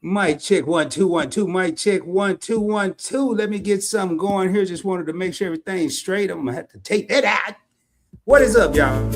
Mic check 1 2 1 2. Mic check 1 2 1 2. Let me get something going here. Just wanted to make sure everything's straight. I'm gonna have to take that out. What is up, y'all?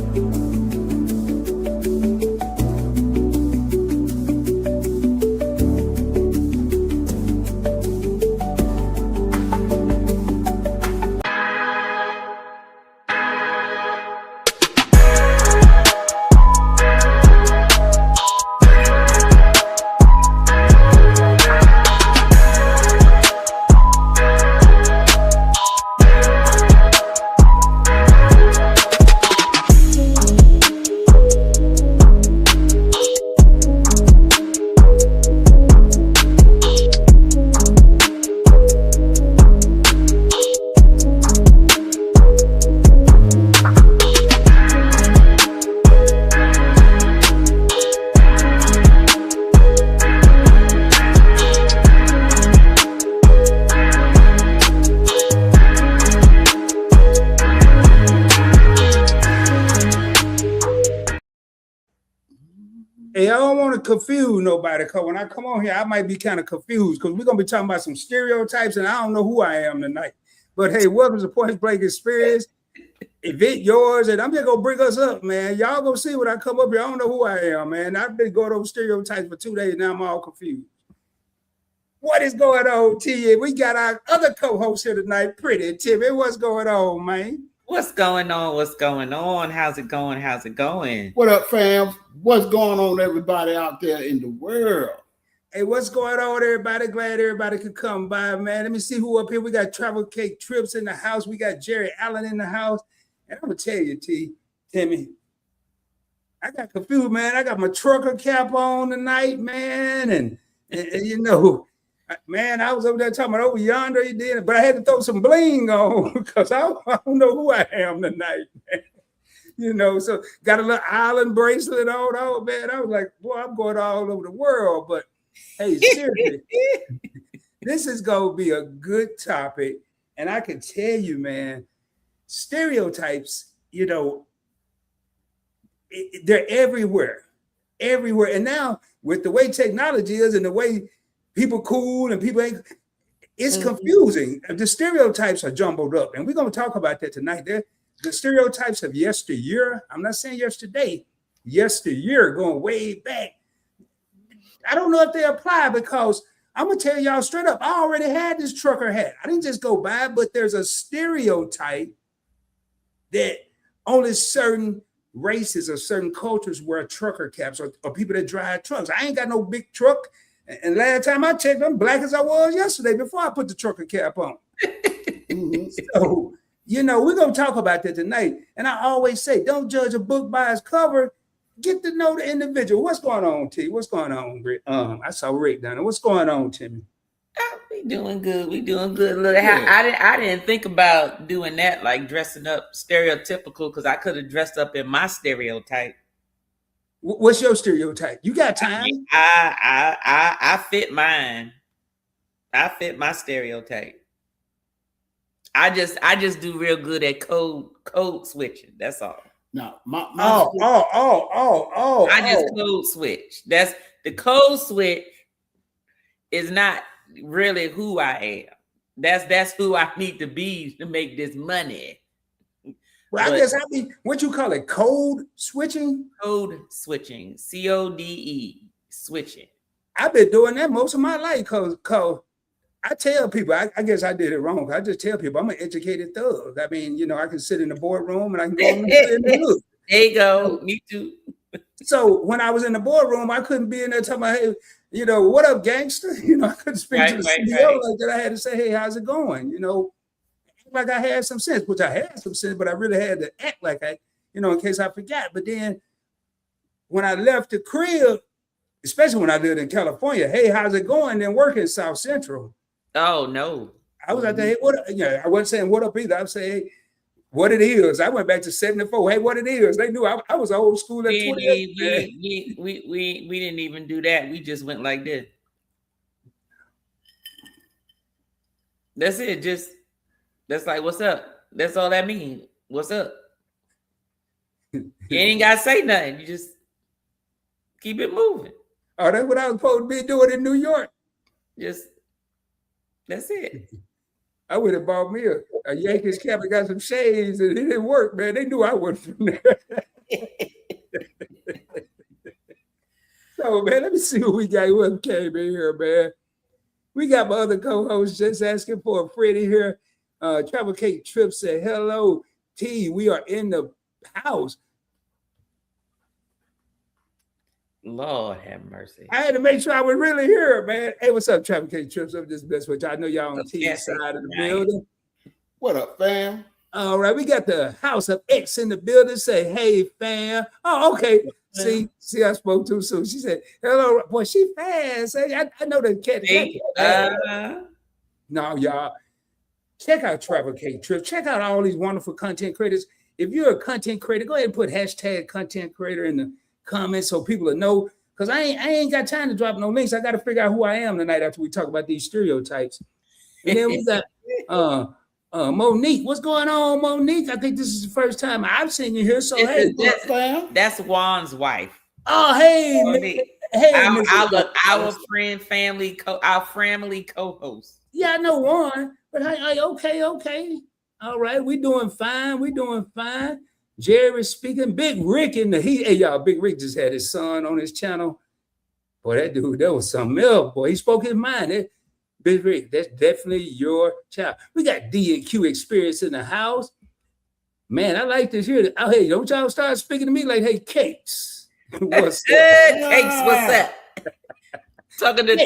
Hey, I don't want to confuse nobody because when I come on here, I might be kind of confused because we're going to be talking about some stereotypes and I don't know who I am tonight. But hey, welcome to Point Blank Experience. Event yours, and I'm just going to bring us up, man. Y'all going to see when I come up here. I don't know who I am, man. I've been going over stereotypes for 2 days. Now I'm all confused. What is going on, T? We got our other co-host here tonight, Pretty Timmy. What's going on, man? What's going on? What's going on? How's it going? How's it going? What up, fam? What's going on, everybody out there in the world? Hey, what's going on, everybody? Glad everybody could come by, man. Let me see who up here. We got Travel Cake Trips in the house. We got Jerry Allen in the house. And I'm going to tell you, Timmy, I got confused, man. I got my trucker cap on tonight, man. And you know, man, I was over there talking about over yonder, you did, but I had to throw some bling on because I don't know who I am tonight, man. You know, so got a little island bracelet on. Oh, man, I was like, boy, I'm going all over the world. But hey, seriously, this is going to be a good topic. And I can tell you, man, stereotypes, you know, they're everywhere. And now with the way technology is and the way people cool and people ain't, it's confusing. The stereotypes are jumbled up. And we're going to talk about that tonight. The stereotypes of yesteryear, I'm not saying yesterday, yesteryear, going way back. I don't know if they apply because I'm going to tell y'all straight up, I already had this trucker hat. I didn't just go by, but there's a stereotype that only certain races or certain cultures wear trucker caps or people that drive trucks. I ain't got no big truck. And last time I checked, I'm black as I was yesterday before I put the trucker cap on. So, you know, we're going to talk about that tonight. And I always say, don't judge a book by its cover. Get to know the individual. What's going on, T? What's going on, Rick? I saw Rick down there. What's going on, Timmy? We doing good. We doing good. Look, I didn't think about doing that, like dressing up stereotypical, because I could have dressed up in my stereotype. What's your stereotype? You got time? I fit mine. I fit my stereotype. I just do real good at code switching. That's all. No, I just code switch. That's the code switch is not really who I am. That's who I need to be to make this money. Well, I guess I mean, what you call it, code switching? Code switching, CODE switching. I've been doing that most of my life because I tell people, I guess I did it wrong. I just tell people I'm an educated thug. I mean, you know, I can sit in the boardroom and I can go in the look. There you go. Me too. So when I was in the boardroom, I couldn't be in there talking about, hey, you know, what up, gangster? You know, I couldn't speak to the CEO like that. I had to say, hey, how's it going? You know, like I had some sense, which I had some sense, but I really had to act like I, you know, in case I forgot. But then when I left the crib, especially when I lived in California, hey, how's it going? Then working in South Central. Oh, no. I was out there, hey, what? Yeah, I wasn't saying what up either. I was saying, hey, what it is. I went back to 74. Hey, what it is. They knew I was old school at 28. We didn't even do that. We just went like this. That's it. That's like, what's up? That's all that means. What's up? You ain't got to say nothing. You just keep it moving. Oh, that's what I was supposed to be doing in New York. Just that's it. I would have bought me a Yankees cap and got some shades, and it didn't work, man. They knew I wasn't from there. So, man, let me see who we got. Who came in here, man? We got my other co-host just asking for a Freddie here. Travel Cake Trip said, hello, T. We are in the house. Lord have mercy. I had to make sure I was really here, man. Hey, what's up, Travel Cake Trips? I'm just messing with y'all. I know y'all on T's side of the building. What up, fam? All right, we got the House of X in the building. Say, hey, fam. Oh, okay. See, I spoke too soon. She said, hello. Boy, she fast. I know the cat. No, y'all. Check out Travel Cake Trip. Check out all these wonderful content creators. If you're a content creator, go ahead and put hashtag content creator in the comments so people will know. Because I ain't got time to drop no links. I got to figure out who I am tonight after we talk about these stereotypes. And then we got Monique. What's going on, Monique? I think this is the first time I've seen you here. So hey, that's Juan's wife. Oh, hey, hey, our family co-host. Yeah, I know Juan, but okay. All right, we doing fine. Jerry speaking. Big Rick in the heat. Hey, y'all, Big Rick just had his son on his channel. Boy, that dude, that was something else. Boy, he spoke his mind. Big Rick, that's definitely your child. We got D&Q Experience in the house. Man, I like to hear that. Oh, hey, don't y'all start speaking to me like, hey, Cakes. What's up? Cakes, what's up? Talking to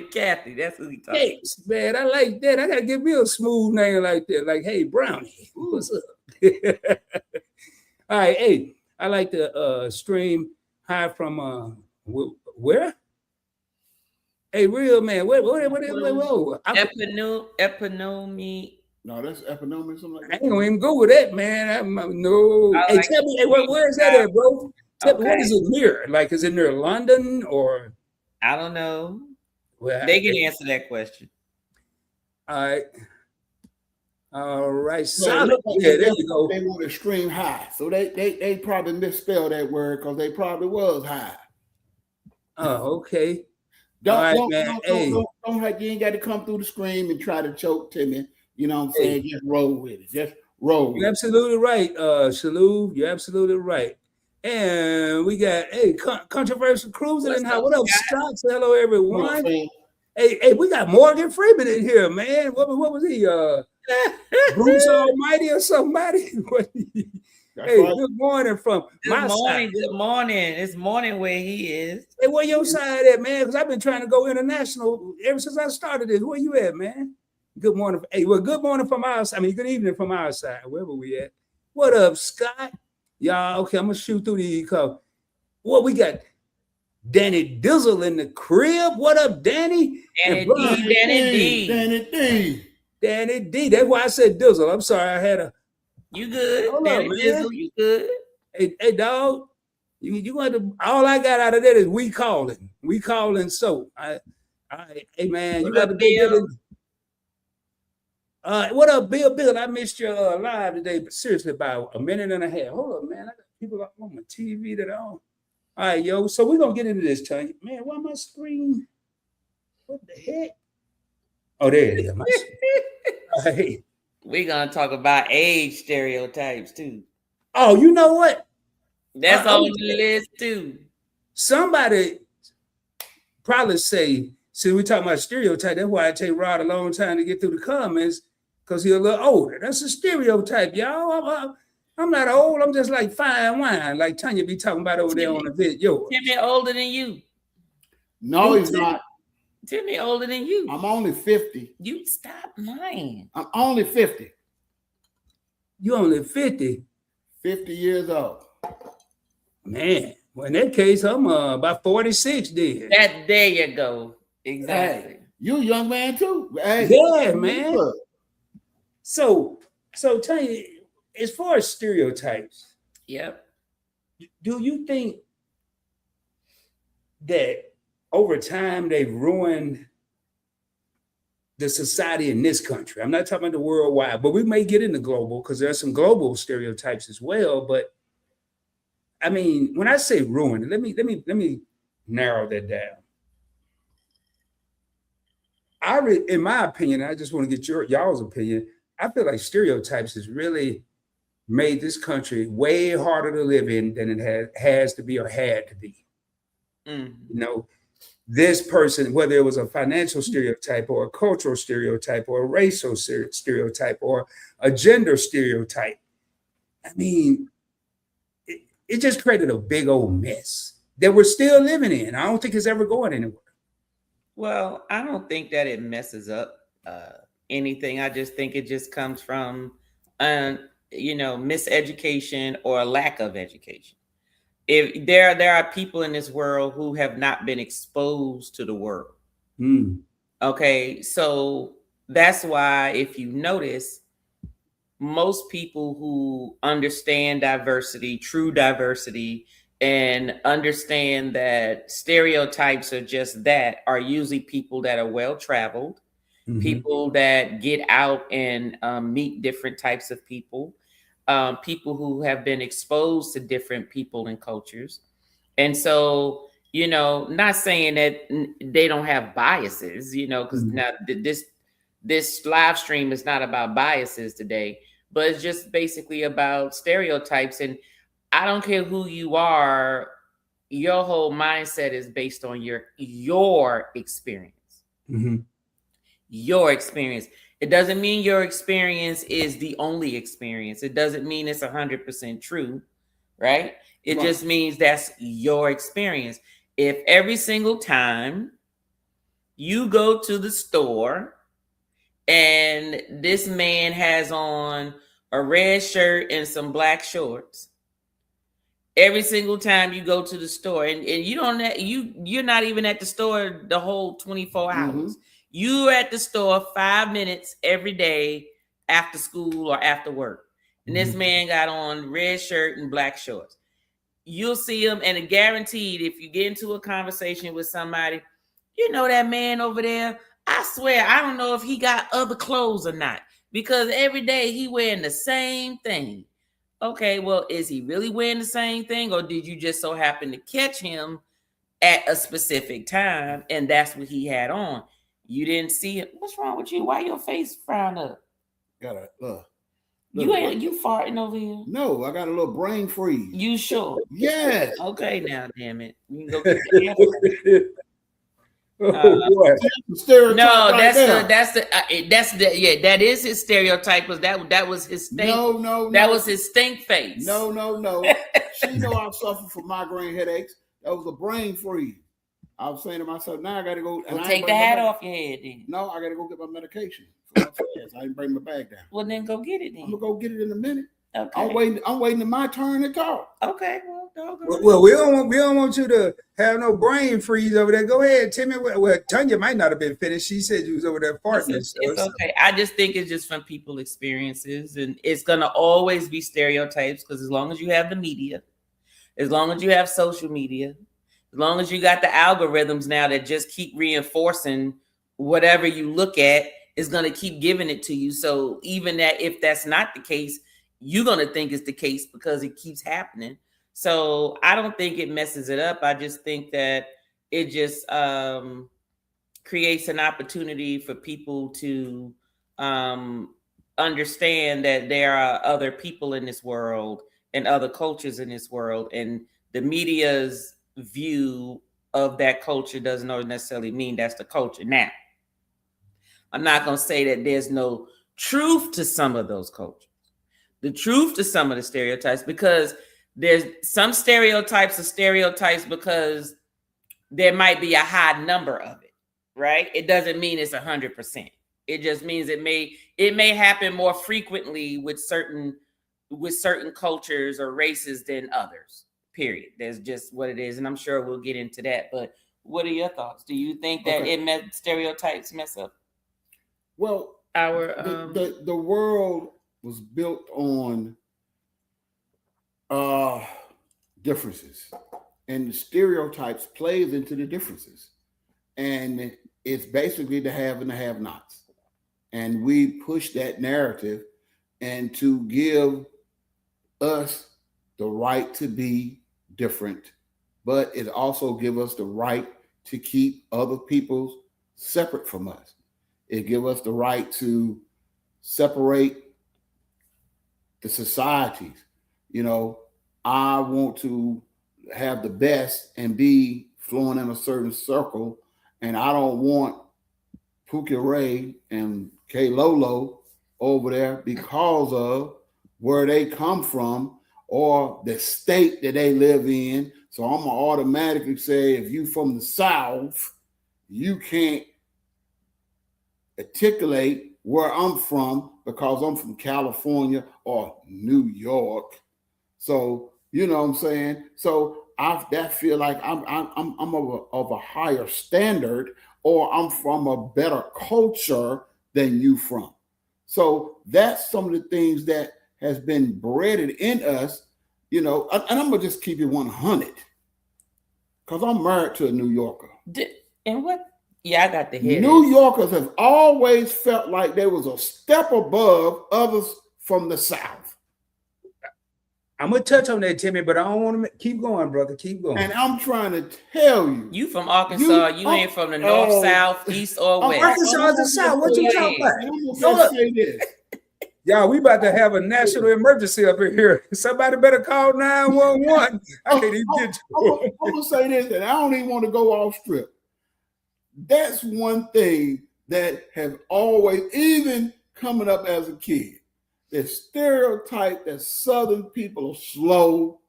Kathy. That's who he talking. Cakes, man, I like that. I gotta give me a smooth name like that. Like, hey, Brownie, what's up? All right, hey, I like to stream high from where? Hey, real man, whoa. Epinomy. No, that's epinomy. Something like that. I ain't gonna even go with that, man. No. Hey, tell me, hey, where is that at, bro? Tell me, what is it near? Like, is it near London or? I don't know. Well, they can answer that question. All right. Solid. Yeah, there you go. They want to stream high, so they probably misspelled that word because they probably was high. Oh, okay. Don't you ain't got to come through the screen and try to choke to me. You know what I'm saying? Just roll with it. Just roll. You're absolutely right, Shalou. You're absolutely right. And we got controversial cruising in how. What up, Scott? Hello, everyone. Hey, we got Morgan Freeman in here, man. What was he? Bruce Almighty or somebody? Hey, right. Good morning from my side. Good morning. It's morning where he is. Hey, where your side at, man? Because I've been trying to go international ever since I started this. Where you at, man? Good morning. Hey, well, good morning from our side. I mean, good evening from our side, wherever we at. What up, Scott? Y'all, okay, I'm going to shoot through these calls. What we got? Danny Dizzle in the crib. What up, Danny? Danny D. That's why I said Dizzle. I'm sorry, I had a. You good? Hold Danny up, Dizzle, you good? Hey, dog. You want to? All I got out of that is we calling. So, hey, man, you got to be good. What up, Bill? I missed your live today, but seriously, about a minute and a half. Hold up, man. I got people on my TV that are on. All right, yo. So we're gonna get into this, Tanya. Man, why my screen? What the heck? Oh, there it is. Hey. We're gonna talk about age stereotypes too. Oh, you know what? That's on the list too. Somebody probably say, see, we talking about stereotype. That's why it take Rod a long time to get through the comments, because he's a little older. That's a stereotype, y'all. I'm not old. I'm just like fine wine, like Tanya be talking about over there on the video. Timmy older than you. No, he's not. Timmy older than you. I'm only 50. You stop lying. I'm only 50. You only 50? 50 years old. Man, well, in that case, I'm about 46 then. There you go. Exactly. Hey, you a young man too. Hey, yeah, man. So tell you, as far as stereotypes, yep. Do you think that over time they've ruined the society in this country? I'm not talking about the worldwide, but we may get into global because there are some global stereotypes as well. But I mean, when I say ruined, let me narrow that down. In my opinion, I just want to get y'all's opinion. I feel like stereotypes has really made this country way harder to live in than it has to be or had to be. You know, this person, whether it was a financial stereotype or a cultural stereotype or a racial stereotype or a gender stereotype, I mean, it just created a big old mess that we're still living in. I don't think it's ever going anywhere. Well, I don't think that it messes up anything. I just think it just comes from, miseducation or a lack of education. If there are people in this world who have not been exposed to the world. Okay, so that's why if you notice, most people who understand diversity, true diversity, and understand that stereotypes are just that, are usually people that are well traveled, people that get out and meet different types of people, people who have been exposed to different people and cultures. And so, not saying that they don't have biases, because now this live stream is not about biases today, but it's just basically about stereotypes. And I don't care who you are, your whole mindset is based on your experience. Your experience. It doesn't mean your experience is the only experience. It doesn't mean it's 100% true, right? It just means that's your experience. If every single time you go to the store and this man has on a red shirt and some black shorts, every single time you go to the store, and you're not even at the store the whole 24 hours. You're at the store 5 minutes every day after school or after work. And this man got on red shirt and black shorts. You'll see him, and guaranteed, if you get into a conversation with somebody, that man over there, I swear, I don't know if he got other clothes or not, because every day he wearing the same thing. Okay, well, is he really wearing the same thing, or did you just so happen to catch him at a specific time and that's what he had on? You didn't see it. What's wrong with you? Why your face frowned up? Got a you farting over here? No, I got a little brain freeze. You sure? Yes. Okay, now, damn it. You can go get the answer. That is his stereotype. Was that was his stink? No. That was his stink face. No. She know I suffer from migraine headaches. That was a brain freeze. I was saying to myself, now I got to go. Well, take the hat off your head then. No, I got to go get my medication. I didn't bring my bag down. Well, then go get it then. I'm gonna go get it in a minute. Okay. I'm waiting to my turn to talk. Okay. Well, we don't want you to have no brain freeze over there. Go ahead, Timmy. Well, Tanya might not have been finished. She said you was over there farting. It's okay. I just think it's just from people's experiences, and it's gonna always be stereotypes, because as long as you have the media, as long as you have social media, as long as you got the algorithms now that just keep reinforcing whatever you look at, is going to keep giving it to you. So even that, if that's not the case, you're going to think it's the case because it keeps happening. So I don't think it messes it up. I just think that it just creates an opportunity for people to understand that there are other people in this world and other cultures in this world, and the media's view of that culture doesn't necessarily mean that's the culture. Now, I'm not going to say that there's no truth to some of those cultures, the truth to some of the stereotypes, because there's some stereotypes because there might be a high number of it, right? It doesn't mean it's 100%. It just means it may happen more frequently with certain cultures or races than others. Period. That's just what it is, and I'm sure we'll get into that. But what are your thoughts? Do you think that stereotypes mess up? Well, the world was built on differences, and the stereotypes plays into the differences, and it's basically the have and the have-nots, and we push that narrative and to give us the right to be different but it also gives us the right to keep other people separate from us. It gives us the right to separate the societies. You know, I want to have the best and be flowing in a certain circle, and I don't want Pookie Ray and K Lolo over there because of where they come from or the state that they live in. So I'm gonna automatically say, if you from the South, you can't articulate where I'm from because I'm from California or New York. So you know what I'm saying. So that feel like I'm of a higher standard, or I'm from a better culture than you from. So that's some of the things that has been bred in us, you know. And I'm gonna just keep it 100 because I'm married to a New Yorker. And what? Yeah, I got the head. New Yorkers have always felt like they was a step above others from the South. I'm gonna touch on that, Timmy, but I don't want to keep going, brother. Keep going. And I'm trying to tell you, you from Arkansas. You ain't from the north, south, east, or west. Arkansas is the South. What you talking about? I'm gonna say this. Y'all, we about to have a national emergency up in here. Somebody better call 911. I can't even get to it. I'm gonna say this, and I don't even want to go off script. That's one thing that have always, even coming up as a kid, the stereotype that Southern people are slow,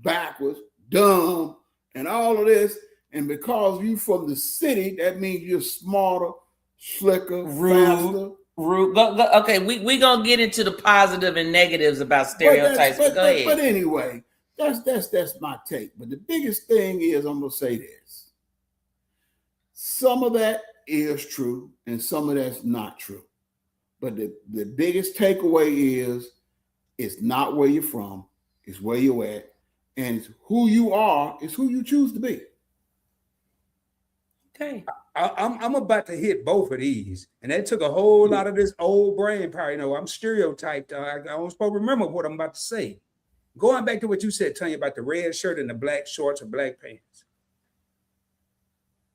backwards, dumb, and all of this. And because you from the city, that means you're smarter, slicker, faster. Rude. Okay, we gonna get into the positive and negatives about stereotypes. But go ahead. But anyway, that's my take. But the biggest thing is, I'm gonna say this: some of that is true, and some of that's not true. But the biggest takeaway is, it's not where you're from, it's where you're at, and it's who you are is who you choose to be. Okay. I'm about to hit both of these, and that took a whole lot of this old brain power. You know, I'm stereotyped. I don't supposed to remember what I'm about to say. Going back to what you said, Tanya, about the red shirt and the black shorts or black pants.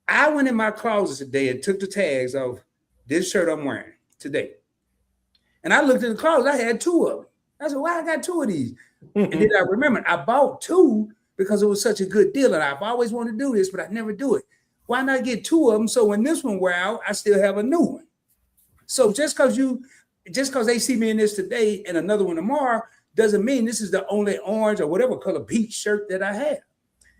I went in my closet today and took the tags off this shirt I'm wearing today. And I looked in the closet, I had two of them. I said, why I got two of these? And then I remembered I bought two because it was such a good deal. And I've always wanted to do this, but I never do it. Why not get two of them? So when this one wear out, I still have a new one. So just because they see me in this today and another one tomorrow, doesn't mean this is the only orange or whatever color peach shirt that I have.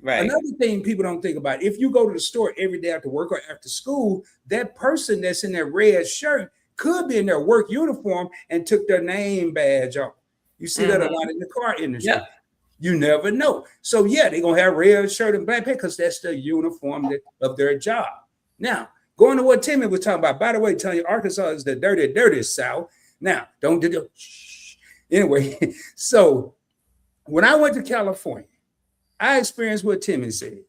Right. Another thing people don't think about, if you go to the store every day after work or after school, that person that's in that red shirt could be in their work uniform and took their name badge off. You see that a lot in the car industry. Yep. You never know. So yeah, they're gonna have red shirt and black pants because that's the uniform of their job. Now, going to what Timmy was talking about, by the way, telling you Arkansas is the dirty South. Now, don't do shh. Anyway, so when I went to California, I experienced what Timmy said.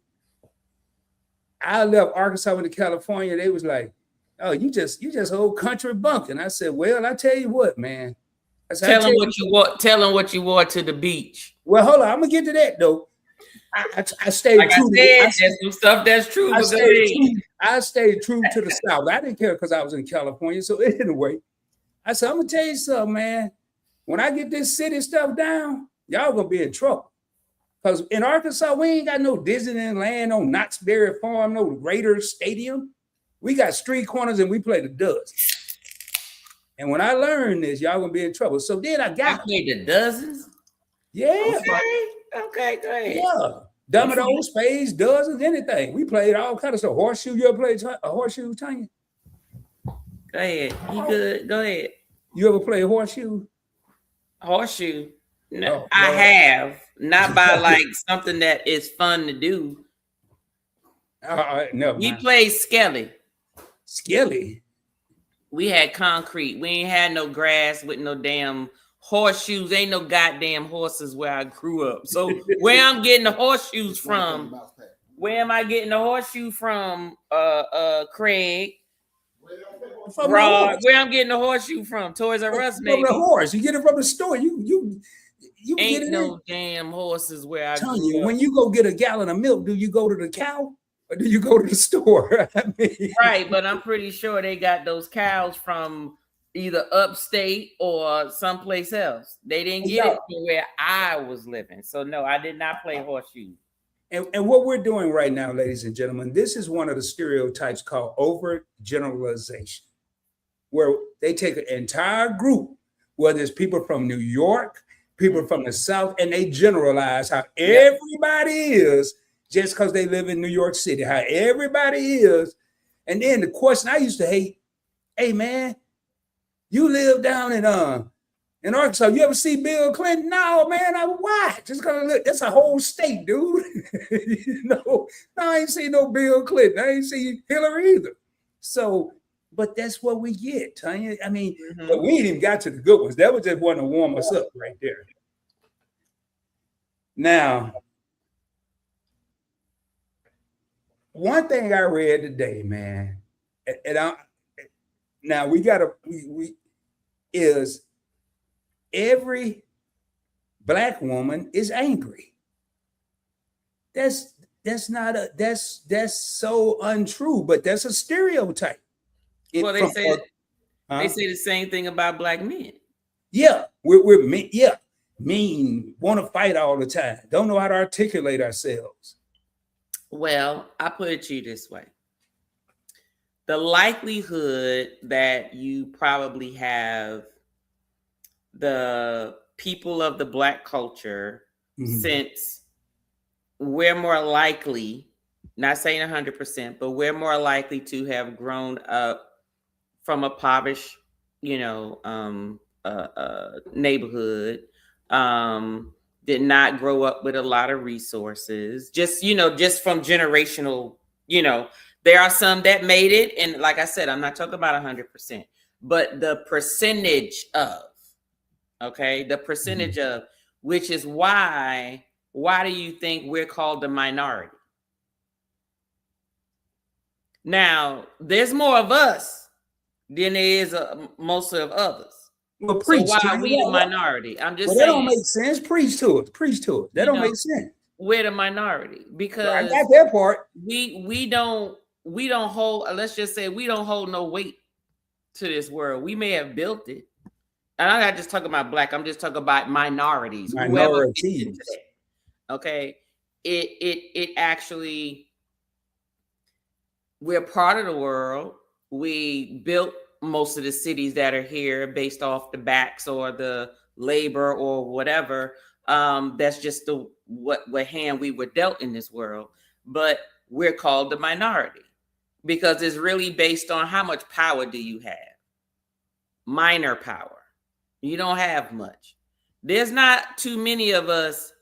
I left Arkansas, went to California. They was like, "Oh, you just old country bumpkin." I said, "Well, I tell you what, man." Tell them what you wore. Tell them what you wore to the beach. Well, hold on. I'm gonna get to that though. I stayed like true. There's some stuff that's true. I stayed true to the South. I didn't care because I was in California. So anyway, I said, I'm gonna tell you something, man. When I get this city stuff down, y'all gonna be in trouble. Because in Arkansas, we ain't got no Disneyland land, no Knott's Berry Farm, no Raiders Stadium. We got street corners and we play the dozens. And when I learned this, y'all gonna be in trouble. So then I played the dozens. Yeah. Okay, go ahead. Yeah. Dominoes, spades, dozens, anything. We played all kind of stuff. Horseshoe, you ever played a horseshoe, Tanya? Go ahead. You good? Go ahead. You ever play horseshoe? Horseshoe? No, I have. Not by like something that is fun to do. No. We played Skelly. Skelly? We had concrete. We ain't had no grass with no damn horseshoes. Ain't no goddamn horses where I grew up. So where I'm getting the horseshoes from? Where am I getting the horseshoe from? Craig. From Rod, where I'm getting the horseshoe from? Toys R Us, maybe. From the horse. You get it from the store. You You can get Ain't it no in. damn horses where I Telling grew you, up. when you go get a gallon of milk, do you go to the cow or do you go to the store? I mean, Right, but I'm pretty sure they got those cows from either upstate or someplace else. They didn't get it to where I was living. So no, I did not play horseshoe. and what we're doing right now, ladies and gentlemen, this is one of the stereotypes called overgeneralization, where they take an entire group, whether it's people from New York, people from the South, and they generalize how everybody is just because they live in New York City, how everybody is. And then the question I used to hate, hey man, you live down in Arkansas. You ever see Bill Clinton? No, man. Why? Just gonna look. That's a whole state, dude. No, I ain't seen no Bill Clinton. I ain't seen Hillary either. So, but that's what we get, Tanya. I mean, but we ain't even got to the good ones. That was just one to warm us up right there. Now, one thing I read today, man, and now we gotta we is every Black woman is angry. That's so untrue, but that's a stereotype. Well, they say the same thing about Black men. Yeah, we're mean, mean, want to fight all the time, don't know how to articulate ourselves. Well, I put it to you this way. The likelihood that you probably have the people of the Black culture, since we're more likely, not saying 100%, but we're more likely to have grown up from a impoverished, neighborhood, did not grow up with a lot of resources, just from generational, there are some that made it. And like I said, I'm not talking about 100%, but the percentage of, which is why do you think we're called the minority? Now, there's more of us than there is most of others. Well, so why are we the minority? I'm just saying. That don't make sense. Preach to it. That don't make sense. We're the minority because I got that part. We don't hold. Let's just say we don't hold no weight to this world. We may have built it, and I'm not just talking about Black. I'm just talking about minorities. Okay, it actually, we're part of the world. We built most of the cities that are here based off the backs or the labor or whatever. That's just what hand we were dealt in this world. But we're called the minority because it's really based on how much power do you have? Minor power. You don't have much. There's not too many of us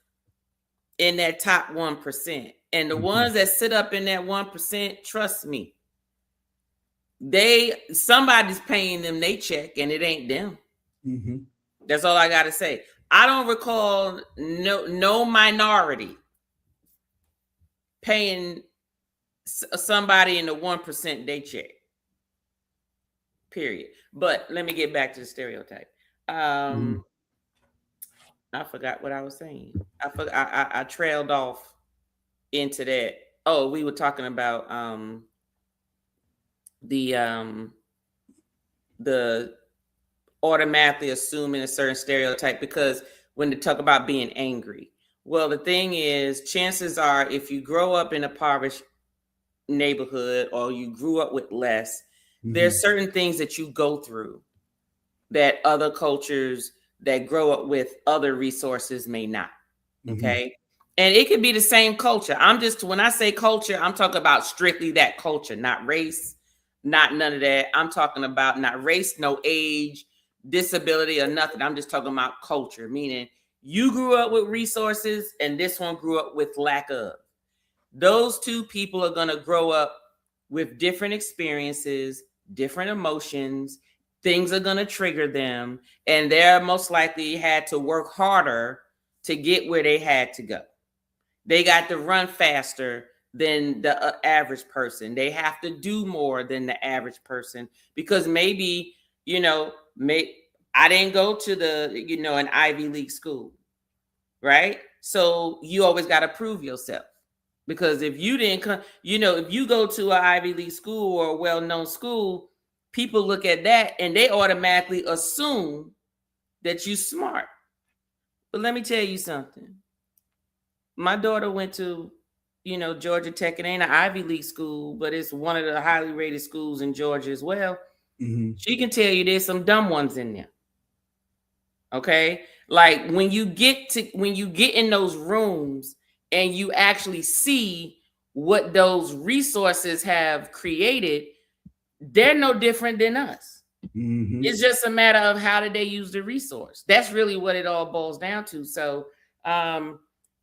in that top 1%. And the ones that sit up in that 1%, trust me, somebody's paying them they check and it ain't them. That's all I gotta say. I don't recall no minority paying somebody in the 1% they check. Period. But let me get back to the stereotype. I forgot what I was saying. I trailed off into that. Oh, we were talking about the automatically assuming a certain stereotype, because when they talk about being angry, well, the thing is, chances are if you grow up in a impoverished neighborhood or you grew up with less, there's certain things that you go through that other cultures that grow up with other resources may not. Okay. And it could be the same culture. When I say culture, I'm talking about strictly that culture, not race, not none of that. I'm talking about not race, no age, disability, or nothing. I'm just talking about culture, meaning you grew up with resources and this one grew up with lack of. Those two people are going to grow up with different experiences, different emotions. Things are going to trigger them, and they're most likely had to work harder to get where they had to go. They got to run faster than the average person. They have to do more than the average person because maybe, I didn't go to an Ivy League school. right? So you always got to prove yourself. Because if you didn't come, if you go to an Ivy League school or a well-known school, people look at that and they automatically assume that you smart. But let me tell you something. My daughter went to, Georgia Tech. It ain't an Ivy League school, but it's one of the highly rated schools in Georgia as well. Mm-hmm. She can tell you there's some dumb ones in there. Okay? Like when you get in those rooms and you actually see what those resources have created, they're no different than us. Mm-hmm. It's just a matter of how did they use the resource. That's really what it all boils down to. So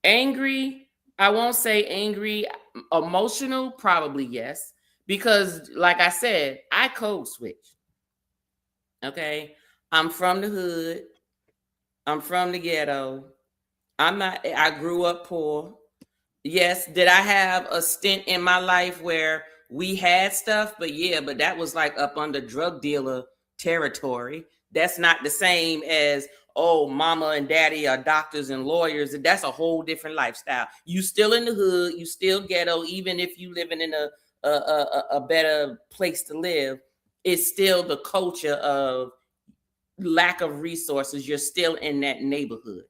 angry, I won't say angry. Emotional, probably yes. Because like I said, I code switch. Okay? I'm from the hood. I'm from the ghetto. I grew up poor. Yes, did I have a stint in my life where we had stuff? But that was like up under drug dealer territory. That's not the same as, oh, mama and daddy are doctors and lawyers. And that's a whole different lifestyle. You still in the hood, you still ghetto, even if you living in a better place to live, it's still the culture of lack of resources. You're still in that neighborhood.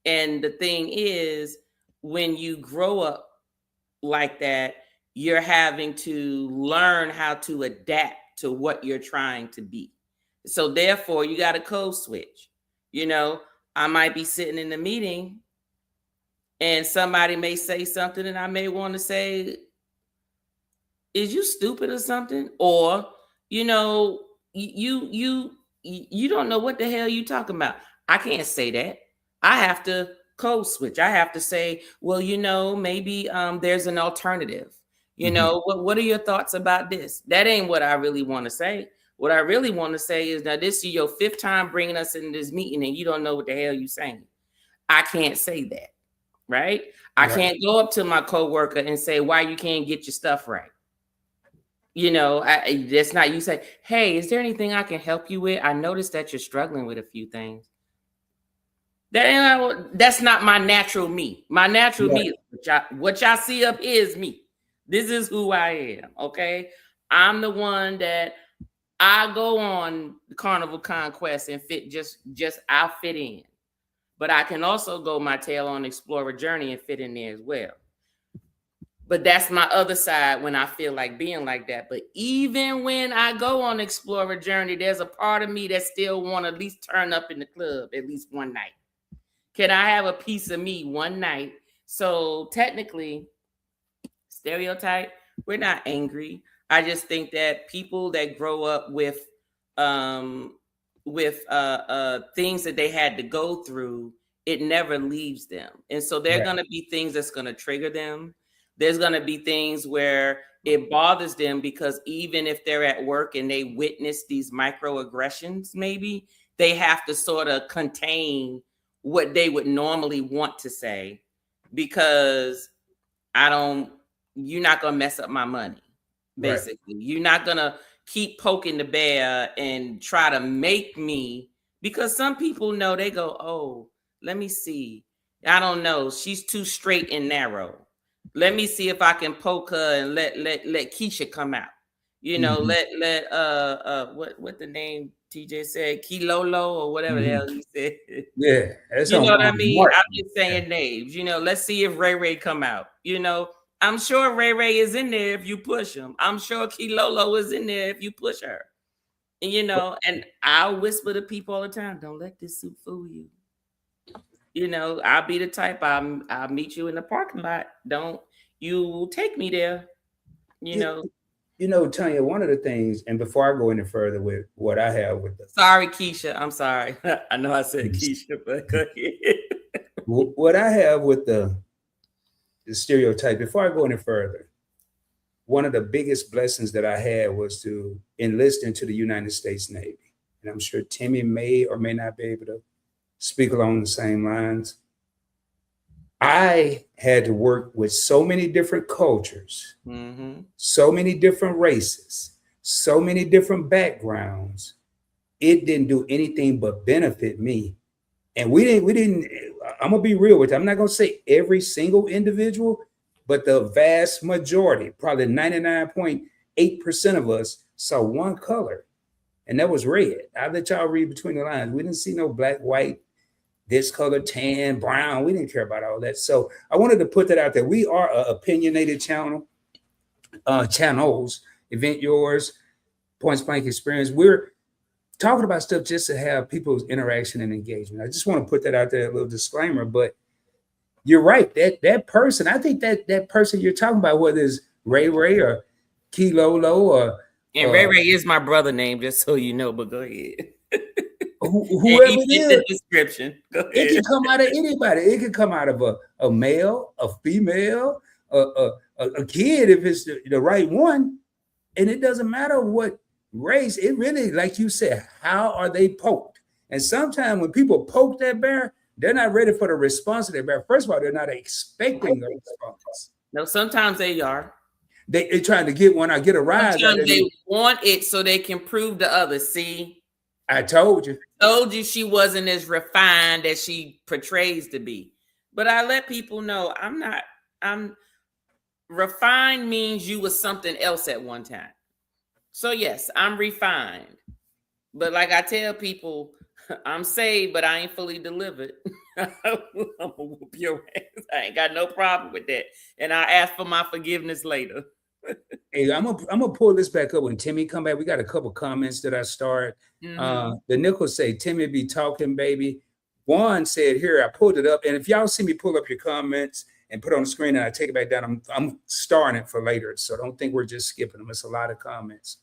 And the thing is, when you grow up like that, you're having to learn how to adapt to what you're trying to be. So therefore, you got to code switch. I might be sitting in the meeting and somebody may say something and I may want to say, is you stupid or something? Or, you don't know what the hell you talking about. I can't say that. I have to code switch. I have to say, well, maybe there's an alternative. What are your thoughts about this? That ain't what I really want to say. What I really want to say is, now this is your 5th time bringing us in this meeting and you don't know what the hell you're saying. I can't say that, right? I can't go up to my coworker and say, why you can't get your stuff right. That's not, you say, hey, is there anything I can help you with? I noticed that you're struggling with a few things. That's not my natural me. My natural me, what y'all see up is me. This is who I am, okay? I'm the one that I go on the Carnival Conquest and I'll fit in. But I can also go my tail on Explorer Journey and fit in there as well. But that's my other side when I feel like being like that. But even when I go on Explorer Journey, there's a part of me that still want to at least turn up in the club at least one night. Can I have a piece of me one night? So technically, stereotype, we're not angry. I just think that people that grow up with things that they had to go through, it never leaves them. And so there are going to be things that's going to trigger them. There's going to be things where it bothers them because even if they're at work and they witness these microaggressions, maybe they have to sort of contain what they would normally want to say because you're not going to mess up my money. Basically, you're not going to keep poking the bear and try to make me, because some people know, they go, oh, let me see. I don't know. She's too straight and narrow. Let me see if I can poke her and let Keisha come out. What the name TJ said, Kilolo or whatever the hell he said. Yeah, that's what I mean. I'm just saying names. Let's see if Ray Ray come out. I'm sure Ray Ray is in there if you push him. I'm sure Kilolo is in there if you push her. And and I'll whisper to people all the time, don't let this suit fool you. I'll be the type, I'll meet you in the parking lot. Don't you take me there, Tanya, one of the things, and before I go any further with what I have with sorry, Keisha, I'm sorry. I know I said Keisha, but go ahead. What I have with the stereotype, before I go any further, one of the biggest blessings that I had was to enlist into the United States Navy. And I'm sure Timmy may or may not be able to speak along the same lines. I had to work with so many different cultures, so many different races, so many different backgrounds. It didn't do anything but benefit me. And we didn't, I'm gonna be real with you. I'm not gonna say every single individual, but the vast majority, probably 99.8% of us saw one color, and that was red. I'll let y'all read between the lines. We didn't see no black, white, this color, tan, brown. We didn't care about all that. So I wanted to put that out there. We are an opinionated channel, channels, Event Yours, Points Blank Experience. We're talking about stuff just to have people's interaction and engagement. I just want to put that out there, a little disclaimer, but you're right. That person, I think that person you're talking about, whether it's Ray Ray or Kilolo or Ray Ray is my brother name, just so you know, but go ahead. Whoever it is, the description. It can come out of anybody. It can come out of a male, a female, a kid if it's the right one. And it doesn't matter what race. It really, like you said, how are they poked? And sometimes when people poke that bear, they're not ready for the response of that bear. First of all, they're not expecting a response. No, sometimes they are. They're trying to get one. I get a rise. Sometimes they want it so they can prove to others. See, I told you. She wasn't as refined as she portrays to be. But I let people know I'm refined means you was something else at one time. So yes, I'm refined. But like I tell people, I'm saved, but I ain't fully delivered. I'm gonna whoop your ass. I ain't got no problem with that. And I ask for my forgiveness later. Hey, I'm gonna pull this back up when Timmy come back. We got a couple comments that I started. The Nichols say, Timmy be talking, baby. Juan said, here, I pulled it up. And if y'all see me pull up your comments and put it on the screen and I take it back down, I'm starring it for later. So don't think we're just skipping them. It's a lot of comments.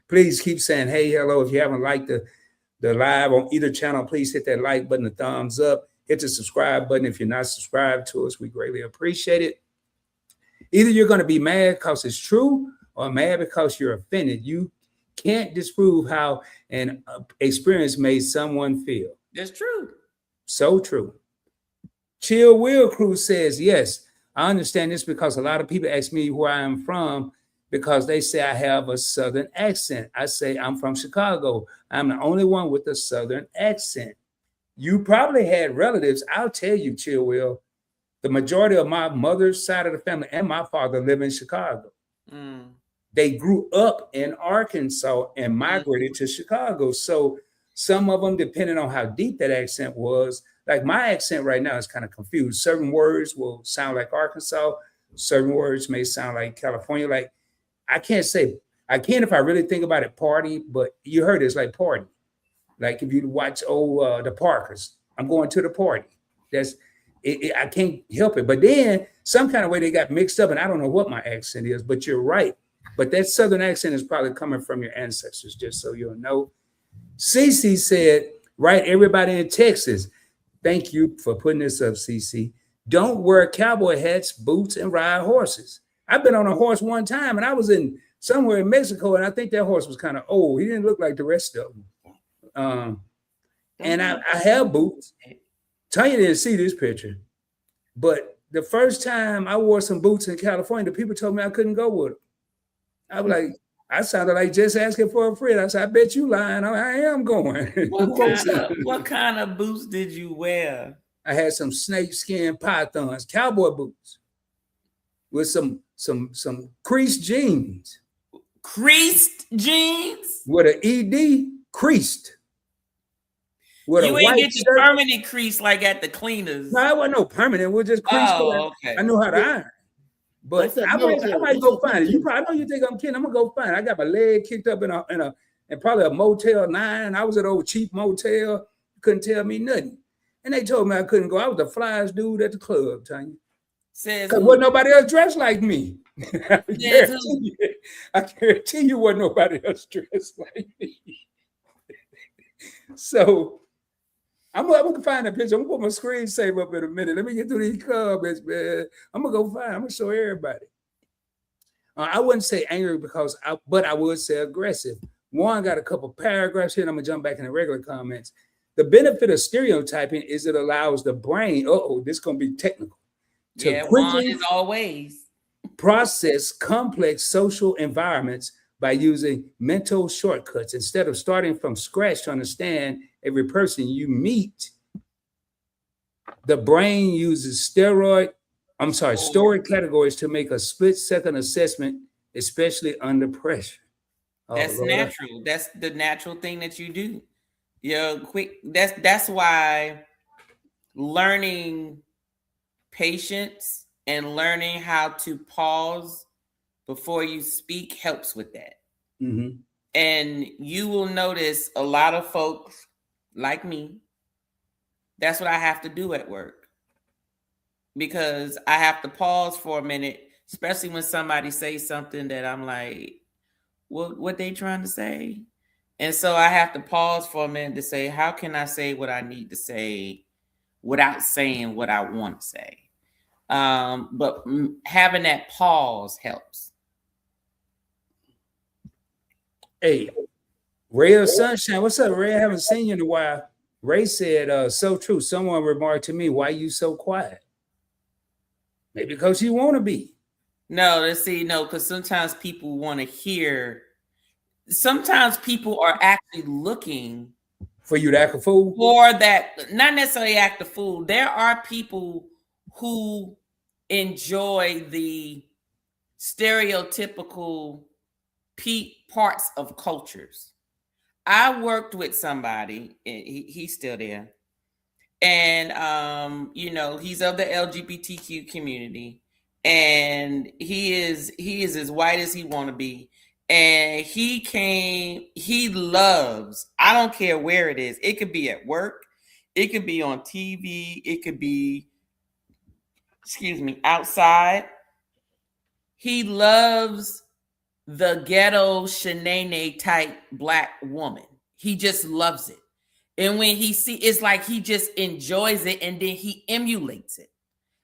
Please keep saying, hey, hello. If you haven't liked the live on either channel, please hit that like button, the thumbs up, hit the subscribe button. If you're not subscribed to us, we greatly appreciate it. Either you're going to be mad because it's true or mad because you're offended. You can't disprove how an experience made someone feel. That's true. So true. Chill Will Cruz says, yes, I understand this because a lot of people ask me where I am from because they say I have a Southern accent. I say I'm from Chicago. I'm the only one with a Southern accent. You probably had relatives. I'll tell you, Chill Will, the majority of my mother's side of the family and my father live in Chicago. They grew up in Arkansas and migrated to Chicago. So some of them, depending on how deep that accent was, like my accent right now is kind of confused. Certain words will sound like Arkansas. Certain words may sound like California. Like I can if I really think about it, party, but you heard it's like party. Like if you watch the Parkers, I'm going to the party. That's it, I can't help it. But then some kind of way they got mixed up, and I don't know what my accent is, but you're right. But that Southern accent is probably coming from your ancestors, just so you'll know. Cece said, right, everybody in Texas, thank you for putting this up, Cece. Don't wear cowboy hats, boots, and ride horses. I've been on a horse one time, and I was in somewhere in Mexico, and I think that horse was kind of old. He didn't look like the rest of them. And I have boots. Tanya didn't see this picture, but the first time I wore some boots in California, the people told me I couldn't go with them. I was like, I sounded like just asking for a friend. I said, I bet you lying. I am going. What kind of boots did you wear? I had some snake skin pythons, cowboy boots with some creased jeans. Creased jeans? With an ED, creased. With you ain't get the permanent crease like at the cleaners. No, it wasn't no permanent. We'll just crease. Okay. I know how to iron. But I might go find it. I know you think I'm kidding. I'm gonna go find it. I got my leg kicked up in probably a Motel 9. I was at an old cheap motel. You couldn't tell me nothing. And they told me I couldn't go. I was the flyest dude at the club, Tanya. Because wasn't nobody else dressed like me. I guarantee you wasn't nobody else dressed like me. So I'm gonna find a picture. I'm gonna put my screensaver up in a minute. Let me get through these comments, man. I'm gonna show everybody. I wouldn't say angry but I would say aggressive. One got a couple paragraphs here, and I'm gonna jump back in the regular comments. The benefit of stereotyping is it allows the brain, this is gonna be technical, to quickly as always process complex social environments by using mental shortcuts instead of starting from scratch to understand every person you meet. the brain uses story categories to make a split-second assessment, especially under pressure. That's natural. That's the natural thing that you do. That's why learning patience and learning how to pause before you speak helps with that. Mm-hmm. And you will notice a lot of folks like me, that's what I have to do at work, because I have to pause for a minute, especially when somebody says something that I'm like, what they trying to say? And so I have to pause for a minute to say, how can I say what I need to say without saying what I want to say? But having that pause helps. Hey, Ray of Sunshine, what's up, Ray? I haven't seen you in a while. Ray said, so true. Someone remarked to me, why you so quiet? Maybe because you want to be. No, because sometimes people want to hear. Sometimes people are actually looking for you to act a fool. For that, not necessarily act a fool. There are people who enjoy the stereotypical parts of cultures. I worked with somebody, and he's still there, and he's of the LGBTQ community, and he is as white as he want to be, and he loves, I don't care where it is, it could be at work, it could be on TV, it could be outside. He loves the ghetto Shanae type Black woman. He just loves it. And when he it's like he just enjoys it, and then he emulates it.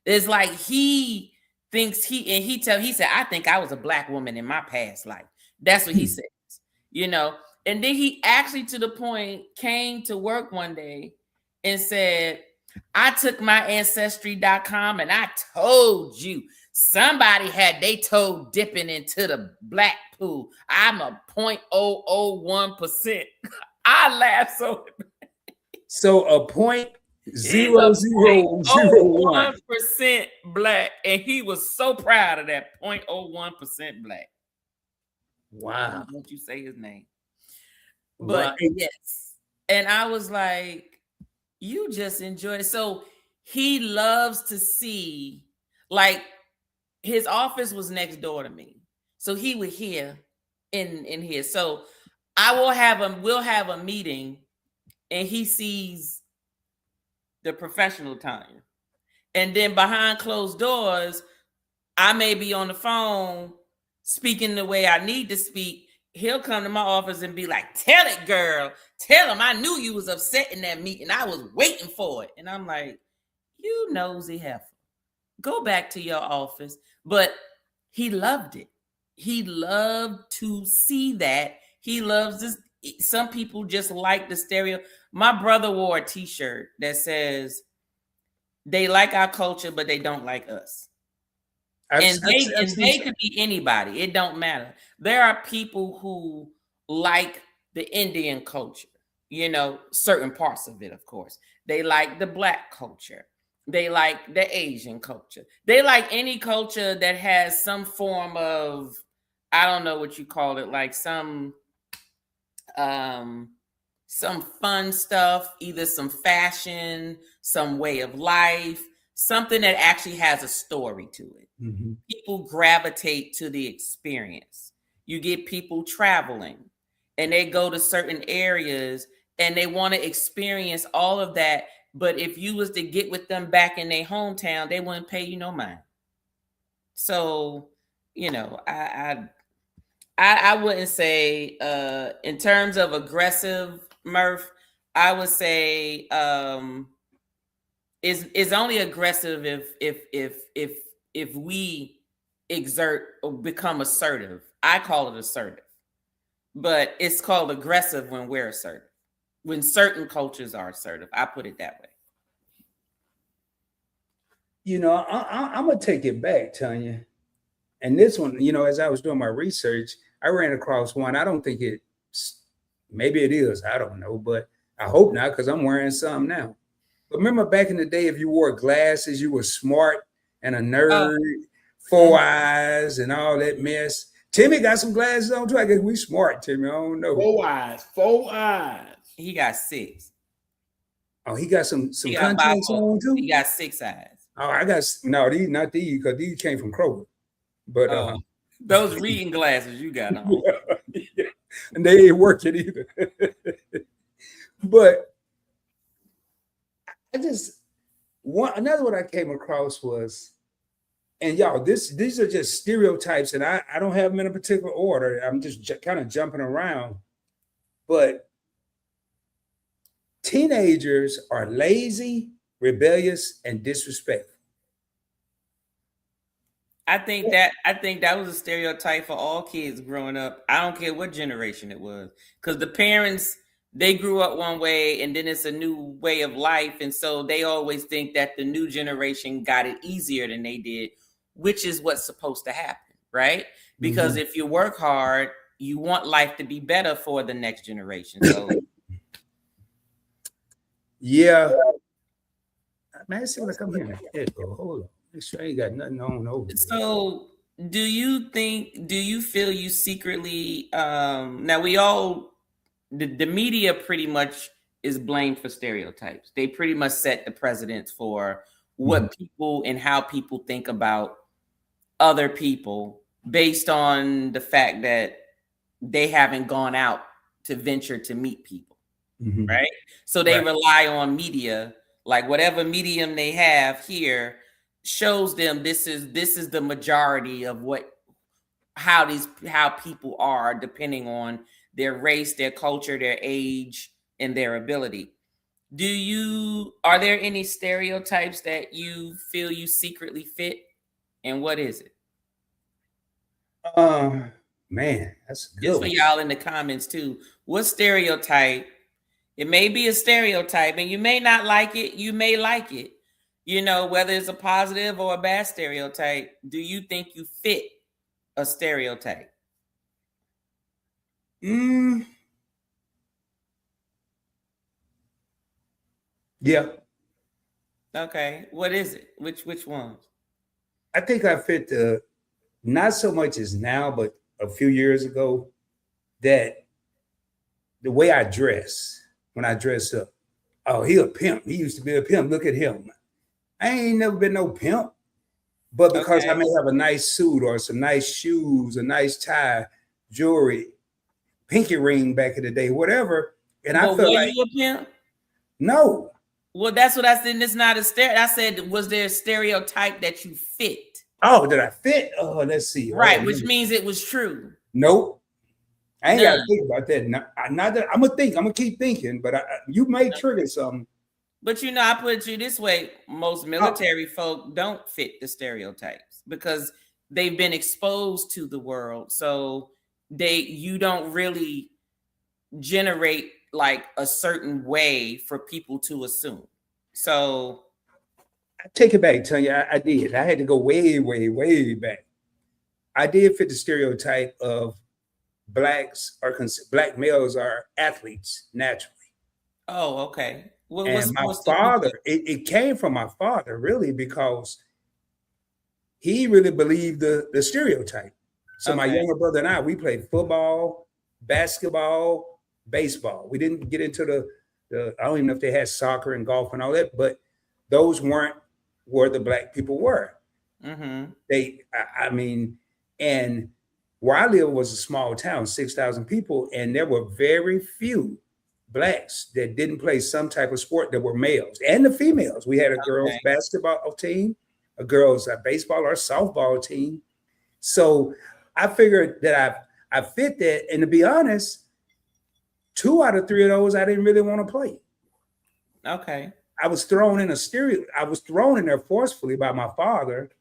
It's like he thinks he said, I think I was a Black woman in my past life. That's what he says, And then he actually, to the point, came to work one day and said, I took my ancestry.com and I told you somebody had they toe dipping into the Black pool. I'm a 0.001%. I laughed so. So a 0.0001% Black, and he was so proud of that 0.01% Black. Wow! Don't you say his name? But yes, and I was like, you just enjoy it. So he loves to see, like, his office was next door to me, so he would hear in here. So we'll have a meeting, and he sees the professional time, and then behind closed doors, I may be on the phone speaking the way I need to speak. He'll come to my office and be like, tell it, girl. Tell him I knew you was upset in that meeting. I was waiting for it. And I'm like, you nosy heifer. Go back to your office. But he loved it. He loved to see that. He loves this. Some people just like the stereo. My brother wore a t-shirt that says, they like our culture, but they don't like us. And they could be anybody. It don't matter. There are people who like the Indian culture, certain parts of it, of course. They like the Black culture. They like the Asian culture. They like any culture that has some form of, I don't know what you call it, like some fun stuff, either some fashion, some way of life, something that actually has a story to it. Mm-hmm. People gravitate to the experience. You get people traveling, and they go to certain areas, and they want to experience all of that. But if you was to get with them back in their hometown, they wouldn't pay you no mind. So, I wouldn't say, in terms of aggressive, Murph, I would say is only aggressive if we exert or become assertive. I call it assertive, but it's called aggressive when we're assertive. When certain cultures are assertive, I put it that way. I'm gonna take it back, Tanya. And this one, as I was doing my research, I ran across one. I don't think maybe it is. I don't know, but I hope not, because I'm wearing some now. Remember back in the day, if you wore glasses, you were smart and a nerd, 4 eyes and all that mess. Timmy got some glasses on too. I guess we smart, Timmy. I don't know. 4 eyes. 4 eyes. He got 6. Oh, he got some He got contacts on too. He got 6 eyes. Oh, I got these, not these, because these came from Kroger. But those reading glasses you got on. Yeah. And they ain't working either. But I just another one I came across was, and y'all, these are just stereotypes, and I don't have them in a particular order. I'm just kind of jumping around. But teenagers are lazy, rebellious, and disrespectful. I think that was a stereotype for all kids growing up. I don't care what generation it was, because the parents, they grew up one way and then it's a new way of life. And so they always think that the new generation got it easier than they did, which is what's supposed to happen, right? Because if you work hard, you want life to be better for the next generation. So yeah. Man, see what I come here. Hold on. Make sure I ain't got nothing on over there. So do you feel you secretly, now we all, the media pretty much is blamed for stereotypes. They pretty much set the precedents for what people and how people think about other people based on the fact that they haven't gone out to venture to meet people, right? So they rely on media, like whatever medium they have here shows them this is the majority of how people are, depending on their race, their culture, their age, and their ability. Are there any stereotypes that you feel you secretly fit, and what is it? Man, that's good. Just for y'all in the comments too. What stereotype? It may be a stereotype, and you may not like it. You may like it. You know, whether it's a positive or a bad stereotype. Do you think you fit a stereotype? Yeah. Okay. What is it? Which ones? I think I fit not so much as now, but a few years ago, that the way I dress, when I dress up, oh, he a pimp. He used to be a pimp. Look at him. I ain't never been no pimp. But because I may have a nice suit or some nice shoes, a nice tie, jewelry, pinky ring back in the day, whatever. And I feel like, you a pimp? No. Well, that's what I said. It's not a stereotype. I said, was there a stereotype that you fit? Oh, did I fit? Oh, let's see. Right, which means it was true. Nope. I ain't got to think about that. Not that I'm gonna keep thinking, but you may trigger something. But you know, I put it to you this way: most military folk don't fit the stereotypes because they've been exposed to the world, so you don't really generate like a certain way for people to assume. So I take it back, Tanya. I did. I had to go way, way, way back. I did fit the stereotype of black males are athletes naturally. Oh, okay. And my father, it came from my father, really, because he really believed the stereotype. So my younger brother and I, we played football, basketball, baseball. We didn't get into the I don't even know if they had soccer and golf and all that, but those weren't where the black people were. And where I live was a small town, 6,000 people, and there were very few blacks that didn't play some type of sport that were males and the females. We had a girls basketball team, a girls baseball or softball team. So I figured that I fit that. And to be honest, 2 out of 3 of those I didn't really want to play. Okay. I was thrown in there forcefully by my father.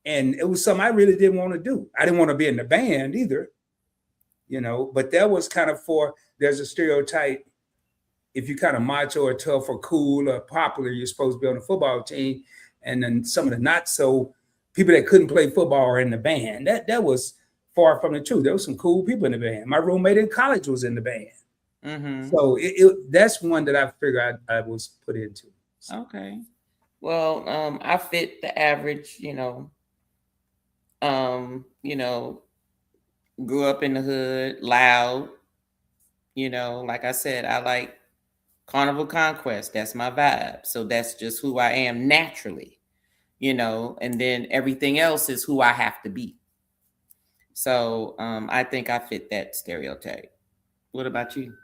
And it was something I really didn't want to do. I didn't want to be in the band either, but that was kind of there's a stereotype. If you kind of macho or tough or cool or popular, you're supposed to be on the football team. And then some of the not so people that couldn't play football are in the band. That was far from the truth. There was some cool people in the band. My roommate in college was in the band. So that's one that I figured I was put into. Okay. Well, I fit the average, grew up in the hood, loud, like I said, I like Carnival Conquest. That's my vibe. So that's just who I am naturally, and then everything else is who I have to be. So I think I fit that stereotype. What about you?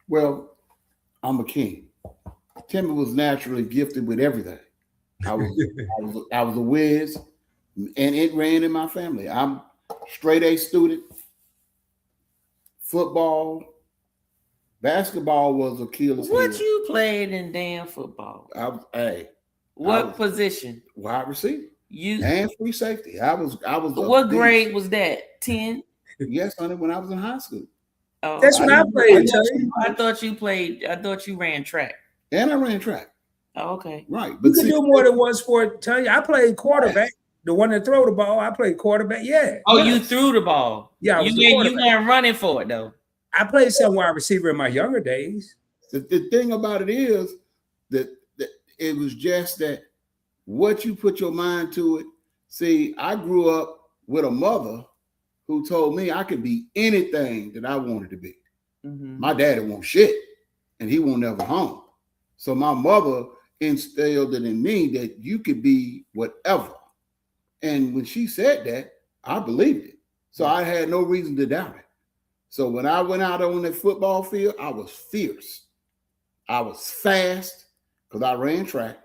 Well, I'm a king. Timmy was naturally gifted with everything. I was a whiz, and it ran in my family. I'm straight A student. Football, basketball was Achilles' heel. What you played in damn football? What position? Wide receiver. You and free safety. I was. What grade was that? 10? Yes, honey. When I was in high school. Oh, that's when I played. I thought you played. I thought you ran track. And I ran track. Oh, okay. Right. But you could do more than one sport. Tell you, I played quarterback. The one that throw the ball, I played quarterback. Yeah. Oh, you threw the ball. Yeah, you weren't running for it though. I played some wide receiver in my younger days. The thing about it is that it was just that what you put your mind to it. See, I grew up with a mother who told me I could be anything that I wanted to be. Mm-hmm. My daddy won't shit, and he won't never home. So my mother instilled it in me that you could be whatever. And when she said that, I believed it. So I had no reason to doubt it. So when I went out on the football field, I was fierce. I was fast because I ran track,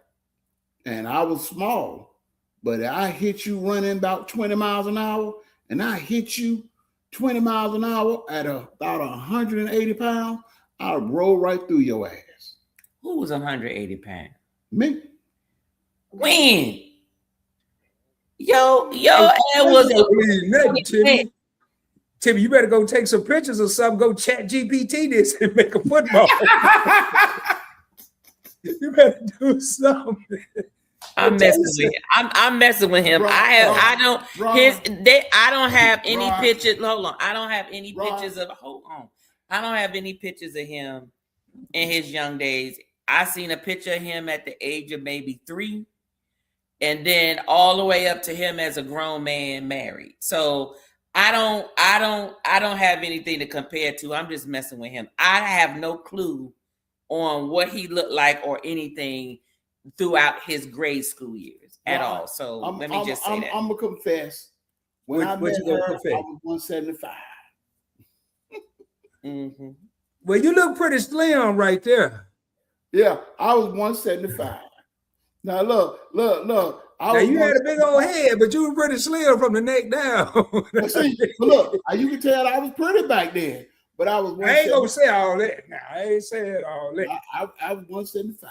and I was small. But I hit you running about 20 miles an hour, and I hit you 20 miles an hour at about 180 pounds, I'll roll right through your ass. Who was 180 pounds? Me. When? Yo, it was Timmy, you better go take some pictures or something. Go chat GPT this and make a football. You better do something. I'm messing with him. I'm messing with him. I don't have any pictures. Hold on. I don't have any pictures of. Hold on. I don't have any pictures of him in his young days. I seen a picture of him at the age of maybe 3, and then all the way up to him as a grown man married. So I don't have anything to compare to. I'm just messing with him. I have no clue on what he looked like or anything throughout his grade school years at all. So let me just say that. I'm gonna confess. When I met her, I was 175. Mm-hmm. Well, you look pretty slim right there. Yeah, I was 175. Now look. Now you had a big old head, but you were pretty slim from the neck down. Look, you can tell I was pretty back then. But I was. I ain't gonna say all that. Now I ain't saying all that. I was 175.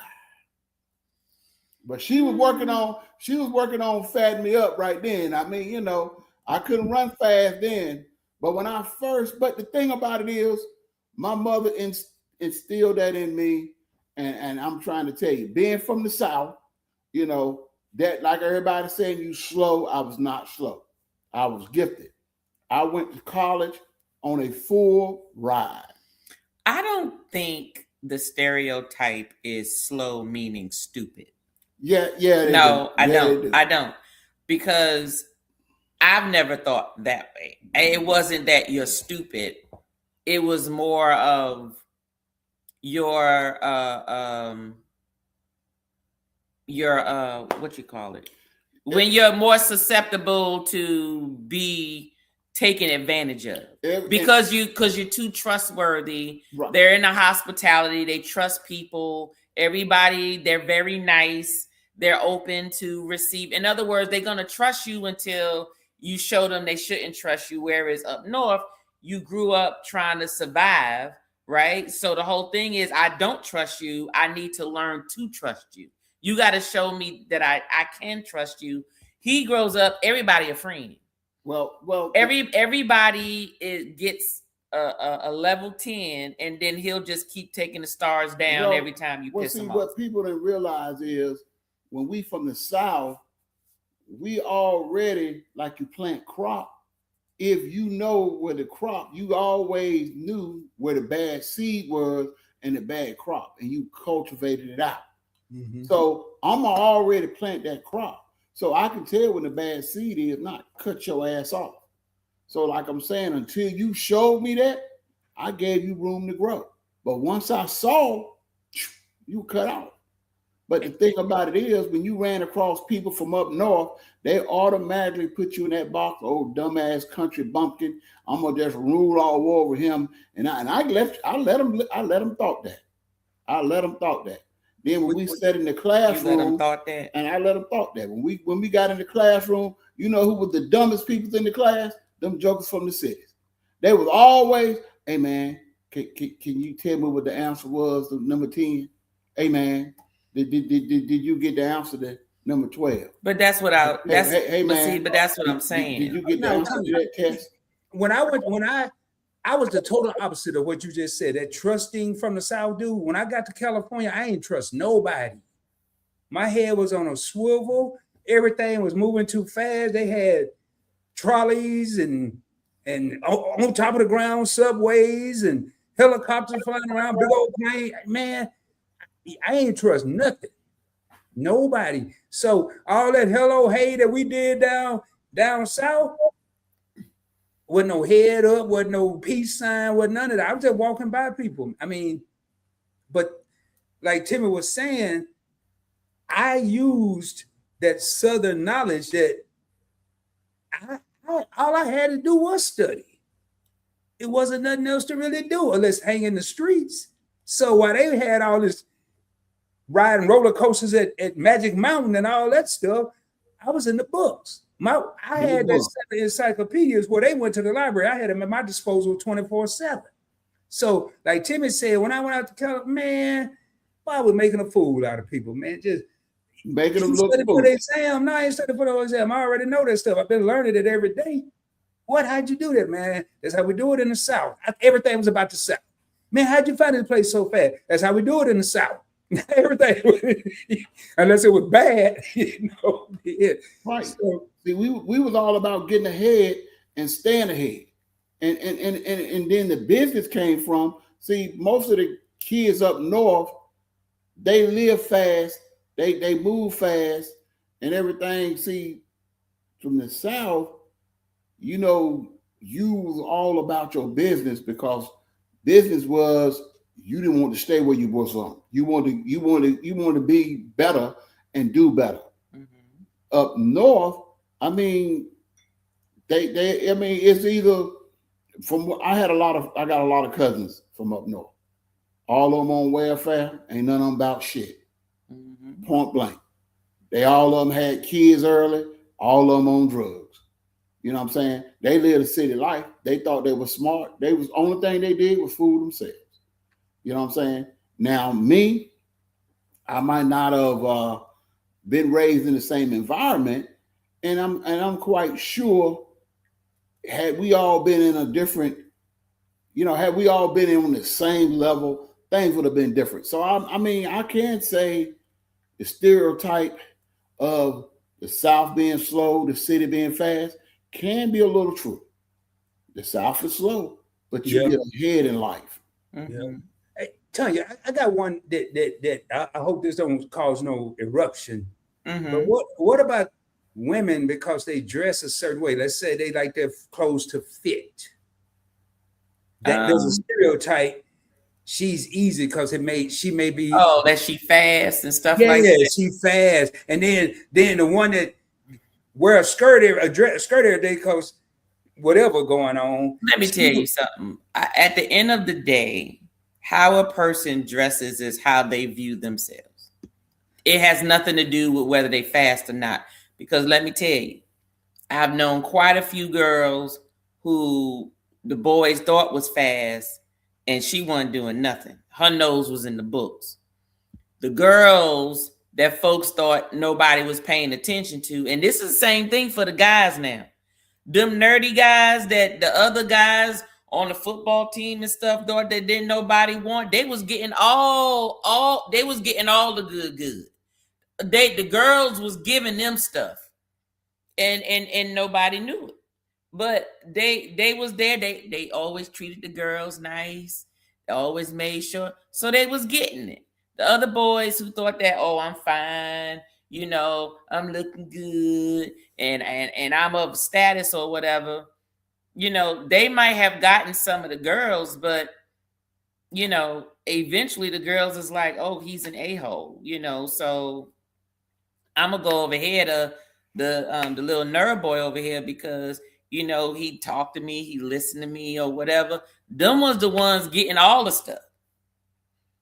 But she was working on fattening me up right then. I mean, I couldn't run fast then. But the thing about it is, my mother instilled that in me, and I'm trying to tell you, being from the South, that like everybody saying you slow, I was not slow. I was gifted. I went to college on a full ride. I don't think the stereotype is slow meaning stupid. Yeah. No, I don't. Because I've never thought that way. It wasn't that you're stupid. It was more of your what you call it? When you're more susceptible to be taken advantage of because you're too trustworthy. Right. They're in the hospitality. They trust people. Everybody, they're very nice. They're open to receive. In other words, they're going to trust you until you show them they shouldn't trust you. Whereas up north, you grew up trying to survive, right? So the whole thing is, I don't trust you. I need to learn to trust you. You got to show me that I can trust you. He grows up, everybody a friend. Well, everybody gets a level 10, and then he'll just keep taking the stars down every time you piss him off. What people didn't realize is when we from the South, we already, like you plant crop. If you know where the crop, you always knew where the bad seed was and the bad crop, and you cultivated it out. Mm-hmm. So I'm already plant that crop. So I can tell when the bad seed is, not cut your ass off. So like I'm saying, until you showed me that, I gave you room to grow. But once I saw, you cut off. But the thing about it is, when you ran across people from up north, they automatically put you in that box. Oh, dumbass country bumpkin! I'm gonna just rule all over him. And I let them thought that. I let them thought that. Then when we sat in the classroom, you let them thought that, and I let them thought that. When we got in the classroom, you know who was the dumbest people in the class? Them jokers from the cities. They was always, hey man, can you tell me what the answer was to number 10? Hey man, did you get the answer to number 12? But that's what I that's hey man. See, but that's what I'm saying. Did you get the answer to that test? When I was the total opposite of what you just said. That trusting from the South, dude. When I got to California, I ain't trust nobody. My head was on a swivel. Everything was moving too fast. They had trolleys and on top of the ground subways and helicopters flying around, big old plane. Man, I ain't trust nothing. Nobody. So all that hello, hey that we did down south, wasn't no head up, wasn't no peace sign, wasn't none of that. I was just walking by people. I mean, but like Timmy was saying, I used that Southern knowledge that all I had to do was study. It wasn't nothing else to really do unless hang in the streets. So while they had all this riding roller coasters at Magic Mountain and all that stuff, I was in the books. I had that set of encyclopedias where they went to the library. I had them at my disposal 24/7. So, like Timmy said, when I went out to California, man, I was making a fool out of people, man. Just making them look for the exam. No, I ain't studying for the exam. I already know that stuff. I've been learning it every day. How'd you do that, man? That's how we do it in the South. Everything was about the South. Man, how'd you find this place so fast? That's how we do it in the South. Everything, unless it was bad, Yeah. Right. So, see, we was all about getting ahead and staying ahead, and then the business came from. See, most of the kids up north, they live fast, they move fast, and everything. See, from the South, you was all about your business because business was. You didn't want to stay where you was on. You want to be better and do better. Mm-hmm. Up north, I mean, it's either from. I got a lot of cousins from up north. All of them on welfare, ain't none of them about shit. Mm-hmm. Point blank. They all of them had kids early. All of them on drugs. You know what I'm saying? They lived a city life. They thought they were smart. Only thing they did was fool themselves. You know what I'm saying? Now, me, I might not have been raised in the same environment, and I'm quite sure had we all been in a different, had we all been on the same level, things would have been different. So I can't say the stereotype of the South being slow, the city being fast, can be a little true. The South is slow, but you get ahead in life. Mm-hmm. Yeah. Tell you, I got one that I hope this don't cause no eruption. Mm-hmm. But what about women because they dress a certain way? Let's say they like their clothes to fit. There's a stereotype. She's easy because she may be that she fast and stuff like that. Yeah, she fast, and then the one that wear a skirt every day because whatever going on. Let me tell you something. At the end of the day, how a person dresses is how they view themselves. It has nothing to do with whether they fast or not. Because let me tell you, I've known quite a few girls who the boys thought was fast and she wasn't doing nothing. Her nose was in the books. The girls that folks thought nobody was paying attention to, and this is the same thing for the guys now. Them nerdy guys that the other guys on the football team and stuff thought that didn't nobody want. They was getting all the good. The girls was giving them stuff, and nobody knew it. But they was there. They always treated the girls nice. They always made sure. So they was getting it. The other boys who thought that, oh, I'm fine, you know, I'm looking good, and I'm of status or whatever, you know, they might have gotten some of the girls, but you know, eventually the girls is like, oh, he's an a-hole, you know, so I'm gonna go over here to the little nerd boy over here because you know he talked to me, he listened to me or whatever. Them was the ones getting all the stuff.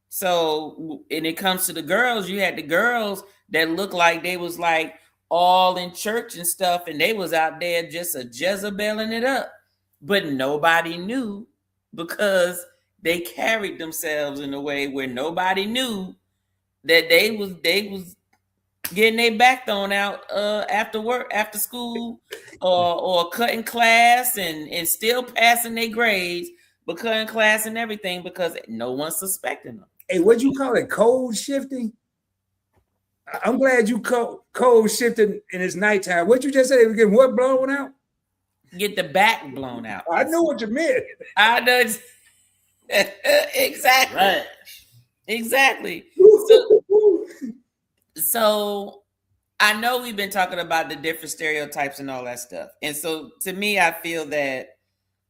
So when it comes to the girls, you had the girls that looked like they was like all in church and stuff, and they was out there just a Jezebeling it up, but nobody knew because they carried themselves in a way where nobody knew that they was getting their back thrown out after work, after school, or cutting class and still passing their grades, but cutting class and everything because no one's suspecting them. Hey, what you call it? Code shifting? I'm glad you code shifting and it's nighttime. What you just said? We getting what blown out? Get the back blown out. I know what you meant. I know. Exactly. Right. Exactly. So I know we've been talking about the different stereotypes and all that stuff. And so to me, I feel that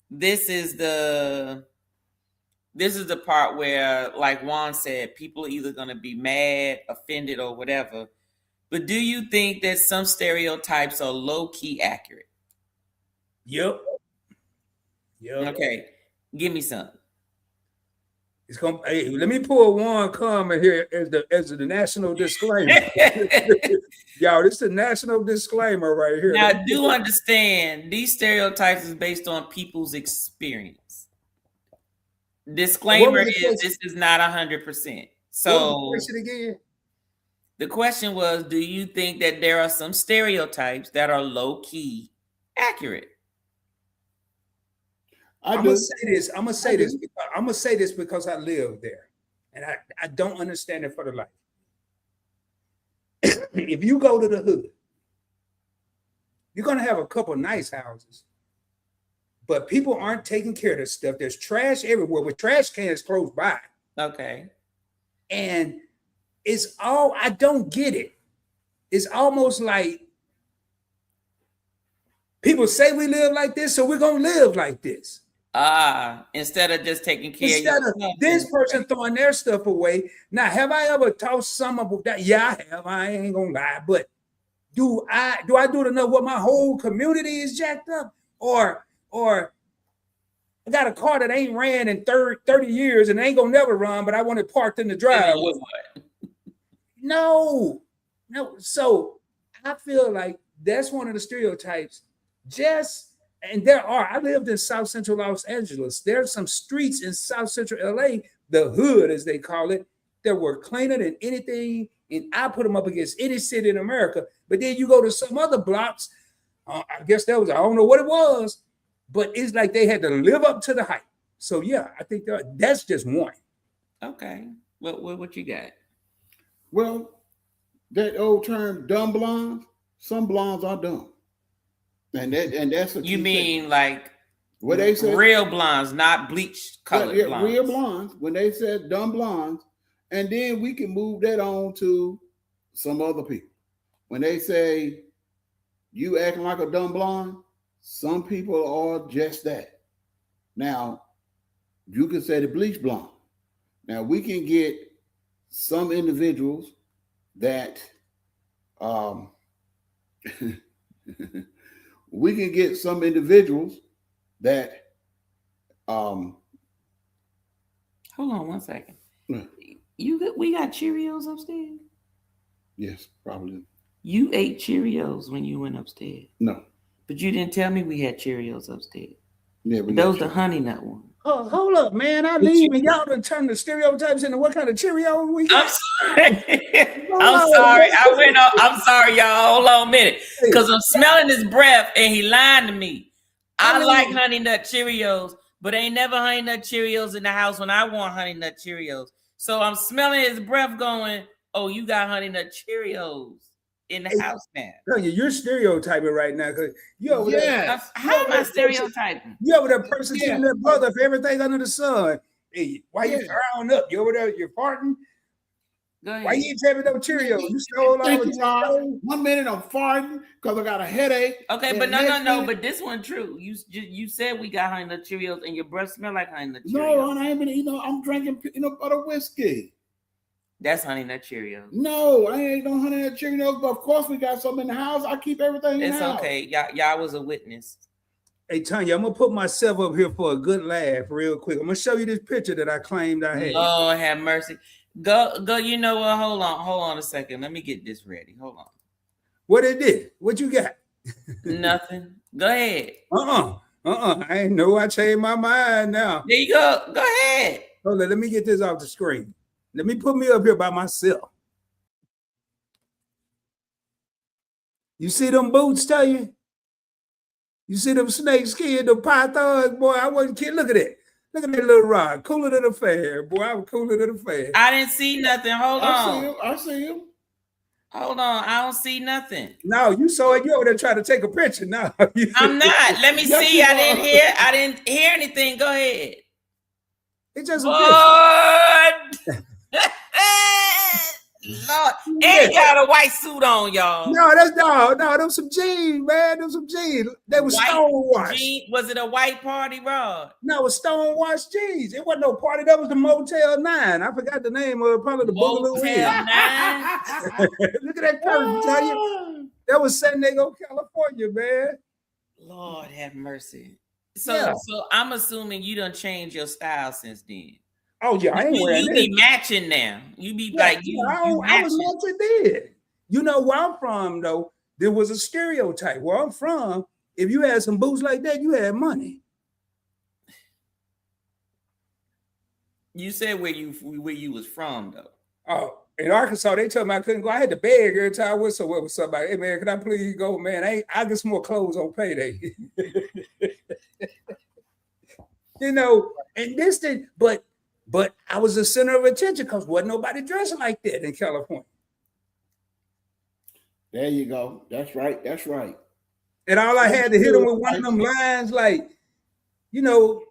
this is the part where, like Juan said, people are either going to be mad, offended, or whatever. But do you think that some stereotypes are low-key accurate? Yep. Okay. Give me some. Hey, let me pull one comment here as the national disclaimer. Y'all, this is a national disclaimer right here. Now, I do understand these stereotypes is based on people's experience. Disclaimer is this is not 100%. So the question was, do you think that there are some stereotypes that are low-key accurate? I'm gonna say this because I live there, and I don't understand it for the life. If you go to the hood, you're gonna have a couple nice houses, but people aren't taking care of this stuff. There's trash everywhere with trash cans close by. Okay, and it's all I don't get it. It's almost like people say we live like this, so we're gonna live like this. Instead of just taking care of this person throwing their stuff away. Now, have I ever taught some of that? Yeah, I have. I ain't gonna lie, but do I do it enough where my whole community is jacked up? Or I got a car that ain't ran in 30 years and ain't gonna never run, but I want it parked in the driveway. No. So I feel like that's one of the stereotypes. I lived in South Central Los Angeles. There's some streets in South Central LA, the hood as they call it, that were cleaner than anything. And I put them up against any city in America. But then you go to some other blocks, I guess I don't know what it was, but it's like they had to live up to the hype. So yeah, I think that's just one. Okay. What you got? Well, that old term, dumb blondes, some blondes are dumb. And that's what you mean, like what they said, real blondes, not bleached colored blondes. Real blondes. When they said dumb blondes, and then we can move that on to some other people. When they say you acting like a dumb blonde, some people are just that. Now, you can say the bleach blonde. Now we can get some individuals that we can get some individuals that hold on one second. We got Cheerios upstairs? Yes, probably. You ate Cheerios when you went upstairs? No. But you didn't tell me we had Cheerios upstairs. Yeah, those the honey nut ones. Oh, hold up, man. I leave and y'all done turn the stereotypes into what kind of Cheerio we got? I'm sorry. I'm sorry, y'all. Hold on a minute. Because I'm smelling his breath and he lying to me. I like Honey Nut Cheerios, but ain't never Honey Nut Cheerios in the house when I want Honey Nut Cheerios. So I'm smelling his breath going, oh, you got Honey Nut Cheerios in the house now. You're stereotyping right now because you over there. How am I stereotyping? You over there persecuting that brother for everything under the sun. Hey, why you frown up? You over there, you're farting. Go ahead. Why you ain't tell me no Cheerios? You stole all Thank the you, Rod. Cheerios. 1 minute I'm farting because I got a headache. Okay, And but next no. minute- But this one true. You said we got Honey Nut Cheerios, and your breath smell like Honey Nut Cheerios. No, I ain't been. I'm drinking peanut butter whiskey. That's Honey Nut Cheerios. No, I ain't no Honey Nut Cheerios. But of course, we got some in the house. I keep everything in the house. It's okay. Y'all was a witness. Hey, Tanya, I'm gonna put myself up here for a good laugh real quick. I'm gonna show you this picture that I claimed I had. Lord have mercy. Go. You know what? Hold on a second. Let me get this ready. Hold on. What it did? What you got? Nothing. Go ahead. I ain't know I changed my mind now. There you go. Go ahead. Hold on, let me get this off the screen. Let me put me up here by myself. You see them boots, tell you? You see them snake skin, the pythons, boy, I wasn't kidding. Look at that. Look at that little rod. Cooler than a fan, boy. I was cooler than a fan. I didn't see nothing. Hold on. I see him. Hold on. I don't see nothing. No, you saw it. You over there trying to take a picture now. I'm not. Let me Yes, see. you I are. didn't hear anything. Go ahead. It's just a picture. Lord. Lord. And he got a white suit on, y'all. No, them some jeans, man. Them some jeans. They were White stonewashed. Was it a white party, Rod? No, it was stonewashed jeans. It wasn't no party. That was the Motel 9. I forgot the name of it. Probably the Boogaloo Motel Inn. 9. Look at that curtain, tell you. That was San Diego, California, man. Lord have mercy. So Yeah. so I'm assuming you done changed your style since then. Oh yeah, I ain't wearing You this. be matching now. You be Yeah, like you I was matching. much did. You know where I'm from though. There was a stereotype. Where I'm from, if you had some boots like that, you had money. You said where you was from though. Oh, in Arkansas, they told me I couldn't go. I had to beg every time I was somewhere with somebody. Hey man, can I please go? Man, I get some more clothes on payday. You know, and this thing, but I was the center of attention because wasn't nobody dressing like that in California. There you go. That's right. That's right. And all I had to hit them with one of them lines, like, you know,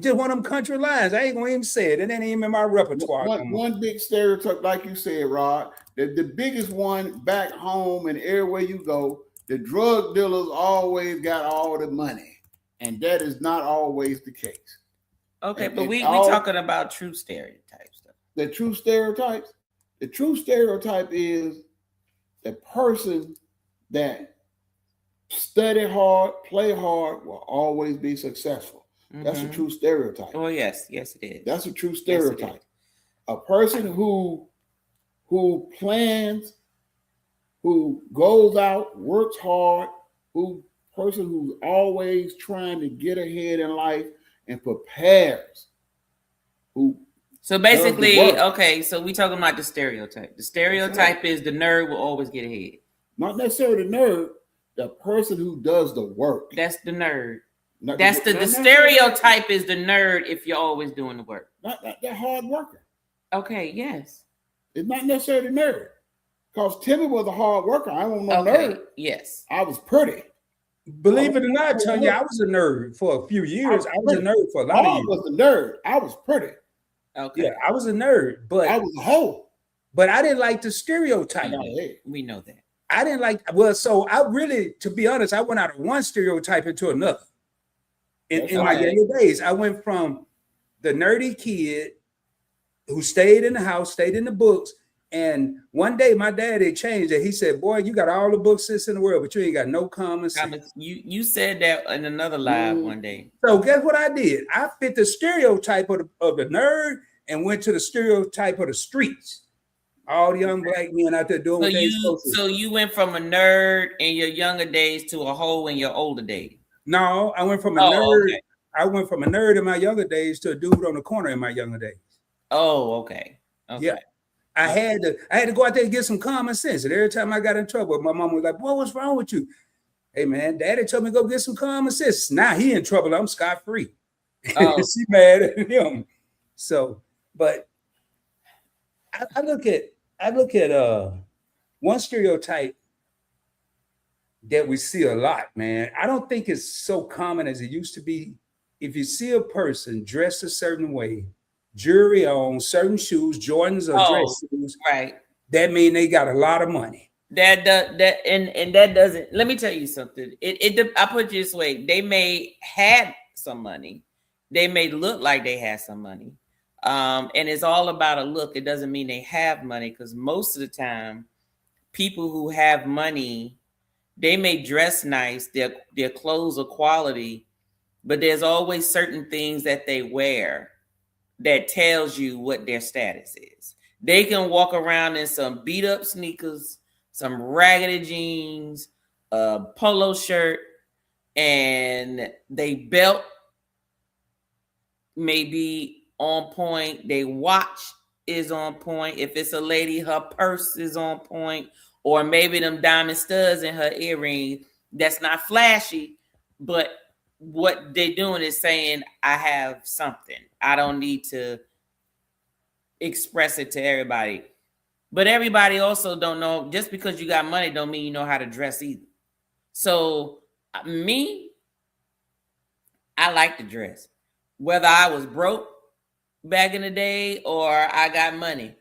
just one of them country lines. I ain't gonna even say it. It ain't even in my repertoire. One big stereotype, like you said, Rod. The biggest one back home and everywhere you go, the drug dealers always got all the money, and that is not always the case. Okay, And but we all- talking about true stereotypes though. The true stereotypes. The true stereotype is the person that study hard, play hard, will always be successful. That's a true stereotype. Oh yes, it is. That's a true Yes, it stereotype. is. A person who plans, who goes out, works hard, person who's always trying to get ahead in life and prepares. So basically, work. okay, so we talking about the stereotype. The stereotype is the nerd will always get ahead. Not necessarily the nerd, the person who does the work. That's the nerd. Not That's not the necessarily- stereotype is the nerd if you're always doing the work. Not that hard worker. Okay, yes. It's not necessarily the nerd. Because Timmy was a hard worker. I wasn't no Okay, nerd. yes. I was pretty. Believe it or not, Tanya, I was a nerd for a few years. I was a nerd for a lot of Paul years. was a nerd. I was pretty. Okay. Yeah, I was a nerd, but I was a hoe. but I didn't like the stereotype. We know that. I didn't like, well, so I really, to be honest, I went out of one stereotype into another. In my younger days, I went from the nerdy kid who stayed in the house, stayed in the books. And one day my daddy changed it. He said, boy, you got all the books in the world, but you ain't got no common sense. You said that in another live one day. So guess what I did? I fit the stereotype of the nerd and went to the stereotype of the streets. All the young black men out there doing what they supposed to. So you went from a nerd in your younger days to a hoe in your older days. No, I went from a nerd. Okay. I went from a nerd in my younger days to a dude on the corner in my younger days. Oh, okay. Yeah. I had to go out there and get some common sense. And every time I got in trouble, my mom was like, boy, what's wrong with you? Hey man, daddy told me to go get some common sense. Now he in trouble. I'm scot-free. Oh. She mad at him. So, but I look at one stereotype that we see a lot, man. I don't think it's so common as it used to be. If you see a person dressed a certain way, jewelry on certain shoes, Jordans or dress shoes, right, that mean they got a lot of money. And that doesn't. Let me tell you something. I put it this way: they may have some money, they may look like they have some money, and it's all about a look. It doesn't mean they have money, because most of the time, people who have money, they may dress nice, their clothes are quality, but there's always certain things that they wear that tells you what their status is. They can walk around in some beat up sneakers, some raggedy jeans, a polo shirt, and they belt may be on point. They watch is on point. If it's a lady, her purse is on point, or maybe them diamond studs in her earring. That's not flashy, but what they're doing is saying, I have something. I don't need to express it to everybody. But everybody also don't know, just because you got money don't mean you know how to dress either. So me, I like to dress. Whether I was broke back in the day or I got money,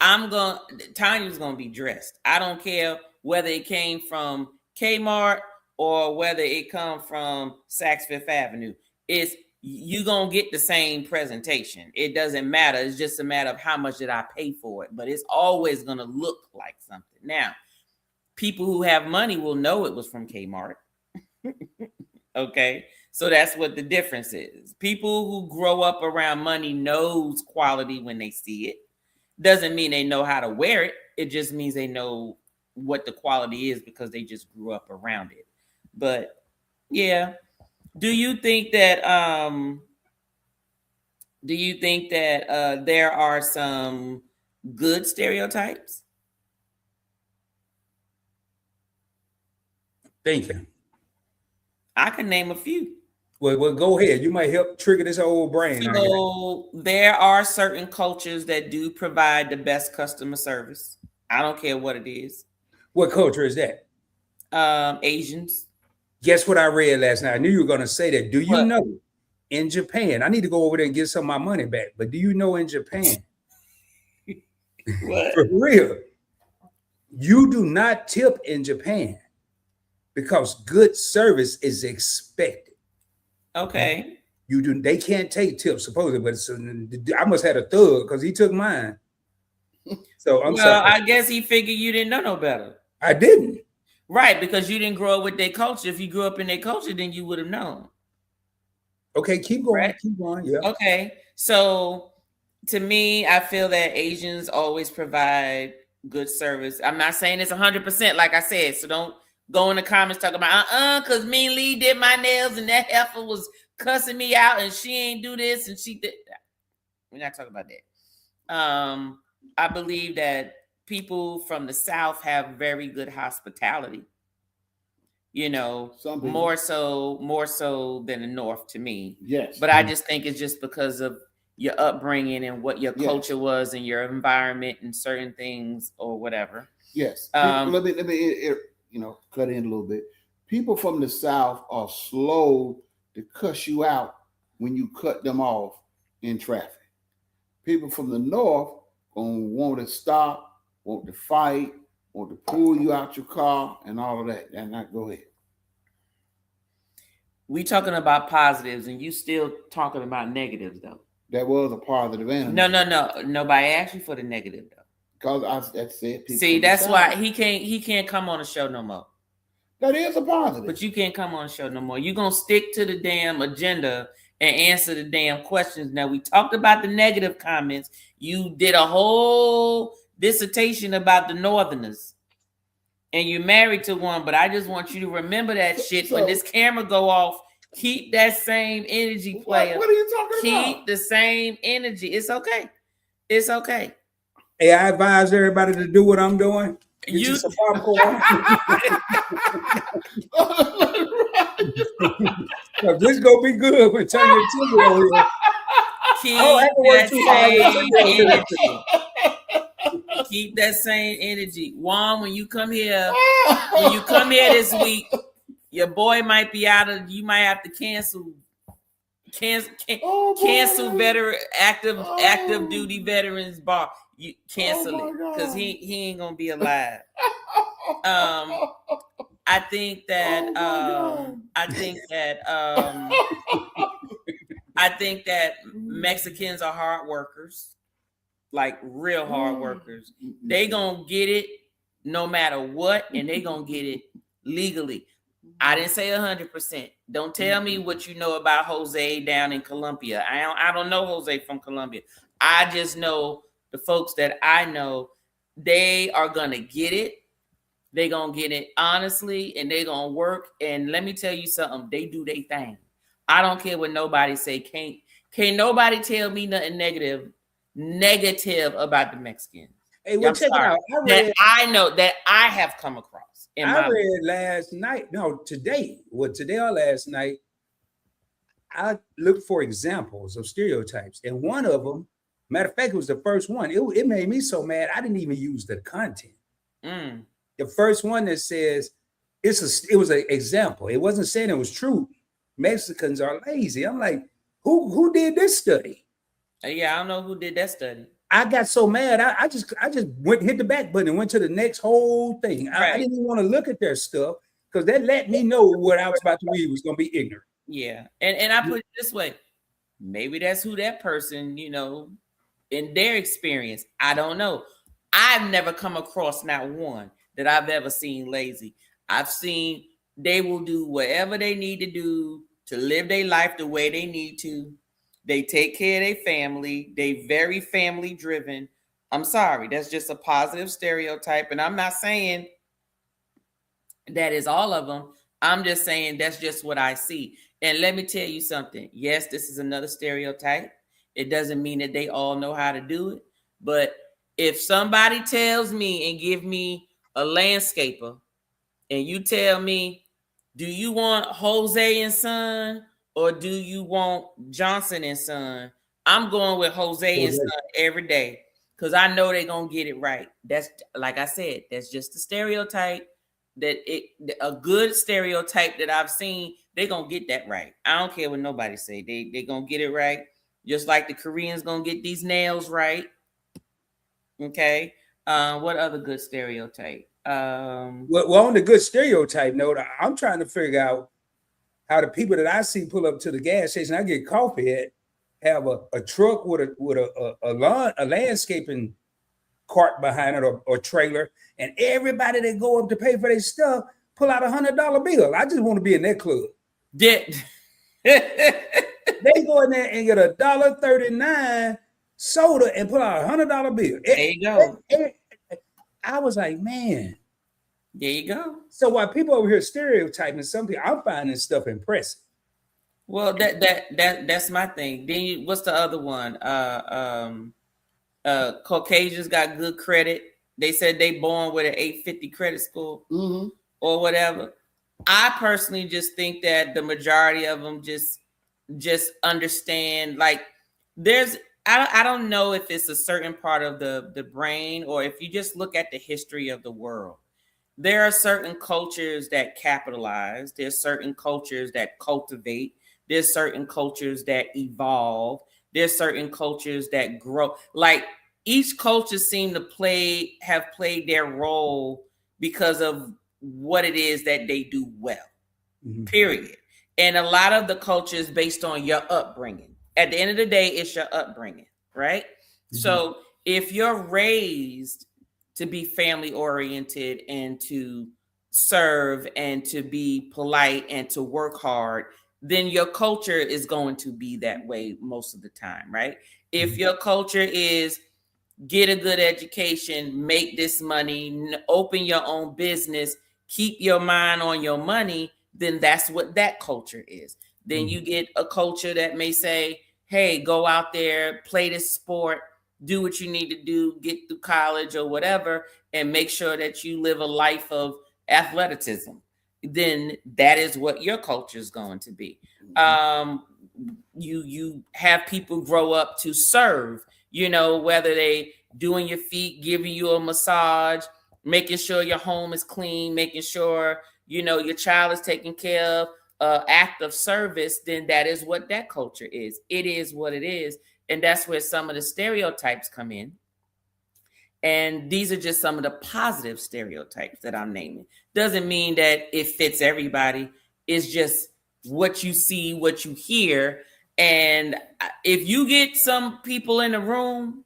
Tanya's gonna be dressed. I don't care whether it came from Kmart or whether it come from Saks Fifth Avenue. You gonna get the same presentation. It doesn't matter. It's just a matter of how much did I pay for it. But it's always gonna look like something. Now, people who have money will know it was from Kmart. Okay, so that's what the difference is. People who grow up around money knows quality when they see it. Doesn't mean they know how to wear it. It just means they know what the quality is because they just grew up around it. But yeah. Do you think that there are some good stereotypes? Thank you. I can name a few. Well, go ahead. You might help trigger this old brain. So there are certain cultures that do provide the best customer service. I don't care what it is. What culture is that? Asians. Guess what I read last night? I knew you were going to say that. Do you know in Japan, I need to go over there and get some of my money back, but do you know in Japan, for real, you do not tip in Japan because good service is expected. Okay. You do. They can't take tips supposedly, but I must have a thug because he took mine. So I'm sorry. I guess he figured you didn't know no better. I didn't. Right, because you didn't grow up with their culture. If you grew up in their culture, then you would have known. Okay, keep going. Right? Keep going. Yeah. Okay. So to me, I feel that Asians always provide good service. I'm not saying it's 100%, like I said. So don't go in the comments talking about because Mean Lee did my nails and that heifer was cussing me out and she ain't do this and she did that. We're not talking about that. I believe that people from the South have very good hospitality, you know, more so than the North to me. Yes. But I just think it's just because of your upbringing and what your culture was and your environment and certain things or whatever. Yes. Let me cut in a little bit. People from the South are slow to cuss you out when you cut them off in traffic. People from the North gonna want to stop, want to fight, want to pull you out your car and all of that. And now go ahead. We talking about positives and you still talking about negatives though. That was a positive answer. No. Nobody asked you for the negative though. Because that's it. See, that's why he can't come on the show no more. That is a positive. But you can't come on the show no more. You're gonna stick to the damn agenda and answer the damn questions. Now we talked about the negative comments. You did a whole dissertation about the Northerners. And you're married to one, but I just want you to remember that shit. When this camera go off, keep that same energy, player. What are you talking about? Keep the same energy. It's okay. It's okay. Hey, I advise everybody to do what I'm doing. You some popcorn. This gonna be good when turn your TV over here. Keep that same energy. Juan, when you come here this week, your boy might be out of, you might have to cancel cancel veteran active duty veterans bar. You cancel it because he ain't gonna be alive. I think that I think that Mexicans are hard workers, like real hard workers. They gonna get it no matter what, and they gonna get it legally. I didn't say 100%. Don't tell me what you know about Jose down in Colombia. I don't know Jose from Colombia. I just know the folks that I know. They are gonna get it. They gonna get it honestly, and they gonna work. And let me tell you something. They do their thing. I don't care what nobody say. Can't nobody tell me nothing negative about the Mexicans. Hey, well, check it out. I know that I have come across. I read last night. No, today. Well, today or last night, I looked for examples of stereotypes, and one of them, matter of fact, it was the first one. It made me so mad. I didn't even use the content. The first one that says it was an example. It wasn't saying it was true. Mexicans are lazy. I'm like, who did this study? Yeah, I don't know who did that study. I got so mad. I just went hit the back button and went to the next whole thing. I didn't even want to look at their stuff because that let me know what I was about to read was going to be ignorant. Yeah, and I put it this way: maybe that's who that person, in their experience. I don't know. I've never come across not one that I've ever seen lazy. I've seen they will do whatever they need to do to live their life the way they need to. They take care of their family. They very family driven. I'm sorry. That's just a positive stereotype. And I'm not saying that is all of them. I'm just saying that's just what I see. And let me tell you something. Yes, this is another stereotype. It doesn't mean that they all know how to do it. But if somebody tells me and give me a landscaper and you tell me, do you want Jose and Son or do you want Johnson and Son? I'm going with Jose and Son every day because I know they're going to get it right. That's, like I said, that's just a stereotype. A good stereotype that I've seen, they're going to get that right. I don't care what nobody say. They're going to get it right. Just like the Koreans going to get these nails right. Okay. What other good stereotype? Well, on the good stereotype note, I'm trying to figure out how the people that I see pull up to the gas station I get coffee at have a truck with a landscaping cart behind it or trailer, and everybody that go up to pay for their stuff pull out $100 bill. I just want to be in that club. Yeah. They go in there and get $1.39 soda and pull out $100 bill. There you go. I was like, man. There you go. So while people over here stereotyping some people, I'm finding stuff impressive. Well, that's my thing. Then what's the other one? Caucasians got good credit. They said they born with an 850 credit score or whatever. I personally just think that the majority of them just understand, like, I don't know if it's a certain part of the brain or if you just look at the history of the world. There are certain cultures that capitalize. There's certain cultures that cultivate. There's certain cultures that evolve. There's certain cultures that grow. Like, each culture seem to have played their role because of what it is that they do well, period. And a lot of the culture is based on your upbringing. At the end of the day, it's your upbringing, right? So if you're raised to be family oriented and to serve and to be polite and to work hard, then your culture is going to be that way most of the time, right? If your culture is get a good education, make this money, open your own business, keep your mind on your money, then that's what that culture is. Then you get a culture that may say, hey, go out there, play this sport, do what you need to do, get through college or whatever, and make sure that you live a life of athleticism. Then that is what your culture is going to be. You have people grow up to serve, whether they doing your feet, giving you a massage, making sure your home is clean, making sure, your child is taken care of. act of service, then that is what that culture is. It is what it is. And that's where some of the stereotypes come in. And these are just some of the positive stereotypes that I'm naming. Doesn't mean that it fits everybody. It's just what you see, what you hear. And if you get some people in the room,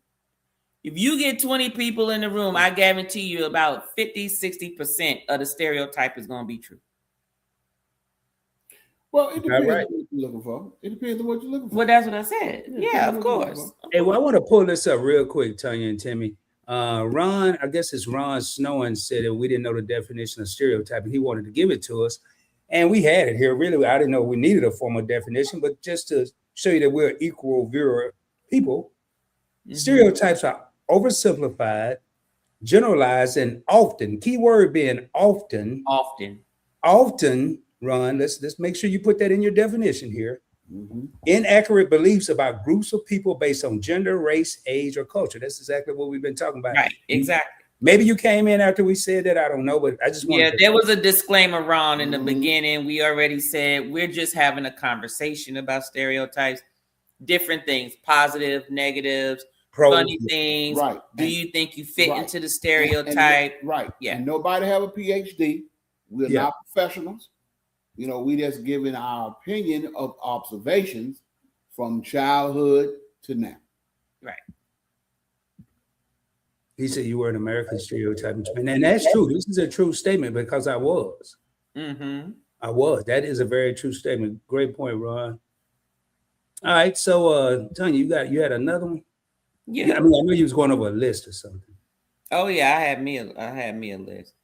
if you get 20 people in the room, I guarantee you about 50, 60% of the stereotype is going to be true. Well, it depends on what you're looking for. It depends on what you're looking for. Well, that's what I said. Yeah, of course. Hey, well, I want to pull this up real quick, Tanya and Timmy. Ron, I guess it's Ron Snowen, said that we didn't know the definition of stereotype, and he wanted to give it to us. And we had it here. Really, I didn't know we needed a formal definition, but just to show you that we're equal viewer people, stereotypes are oversimplified, generalized, and often, key word being often, Ron, let's make sure you put that in your definition here. Inaccurate beliefs about groups of people based on gender, race, age, or culture. That's exactly what we've been talking about. Right, exactly. Maybe you came in after we said that. I don't know, but I just wanted there was a disclaimer, Ron, in the beginning. We already said we're just having a conversation about stereotypes, different things, positive, negatives, funny things. Right. Do you think you fit into the stereotype? Right. Yeah. And nobody have a PhD. We're not professionals. You know, we just giving our opinion of observations from childhood to now. Right. He said you were an American stereotype. And that's true. This is a true statement because I was. I was. That is a very true statement. Great point, Ron. All right. So, Tanya, you had another one? Yeah. I mean, I know you was going over a list or something. Oh, yeah. I had me a list.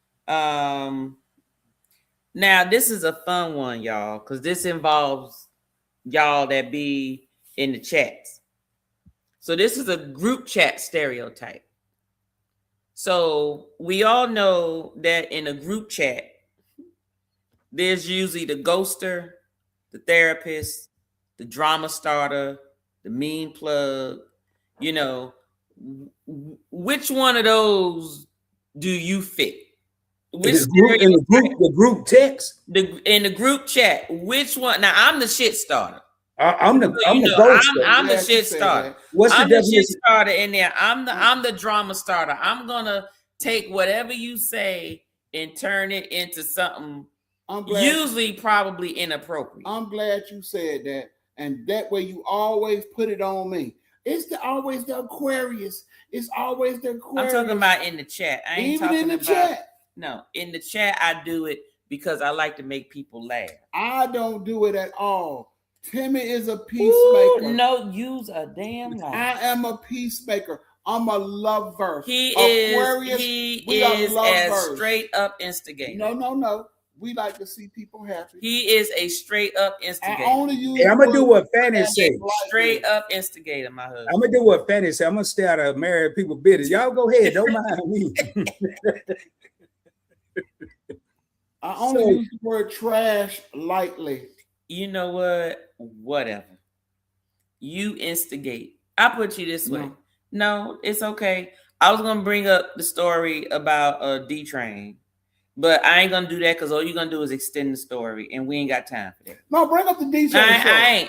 Now, this is a fun one, y'all, because this involves y'all that be in the chats. So this is a group chat stereotype. So we all know that in a group chat, there's usually the ghoster, the therapist, the drama starter, the mean plug. You know, which one of those do you fit? Which in the group text? In the group chat, which one? Now, I'm the shit starter. I'm the ghoster. I'm the shit starter. I'm the shit starter in there. I'm the drama starter. I'm gonna take whatever you say and turn it into something usually probably inappropriate. I'm glad you said that, and that way you always put it on me. It's always the Aquarius. It's always the Aquarius. I'm talking about in the chat. I ain't even talking in the about chat. No, in the chat I do it because I like to make people laugh. I don't do it at all. Timmy is a peacemaker. No, use a damn lie. I am a peacemaker. I'm a lover. He Aquarius, is as straight up instigator. No. We like to see people happy. He is a straight up instigator. I'm gonna do what Fanny said. Straight up instigator, my husband. I'm gonna do what Fanny said. I'm gonna stay out of married people business. Y'all go ahead. Don't mind me. I only use the word trash lightly. You know what? Whatever. You instigate. I put you this way. No, it's okay. I was gonna bring up the story about D-Train, but I ain't gonna do that because all you're gonna do is extend the story, and we ain't got time for that. No, bring up the D-Train story.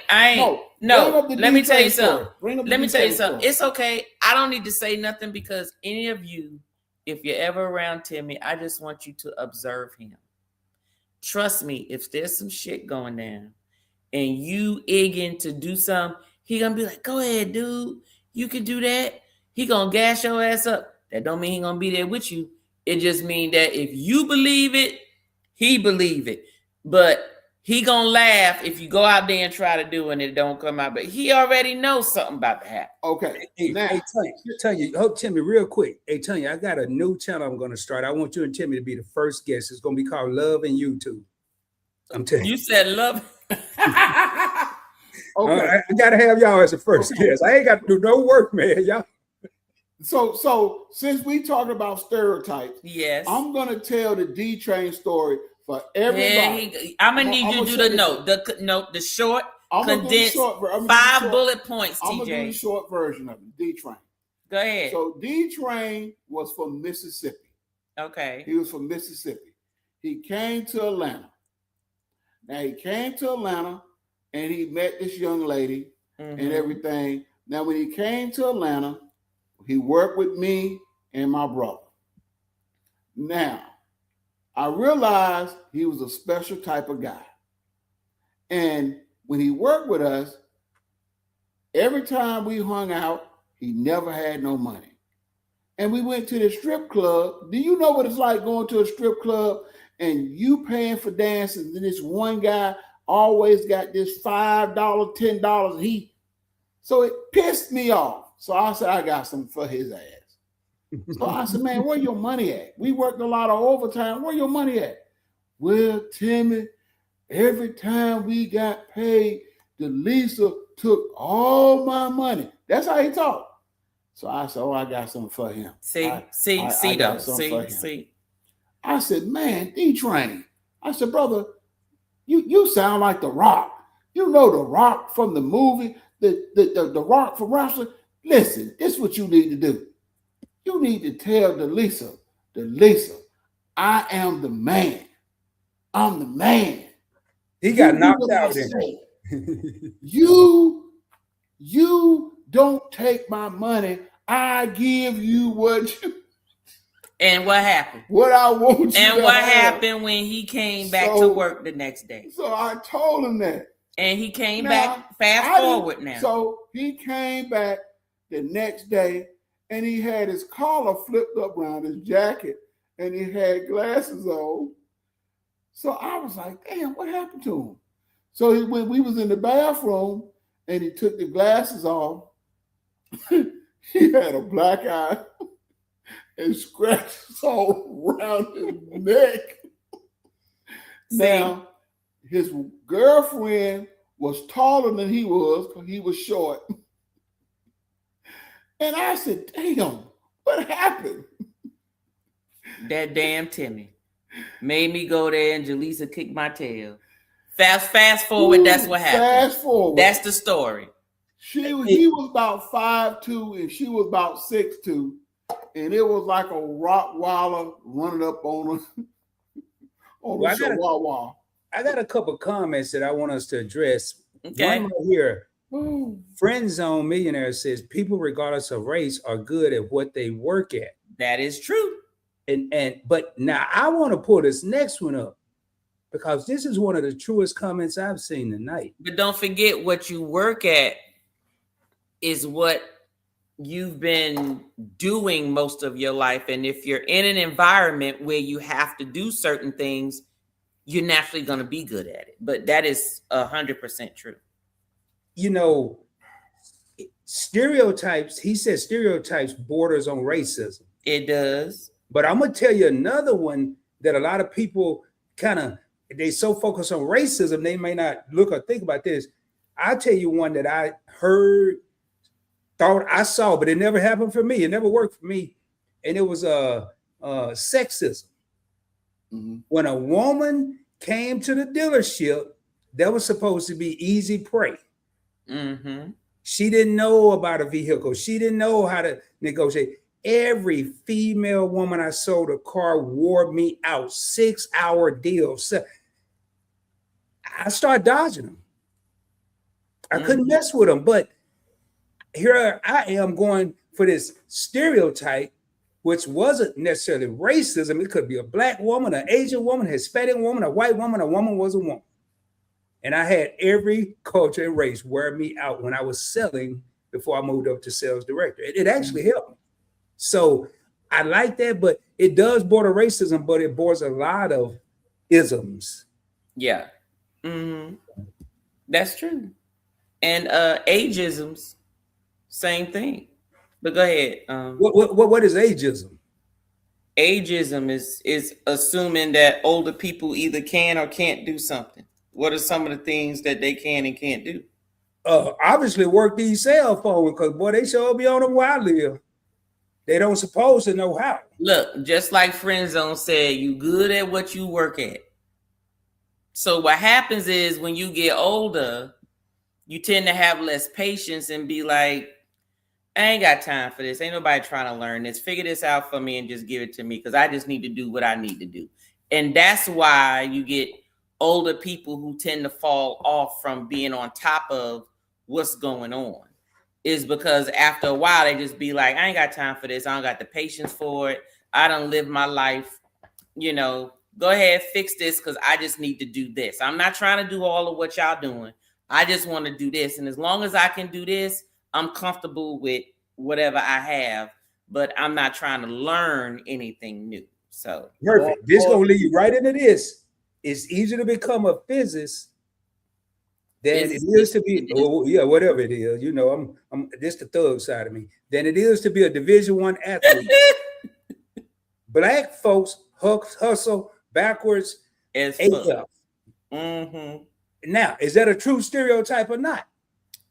I ain't. No. Let me tell you something. Let me tell you something. It's okay. I don't need to say nothing because any of you, if you're ever around Timmy, I just want you to observe him. Trust me, if there's some shit going down and you egging to do something, he gonna be like, go ahead, dude. You can do that. He gonna gas your ass up. That don't mean he gonna be there with you. It just mean that if you believe it, he believe it. But he gonna laugh if you go out there and try to do it and it don't come out. But he already knows something about to happen. Okay. Hey, Tanya, Timmy, real quick. Hey, Tanya, I got a new channel I'm gonna start. I want you and Timmy to be the first guest. It's gonna be called Love and YouTube. I'm telling you. You said love. Okay. I gotta have y'all as the first guest. I ain't got to do no work, man. Y'all. So since we talking about stereotypes, yes, I'm gonna tell the D-Train story for everybody. I'm gonna need you to do the note. The short, condensed, 5 bullet points. I'm gonna do the short version of it. D-Train. Go ahead. So D-Train was from Mississippi. Okay. He was from Mississippi. He came to Atlanta. Now he came to Atlanta and he met this young lady and everything. Now, when he came to Atlanta, he worked with me and my brother. Now, I realized he was a special type of guy. And when he worked with us, every time we hung out, he never had no money. And we went to the strip club. Do you know what it's like going to a strip club and you paying for dances, and this one guy always got this $5, $10. So it pissed me off. So I said, I got something for his ass. So I said, man, where your money at? We worked a lot of overtime. Where your money at? Well, Timmy, every time we got paid, Delisa took all my money. That's how he talked. So I said, oh, I got something for him. See. I said, man, D-Train. I said, brother, you sound like The Rock. You know The Rock from the movie, the Rock from wrestling. Listen, this is what you need to do. You need to tell Delisa, I am the man. I'm the man. He got knocked out. You don't take my money. I give you what you. And what happened? What I want you. And what happened when he came back to work the next day? So I told him that. And he came back. Fast forward now. So he came back the next day, and he had his collar flipped up around his jacket, and he had glasses on. So I was like, damn, what happened to him? So when we was in the bathroom and he took the glasses off, he had a black eye and scratches all around his neck. Now, his girlfriend was taller than he was because he was short. And I said, damn, what happened? That damn Timmy made me go there and Jaleesa kicked my tail. Fast forward, that's what happened. Fast forward. That's the story. He was about 5'2" and she was about 6'2", and it was like a Rottweiler running up on her. I got a couple comments that I want us to address. Okay. One right here. Friend Zone Millionaire says people, regardless of race, are good at what they work at. That is true. But now I want to pull this next one up because this is one of the truest comments I've seen tonight. But don't forget, what you work at is what you've been doing most of your life. And if you're in an environment where you have to do certain things, you're naturally going to be good at it. But that is 100% true. You know, stereotypes, he said stereotypes borders on racism. It does. But I'm going to tell you another one that a lot of people they so focused on racism, they may not look or think about this. I'll tell you one that I heard, thought I saw, but it never happened for me. It never worked for me. And it was sexism. Mm-hmm. When a woman came to the dealership, that was supposed to be easy prey. Mm-hmm. She didn't know about a vehicle. She didn't know how to negotiate. Every female woman I sold a car wore me out. 6-hour deals. I started dodging them. I couldn't mess with them. But here I am going for this stereotype, which wasn't necessarily racism. It could be a black woman, an Asian woman, a Hispanic woman, a white woman. A woman was a woman. And I had every culture and race wear me out when I was selling before I moved up to sales director. It actually helped me. So I like that, but it does border racism, but it borders a lot of isms. Yeah. Mm-hmm. That's true. And ageisms, same thing. But go ahead. What is ageism? Ageism is assuming that older people either can or can't do something. What are some of the things that they can and can't do? Obviously work these cell phones, because boy, they sure be on them where I live. They don't supposed to know how. Look, just like Friend Zone said, you good at what you work at. So what happens is when you get older, you tend to have less patience and be like, I ain't got time for this. Ain't nobody trying to learn this. Figure this out for me and just give it to me because I just need to do what I need to do. And that's why you get older people who tend to fall off from being on top of what's going on is because after a while they just be like, I ain't got time for this. I don't got the patience for it. I don't live my life. You know, go ahead, fix this because I just need to do this. I'm not trying to do all of what y'all doing. I just want to do this. And as long as I can do this, I'm comfortable with whatever I have, but I'm not trying to learn anything new. So perfect. This gonna lead you right into this. It's easier to become a physicist than it is to be, whatever it is. You know, I'm this the thug side of me. Than it is to be a Division I athlete. Black folks hustle backwards as AF. Now, is that a true stereotype or not?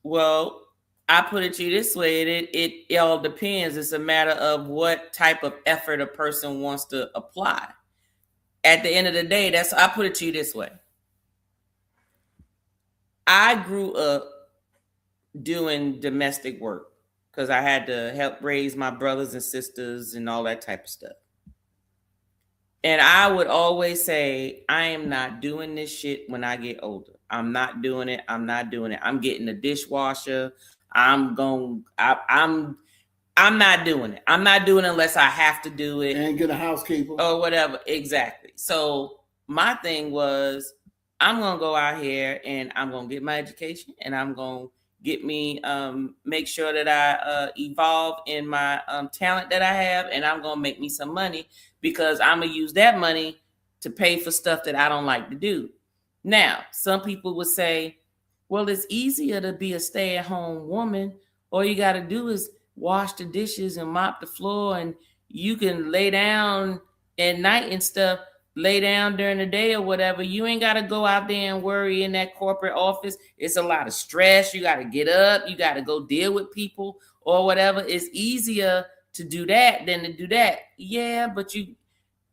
Well, I put it to you this way: it all depends. It's a matter of what type of effort a person wants to apply. At the end of the day, I put it to you this way. I grew up doing domestic work because I had to help raise my brothers and sisters and all that type of stuff. And I would always say, I am not doing this shit when I get older. I'm not doing it. I'm not doing it. I'm getting a dishwasher. I'm not doing it. I'm not doing it unless I have to do it. And get a housekeeper. Or whatever. Exactly. So my thing was, I'm going to go out here and I'm going to get my education and I'm going to get me, make sure that I evolve in my talent that I have, and I'm going to make me some money because I'm going to use that money to pay for stuff that I don't like to do. Now, some people would say, well, it's easier to be a stay-at-home woman. All you got to do is wash the dishes and mop the floor, and you can lay down at night and stuff, lay down during the day or whatever. You ain't got to go out there and worry in that corporate office. It's a lot of stress. You got to get up. You got to go deal with people or whatever. It's easier to do that than to do that. Yeah, but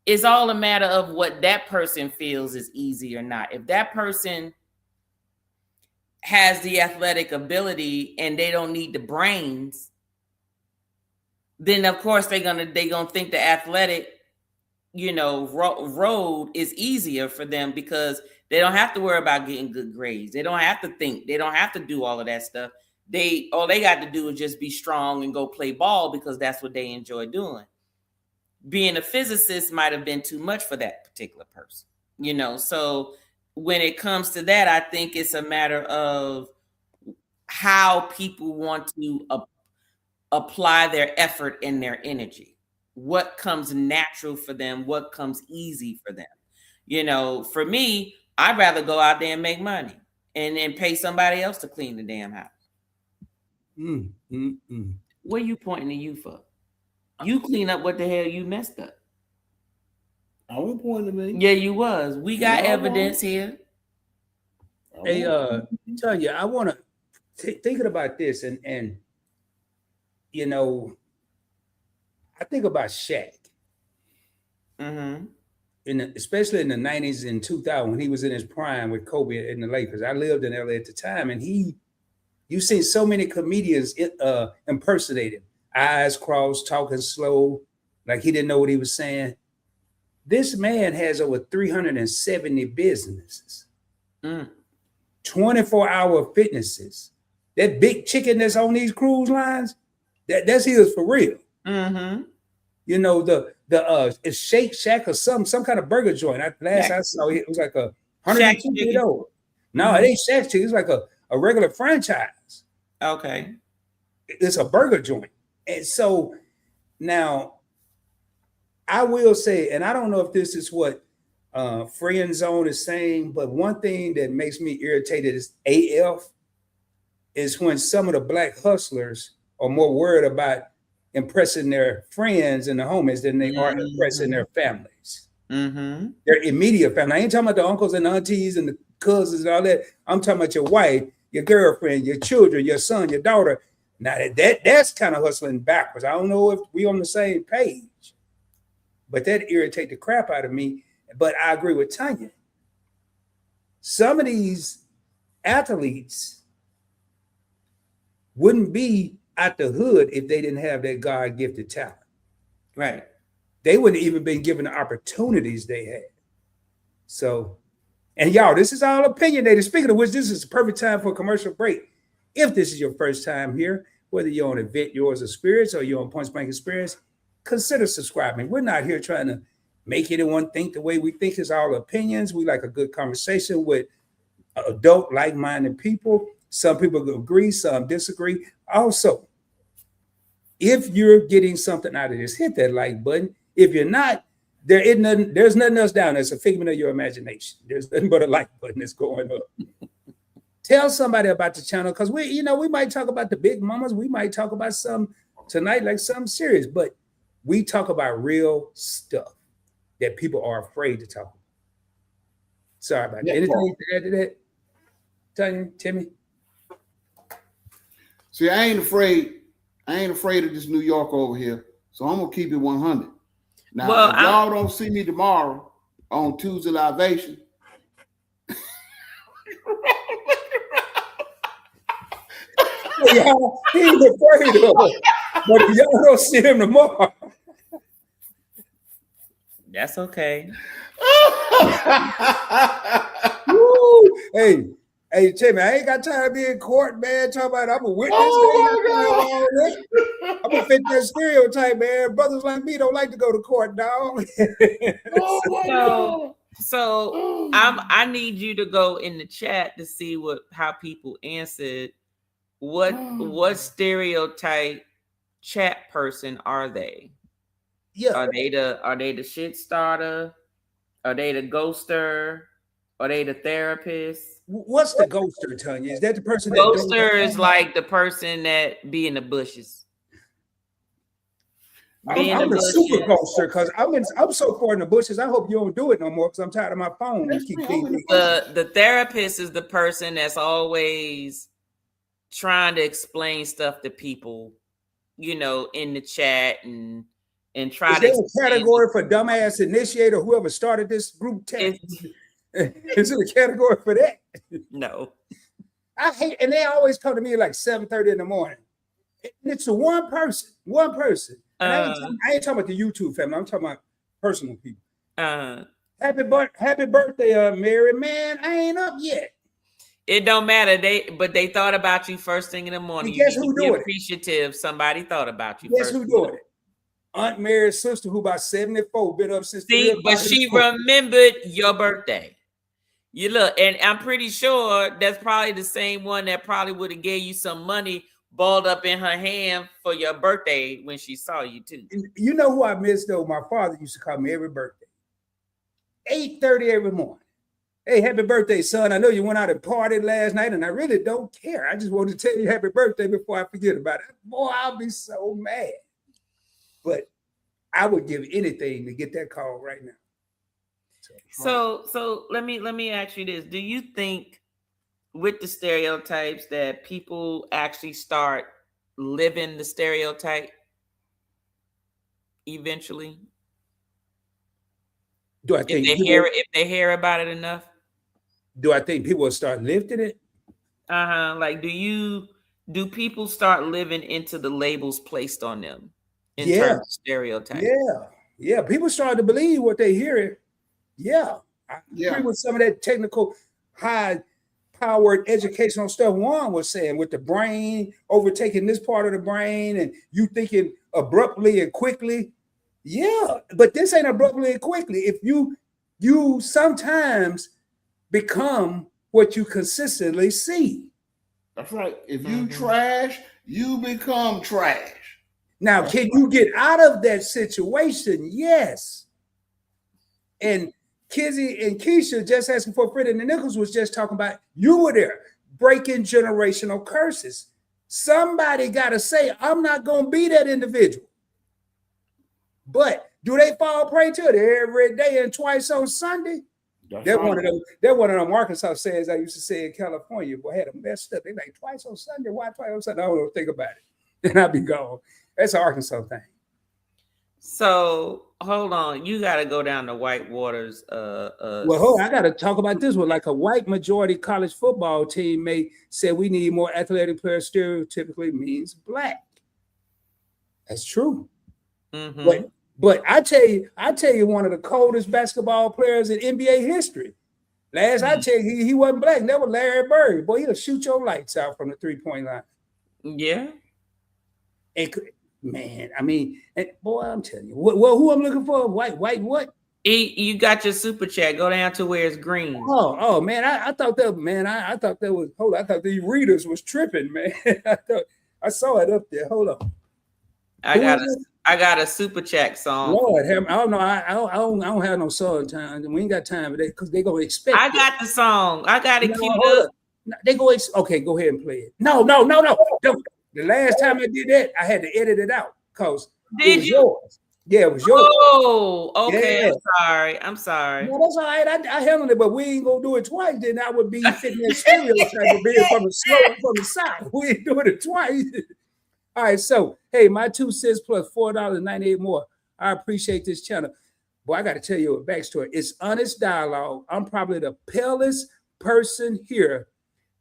it's all a matter of what that person feels is easy or not. If that person has the athletic ability and they don't need the brains, then of course they're gonna think the athletic, road is easier for them because they don't have to worry about getting good grades. They don't have to think. They don't have to do all of that stuff. All they got to do is just be strong and go play ball because that's what they enjoy doing. Being a physicist might have been too much for that particular person, So when it comes to that, I think it's a matter of how people want to apply their effort and their energy. What comes natural for them, what comes easy for them. For me, I'd rather go out there and make money and then pay somebody else to clean the damn house. What are you pointing to you for? You clean up what the hell you messed up. I wasn't pointing to me. Yeah, you was. We got evidence here. Hey, Tanya, I want to thinking about this and I think about Shaq. Especially in the 90s and 2000 when he was in his prime with Kobe in the Lakers. I lived in LA at the time, and you seen so many comedians impersonate him. Eyes crossed, talking slow, like he didn't know what he was saying. This man has over 370 businesses, 24-hour fitnesses. That big chicken that's on these cruise lines, that's his for real. It's Shake Shack or some kind of burger joint. I saw it was like 102 years old. No, it ain't Shack Chicken. It's like a regular franchise. Okay. It's a burger joint. And so now I will say, and I don't know if this is what Friend Zone is saying, but one thing that makes me irritated is AF is when some of the black hustlers are more worried about impressing their friends and the homies than they are impressing their families. Their immediate family. I ain't talking about the uncles and the aunties and the cousins and all that. I'm talking about your wife, your girlfriend, your children, your son, your daughter. Now that's kind of hustling backwards. I don't know if we on the same page, but that irritate the crap out of me. But I agree with Tanya. Some of these athletes wouldn't be out the hood if they didn't have that God-gifted talent. Right. They wouldn't even been given the opportunities they had. So And y'all, this is all opinionated. Speaking of which, this is the perfect time for a commercial break. If this is your first time here, whether you're on Event Yours Experience or you're on Point Blank Experience, consider subscribing. We're not here trying to make anyone think the way we think. Is all opinions. We like a good conversation with adult, like-minded people. Some people agree, some disagree. Also, if you're getting something out of this, hit that like button. If you're not, there's nothing else down there. It's a figment of your imagination. There's nothing but a like button that's going up. Tell somebody about the channel, because we might talk about the big mamas. We might talk about some tonight, like something serious, but we talk about real stuff that people are afraid to talk about. Sorry about that. Anything to add to that, Tanya, Timmy? See, I ain't afraid of this New York over here, so I'm gonna keep it 100. Now, well, if y'all don't see me tomorrow on Tuesday Libation, y'all, he's afraid of him, but if y'all don't see him tomorrow, that's okay. Woo. Hey, Timmy, I ain't got time to be in court, man. Talk about I'm a witness. I'm gonna fit that stereotype, man. Brothers like me don't like to go to court, dog. So I need you to go in the chat to see how people answered. What stereotype chat person are they? Yeah. Are they the shit starter? Are they the ghoster? Are they the therapist? What's the ghoster, Tanya? Is that the person? Ghoster is like the person that be in the bushes. I'm the super ghoster because I'm so far in the bushes. I hope you don't do it no more because I'm tired of my phone. The therapist is the person that's always trying to explain stuff to people, in the chat and try to. Is there a category for dumbass initiator? Whoever started this group text? Is it a category for that? No. I hate, and they always come to me like 7:30 in the morning. It's a one person. And I ain't talking about the YouTube family. I'm talking about personal people. Happy birthday, Mary. Man, I ain't up yet. It don't matter. They thought about you first thing in the morning. Guess who doing it? Appreciative. Somebody thought about you. Guess who doing it? Aunt Mary's sister, who about 74, been up since. But she remembered your birthday. You look, and I'm pretty sure that's probably the same one that probably would have gave you some money balled up in her hand for your birthday when she saw you too. You know who I miss though? My father used to call me every birthday. 8:30 every morning. Hey, happy birthday, son. I know you went out and partied last night, and I really don't care. I just wanted to tell you happy birthday before I forget about it. Boy, I'll be so mad. But I would give anything to get that call right now. So let me ask you this. Do you think with the stereotypes that people actually start living the stereotype eventually? Do I think if they hear about it enough? Do I think people will start lifting it? Like do people start living into the labels placed on them in terms of stereotypes? Yeah. People start to believe what they hear. Yeah. I agree with some of that technical, high-powered educational stuff Juan was saying with the brain overtaking this part of the brain and you thinking abruptly and quickly. Yeah, but this ain't abruptly and quickly. If you sometimes become what you consistently see. That's right. If you trash, you become trash. Now, can you get out of that situation? Yes. And Kizzy and Keisha just asking for Freddie and the Nichols was just talking about you were there breaking generational curses. Somebody got to say, I'm not going to be that individual. But do they fall prey to it every day and twice on Sunday? They're one of them Arkansas sayings I used to say in California. Boy, I had them messed up. They like twice on Sunday. Why twice on Sunday? I don't think about it. And I'll be gone. That's an Arkansas thing. So hold on. You got to go down to Whitewater's. I got to talk about this one. Like a white majority college football team may say we need more athletic players. Stereotypically means black. That's true. But I tell you, one of the coldest basketball players in NBA history Last I checked, he wasn't black. That was Larry Bird. Boy, he'll shoot your lights out from the 3-point line. Yeah. And, man, I mean, boy, I'm telling you, well, who I'm looking for? White what? You got your super chat. Go down to where it's green. Oh man, I thought that, man, I thought that was, hold on, I thought these readers was tripping, man. I saw it up there. Hold on. I got a super chat song. Lord, I don't know. I don't have no song time. We ain't got time for that because they gonna expect. I got the song. I got it queued up. They go. Okay, go ahead and play it. No. The last time I did that, I had to edit it out because it was yours. Yeah, it was yours. Oh, okay. Yeah. I'm sorry. No, that's all right. I handled it, but we ain't gonna do it twice. Then I would be fitting that stereotype of being from the South. We ain't doing it twice. All right, so hey, my 2 cents plus $4.98 more. I appreciate this channel. Boy, I got to tell you a backstory. It's honest dialogue. I'm probably the palest person here.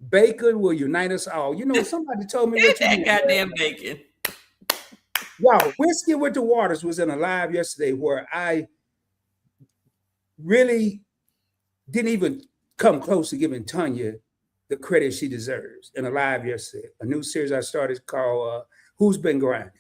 Bacon will unite us all. You know, somebody told me what you mean. Goddamn bacon. Y'all, Whiskey with the Waters was in a live yesterday where I really didn't even come close to giving Tanya the credit she deserves in a live yesterday. A new series I started called Who's Been Grinding.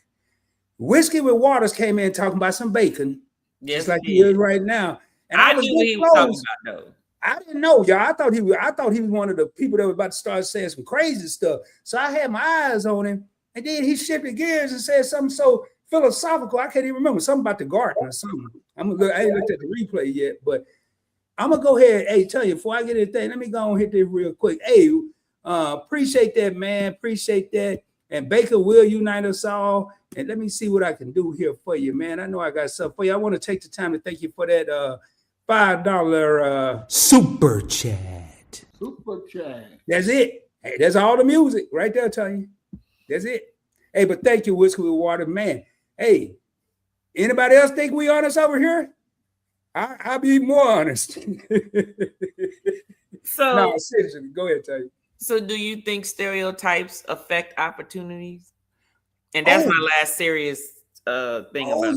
Whiskey with Waters came in talking about some bacon, just like he is right now. And I was knew what he was talking about, though. I didn't know, y'all. I thought he was one of the people that was about to start saying some crazy stuff. So I had my eyes on him, and then he shifted gears and said something so philosophical. I can't even remember, something about the garden or something. I ain't looked at the replay yet, but I'm gonna go ahead. Hey, tell you before I get anything, let me go and hit this real quick. Hey, appreciate that, man. Appreciate that. And Baker will unite us all. And let me see what I can do here for you, man. I know I got something for you. I want to take the time to thank you for that $5 super chat. Super chat. That's it. Hey, that's all the music right there, tell you. That's it. Hey, but thank you, Whiskey with Water, man. Hey, anybody else think we honest over here? I'll be more honest. So no, seriously, go ahead, tell you. So do you think stereotypes affect opportunities? And that's my last serious thing about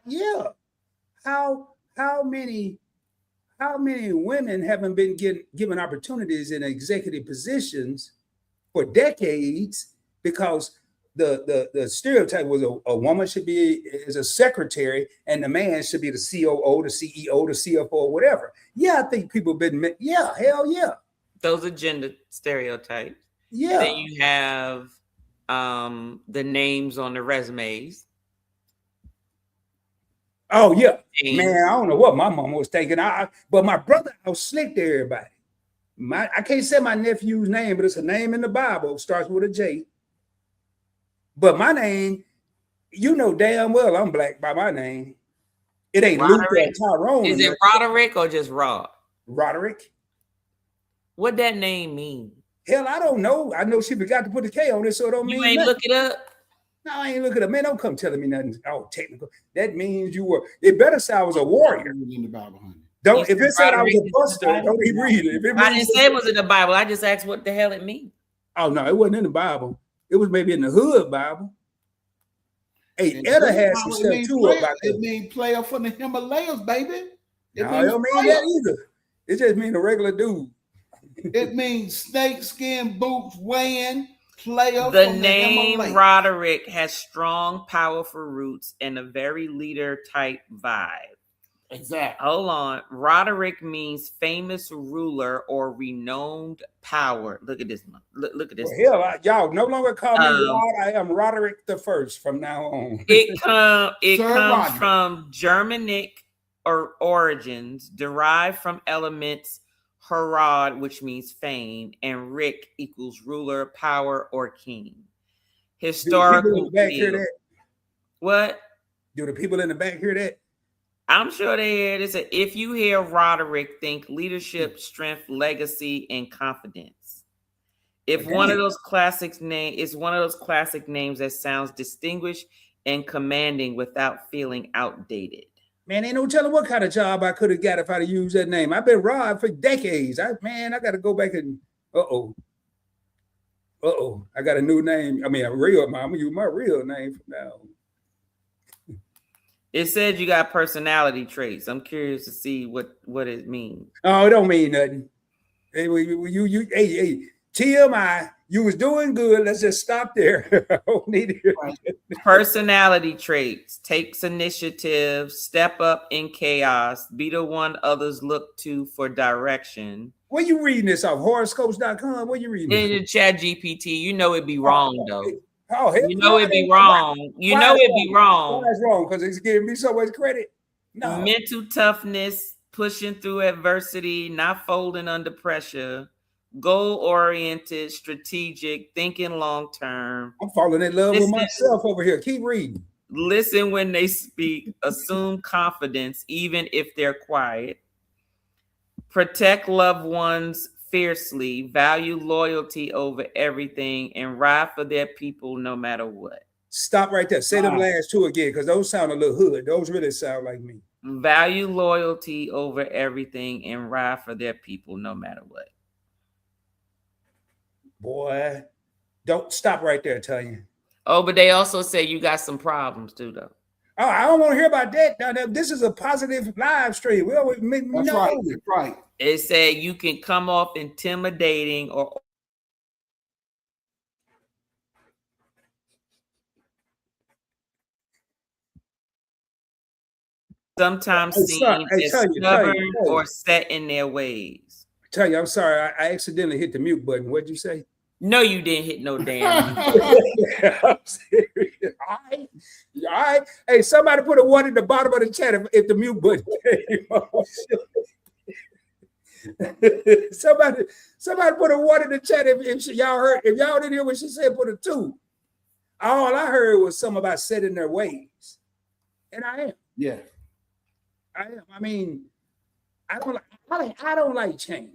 yeah. How many women haven't been given opportunities in executive positions for decades because the stereotype was a woman should be as a secretary and the man should be the COO, the CEO, the CFO, whatever. Yeah, I think people have been, hell yeah. Those are gender stereotypes. Yeah. Then you have the names on the resumes. Oh yeah, man. I don't know what my mama was thinking. But my brother outslicked everybody. I can't say my nephew's name, but it's a name in the Bible. It starts with a J. But my name, you know damn well I'm black by my name. It ain't Luke or Tyrone. Is it Roderick or just Rod? Roderick. What that name mean? Hell, I don't know. I know she forgot to put the K on it, so it don't mean you ain't nothing. Look it up. No, I ain't looking up. Man, don't come telling me nothing. Oh, technical. That means you were. It better say I was a warrior. In the Bible, honey. Don't. If it said I was a buster, don't even read it. I didn't say it was in the Bible. I just asked what the hell it means. Oh no, it wasn't in the Bible. It was maybe in the hood Bible. Hey, Etta has some stuff too about that. It means player from the Himalayas, baby. No, it don't mean that either. It just means a regular dude. It means snakeskin boots weighing player. The name Roderick has strong, powerful roots and a very leader type vibe. Exactly. Hold on. Roderick means famous ruler or renowned power. Look at this. Look at this. Well, hell, y'all no longer call me Rod. I am Roderick the First from now on. It comes from Germanic or origins, derived from elements Harad, which means fame, and Rick equals ruler, power, or king. Historical. What? Do the people in the back hear that? I'm sure they hear this. If you hear Roderick, think leadership, strength, legacy, and confidence. If one of those classic names that sounds distinguished and commanding without feeling outdated. Man, ain't no telling what kind of job I could have got if I'd have used that name. I've been Rod for decades. I got to go back and I got a new name. I mean, I'm gonna use my real name from now on. It said you got personality traits. I'm curious to see what it means. Oh, it don't mean nothing. Hey, hey, TMI, you was doing good. Let's just stop there. I don't need it. Personality traits: takes initiative, step up in chaos, be the one others look to for direction. Where you reading this off? Horoscopes.com? Where you reading In the chat GPT, you know it'd be wrong though. Oh, you know it'd be wrong. You know it'd be wrong. Why is wrong? Because it's giving me so much credit. No. Mental toughness, pushing through adversity, not folding under pressure, goal-oriented, strategic, thinking long-term. I'm falling in love with myself over here. Keep reading. Listen when they speak, assume confidence, even if they're quiet. Protect loved ones fiercely, value loyalty over everything, and ride for their people no matter what. Stop right there. Say them last two again, because those sound a little hood. Those really sound like me. Value loyalty over everything and ride for their people no matter what. Boy, don't stop right there, tell you. Oh, but they also say you got some problems too, though. Oh, I don't want to hear about that. Now, this is a positive live stream. We always make That's right. That's right. It said you can come off intimidating or sometimes seen as stubborn or set in their ways. Tell you, I'm sorry. I accidentally hit the mute button. What'd you say? No, you didn't hit no damn. I'm serious. All right. Hey, somebody put a 1 at the bottom of the chat if the mute button came on. somebody put a 1 in the chat if y'all heard. If y'all didn't hear what she said, put a 2. All I heard was something about set in their ways, and I am. Yeah, I am. I mean, I don't like change.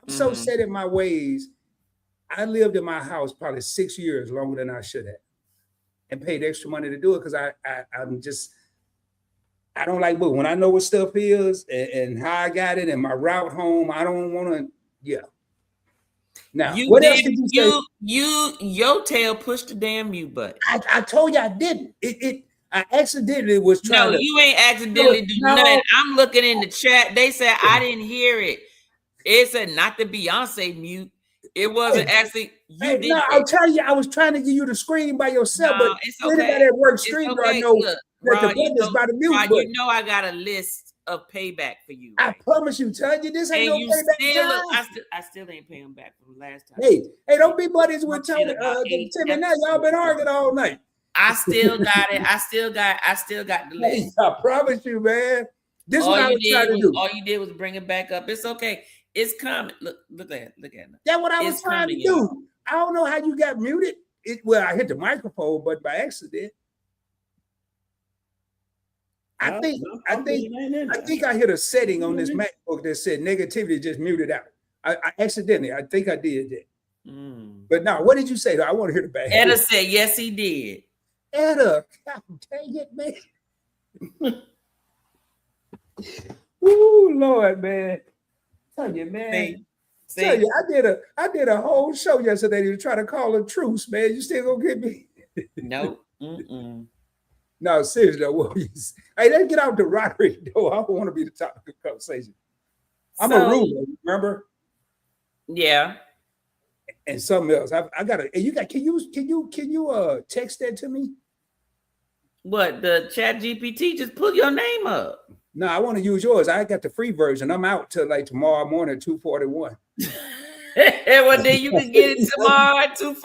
I'm so set in my ways. I lived in my house probably 6 years longer than I should have, and paid extra money to do it because I don't like moving. When I know what stuff is and how I got it and my route home, I don't want to. Yeah. Now, what else did you say? Your tail pushed the damn mute button. I told you I didn't. I accidentally was trying. No, you ain't accidentally do nothing. I'm looking in the chat. They said I didn't hear it. It said not the Beyonce mute. It wasn't actually you. No, I'll tell you, I was trying to give you the screen by yourself, but it's okay. Anybody at work stream, I know that the button is by the mute button. You know I got a list of payback for you. Right? I promise you, tell you this ain't no payback. I still ain't paying back from last time. Hey, don't be buddies with Tony. Timmy, now y'all been arguing all night. I still got it. I still got the list. I promise you, man. This is what I was trying to do. All you did was bring it back up. It's okay. It's coming. Look at it. That's what I was trying to do. I don't know how you got muted. Well, I hit the microphone, but by accident. I think I hit a setting on this MacBook that said negativity just muted out. I accidentally. I think I did that. But now, what did you say? I want to hear the back. Etta said yes, he did. Etta, God dang it, man. Ooh, Lord, man. Tell you, man. Tell you, I did a whole show yesterday to try to call a truce, man. You still gonna get me? Nope. No, seriously though. Hey, let's get out the Roderick though. I don't want to be the topic of conversation. I'm a ruler, remember? Yeah. And something else. I gotta. You got? Can you text that to me? What, the chat GPT? Just pull your name up. No, I want to use yours. I got the free version. I'm out till like tomorrow morning, 2:41. Well, then you can get it tomorrow at 2:41.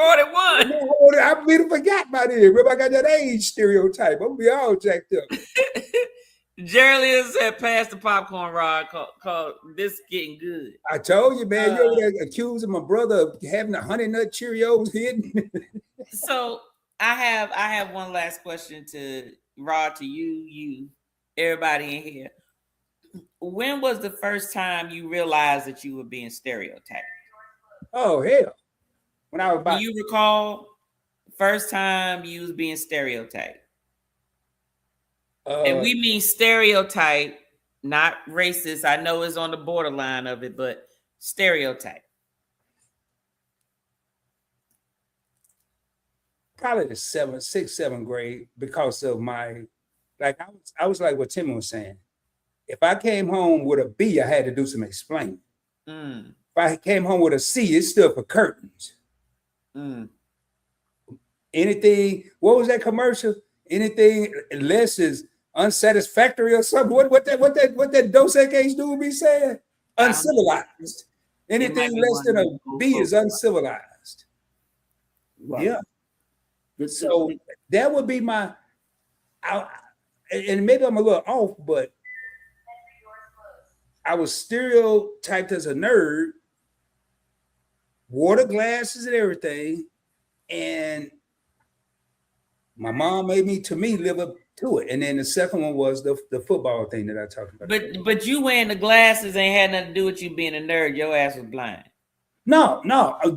I really forgot about it. Remember, I got that age stereotype. I'm gonna be all jacked up. Jerry said, "Pass the popcorn, Rod. Called this getting good." I told you, man. You over there accusing my brother of having the Honey Nut Cheerios hidden. So I have one last question to Rod, to you, everybody in here. When was the first time you realized that you were being stereotyped? Oh, hell. When I was about... Do you recall first time you was being stereotyped? And we mean stereotype, not racist. I know it's on the borderline of it, but stereotype. Probably the 6th, 7th grade, because of my like I was like what Tim was saying. If I came home with a B, I had to do some explaining. If I came home with a C, it stood for curtains. Anything, what was that commercial? Anything less is unsatisfactory or something. What that Dos Equis dude be saying? Uncivilized. Anything less than a B is uncivilized. Right. Yeah. So that would be my, and maybe I'm a little off, but I was stereotyped as a nerd, wore the glasses and everything, and my mom made me live up to it. And then the second one was the football thing that I talked about. But you wearing the glasses ain't had nothing to do with you being a nerd. Your ass was blind. No.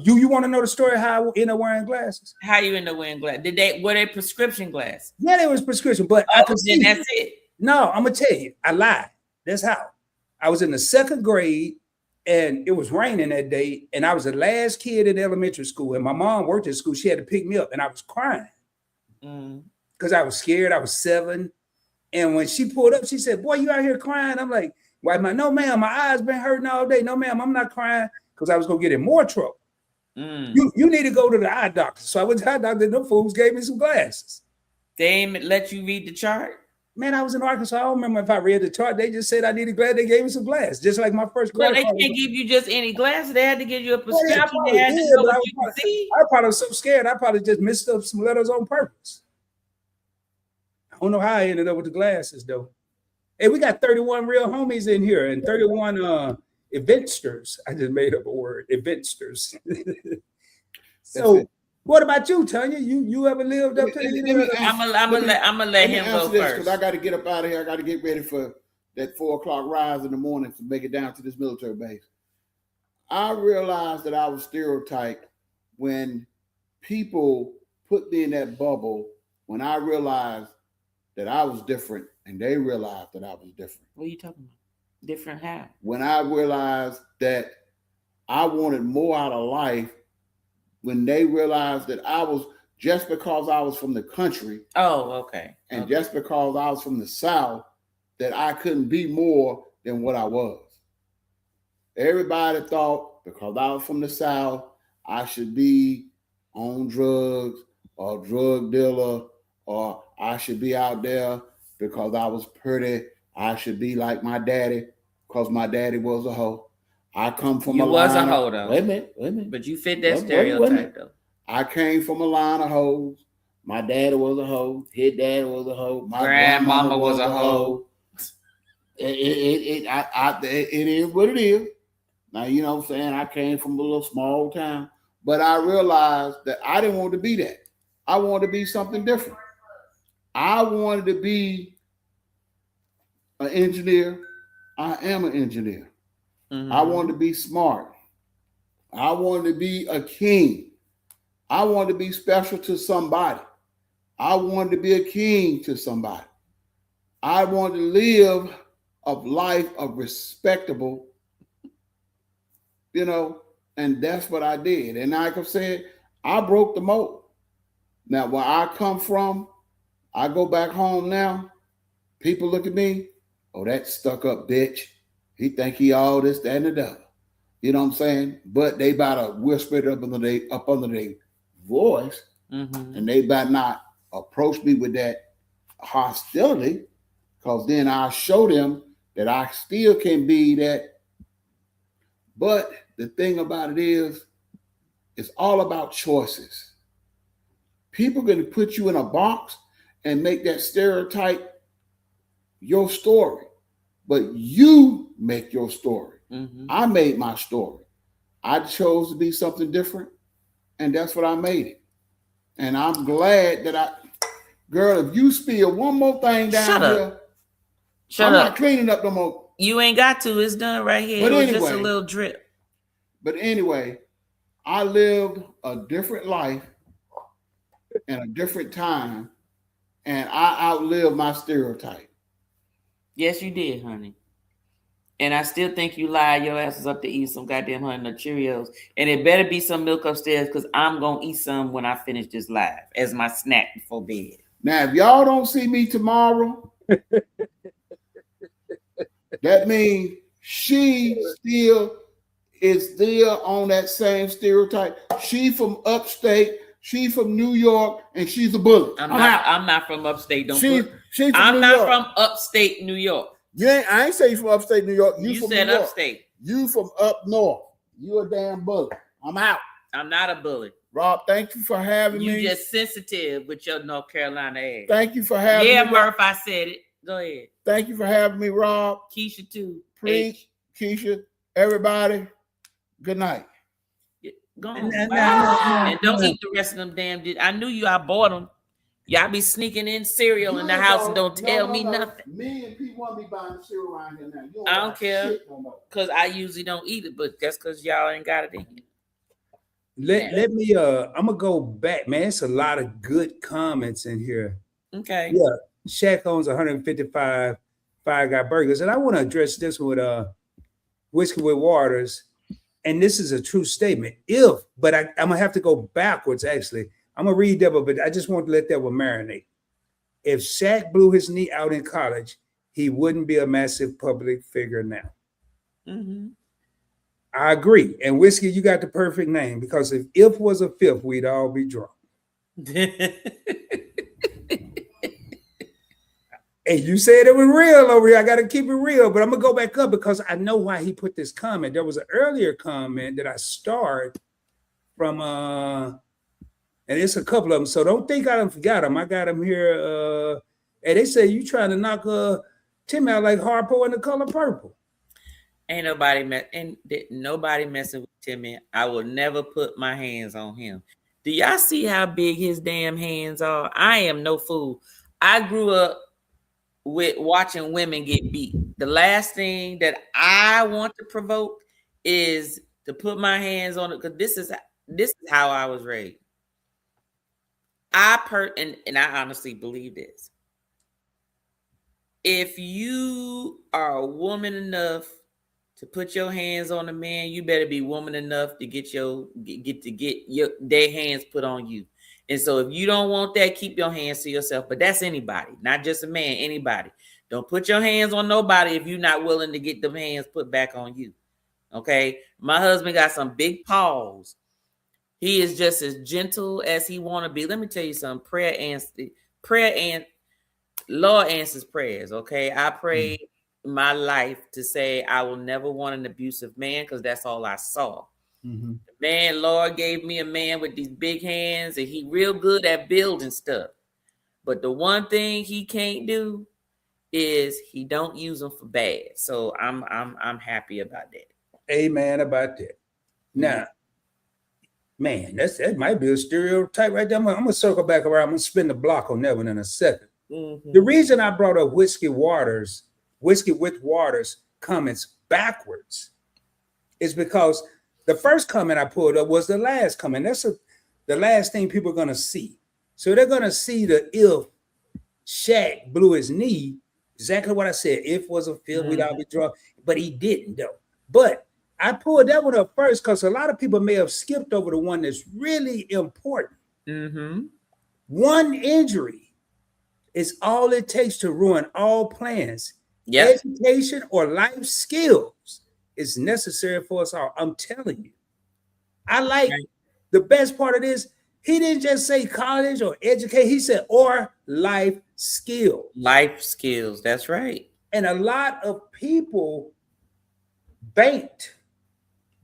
You want to know the story how I ended up wearing glasses? How you end up wearing glasses? Were they prescription glasses? Yeah, they was prescription, but I could see. That's it. No, I'm gonna tell you, I lied. That's how. I was in the second grade, and it was raining that day, and I was the last kid in elementary school, and my mom worked at school. She had to pick me up, and I was crying because I was scared. I was 7, and when she pulled up, she said, "Boy, you out here crying?" I'm like, "Why, no, ma'am, my eyes been hurting all day. No, ma'am, I'm not crying." Because I was gonna get in more trouble. You need to go to the eye doctor. So I went to the eye doctor, and them fools gave me some glasses. They ain't let you read the chart? Man, I was in Arkansas. I don't remember if I read the chart. They just said I needed glasses. They gave me some glasses, just like my first class. Well, they can't give you just any glasses. They had to give you a prescription. They had to know what you could see. I probably was so scared. I probably just missed up some letters on purpose. I don't know how I ended up with the glasses, though. Hey, we got 31 real homies in here and 31 eventsters. I just made up a word, eventsters. So, what about you, Tanya? You ever lived up to the? I'm gonna let him go first because I got to get up out of here. I got to get ready for that 4 o'clock rise in the morning to make it down to this military base. I realized that I was stereotyped when people put me in that bubble. When I realized that I was different, and they realized that I was different. What are you talking about? Different how? When I realized that I wanted more out of life, when they realized that I was, just because I was from the country. Oh, okay. And just because I was from the South, that I couldn't be more than what I was. Everybody thought because I was from the South, I should be on drugs or drug dealer, or I should be out there because I was pretty. I should be like my daddy because my daddy was a hoe. I come from you a was line a hoe though. Wait a minute. But you fit that stereotype though. I came from a line of hoes. My daddy was a hoe. His dad was a hoe. My grandmama was a hoe. It is what it is. Now, you know what I'm saying? I came from a little small town, but I realized that I didn't want to be that. I wanted to be something different. I wanted to be an engineer. I am an engineer. Mm-hmm. I wanted to be smart. I wanted to be a king. I wanted to be special to somebody. I wanted to be a king to somebody. I wanted to live a life of respectable, and that's what I did. And like I said, I broke the mold. Now, where I come from, I go back home now, people look at me, oh, that stuck up bitch. He think he all this, that, and the other. You know what I'm saying? But they about to whisper it up under their voice, and they about not approach me with that hostility, because then I'll show them that I still can be that. But the thing about it is, it's all about choices. People are going to put you in a box and make that stereotype your story. But you make your story. Mm-hmm. I made my story. I chose to be something different, and that's what I made it. And I'm glad that girl, if you spill one more thing down here, I'm not cleaning up no more. You ain't got to. It's done right here. But it was just a little drip. But anyway, I lived a different life in a different time, and I outlived my stereotype. Yes, you did, honey. And I still think you lied your asses up to eat some goddamn Honey Nut Cheerios. And it better be some milk upstairs, because I'm going to eat some when I finish this live as my snack before bed. Now, if y'all don't see me tomorrow, That means she still is still on that same stereotype. She from upstate, she from New York, and she's a bully. I'm not from upstate. She's from I'm New not York. from upstate New York. I ain't say you from upstate New York. You from said New York. upstate. You from up north. You a damn bully. I'm out. I'm not a bully. Rob, thank you for having me. You just sensitive with your North Carolina ass. Thank you for having me. Yeah, Murph, I said it. Go ahead. Thank you for having me, Rob. Keisha too. Preach, Keisha, everybody. Good night. Go on. And don't eat the rest of them damn. I knew you. I bought them. Y'all be sneaking in cereal in the house and don't tell me nothing. Me and people want me buying cereal around here now. I don't care because I usually don't eat it, but that's because y'all ain't got it in here. Let me I'm gonna go back, man. It's a lot of good comments in here. Okay. Yeah, Shaq owns 155 Five Guy Burgers, and I want to address this with Whiskey with Waters, and this is a true statement. But I'm gonna have to go backwards. Actually, I'm gonna read that, but I just want to let that one marinate. If Shaq blew his knee out in college, he wouldn't be a massive public figure now. Mm-hmm. I agree. And Whiskey, you got the perfect name, because if was a fifth, we'd all be drunk. And you said it was real over here. I got to keep it real, but I'm going to go back up because I know why he put this comment. There was an earlier comment that I starred from, and it's a couple of them. So don't think I forgot them. I got them here. And they say you trying to knock Tim out like Harpo in The Color Purple. Ain't nobody nobody messing with Timmy. I will never put my hands on him. Do y'all see how big his damn hands are? I am no fool. I grew up with watching women get beat. The last thing that I want to provoke is to put my hands on it, because this is how I was raised. And I honestly believe this. If you are a woman enough to put your hands on a man, you better be woman enough to get their hands put on you. And so if you don't want that, keep your hands to yourself. But that's anybody, not just a man, anybody. Don't put your hands on nobody if you're not willing to get them hands put back on you. Okay? My husband got some big paws. He is just as gentle as he want to be. Let me tell you something. Prayer and Lord answers prayers. Okay? I prayed my life to say I will never want an abusive man, because that's all I saw. Mm-hmm. Man, Lord gave me a man with these big hands, and he real good at building stuff. But the one thing he can't do is he don't use them for bad. So I'm happy about that. Amen about that. Now, man, that might be a stereotype right there. I'm gonna circle back around. I'm gonna spin the block on that one in a second. Mm-hmm. The reason I brought up Whiskey with Waters comments backwards is because the first comment I pulled up was the last comment. That's the last thing people are going to see. So they're going to see if Shaq blew his knee, exactly what I said. If was a field, we'd all be drunk. But he didn't, though. But I pulled that one up first because a lot of people may have skipped over the one that's really important. Mm-hmm. One injury is all it takes to ruin all plans. Yep. Education or life skills is necessary for us all. I'm telling you. I like the best part of this. He didn't just say college or educate. He said, or life skills. Life skills. That's right. And a lot of people banked.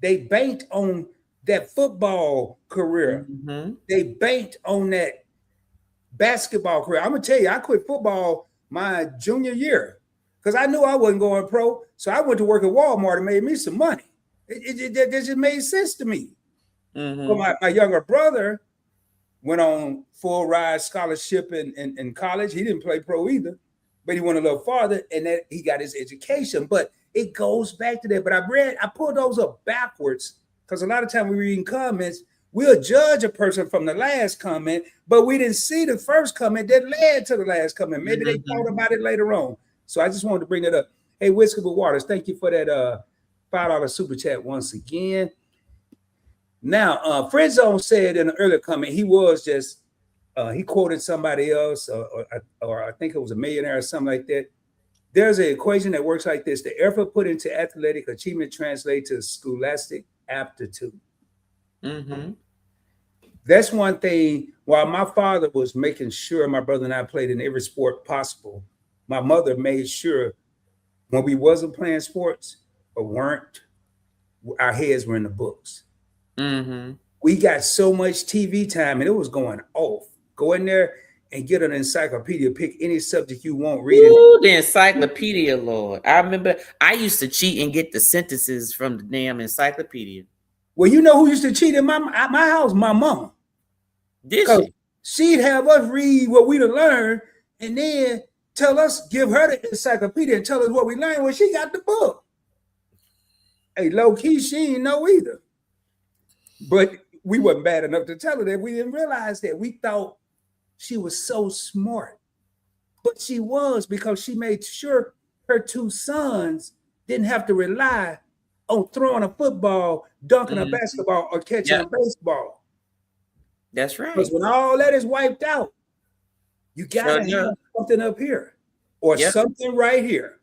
They banked on that football career. Mm-hmm. They banked on that basketball career. I'm going to tell you, I quit football my junior year because I knew I wasn't going pro. So I went to work at Walmart and made me some money. It just made sense to me. Mm-hmm. But my younger brother went on full ride scholarship in college. He didn't play pro either, but he went a little farther and then he got his education. But it goes back to that. But I pulled those up backwards because a lot of time we read comments, we'll judge a person from the last comment, but we didn't see the first comment that led to the last comment. Maybe they thought about it later on. So I just wanted to bring that up. Hey, Whiskey with Waters, thank you for that $5 super chat once again. Now, Friend Zone said in an earlier comment, he was just he quoted somebody else, or I think it was a millionaire or something like that. There's an equation that works like this: the effort put into athletic achievement translates to scholastic aptitude. Mm-hmm. That's one thing. While my father was making sure my brother and I played in every sport possible, my mother made sure when we wasn't playing sports or weren't, our heads were in the books. Mm-hmm. We got so much TV time and it was going off. Go in there and get an encyclopedia, pick any subject you want, read it. Ooh, the encyclopedia, Lord. I remember I used to cheat and get the sentences from the damn encyclopedia. Well, you know who used to cheat at my house? My mama. Did she? She'd have us read what we'd have learned and then tell us, give her the encyclopedia and tell us what we learned when she got the book. Hey, low key, she didn't know either. But we wasn't bad enough to tell her that. We didn't realize that. We thought she was so smart. But she was, because she made sure her two sons didn't have to rely on throwing a football, dunking a basketball, or catching a baseball. That's right. Because when all that is wiped out, you gotta have something up here or something right here.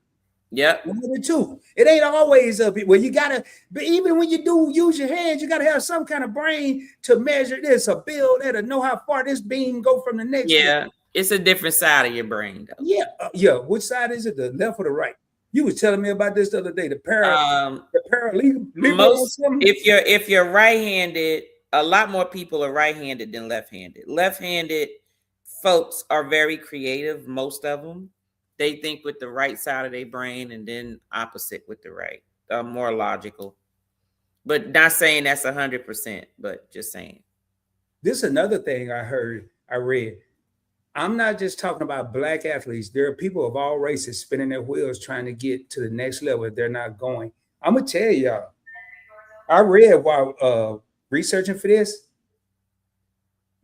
Yep. One of the two. It ain't always up here. Well, you gotta, but even when you do use your hands, you gotta have some kind of brain to measure this, or build that, or know how far this beam go from the next. Yeah, it's a different side of your brain, though. Yeah, yeah. Which side is it? The left or the right? You was telling me about this the other day. The paralegal. If you're right-handed, a lot more people are right-handed than left-handed. Left-handed folks are very creative. Most of them, they think with the right side of their brain, and then opposite with the right. More logical, but not saying that's 100%. But just saying. This is another thing I read. I'm not just talking about Black athletes. There are people of all races spinning their wheels trying to get to the next level if they're not going. I'm going to tell y'all, I read while researching for this,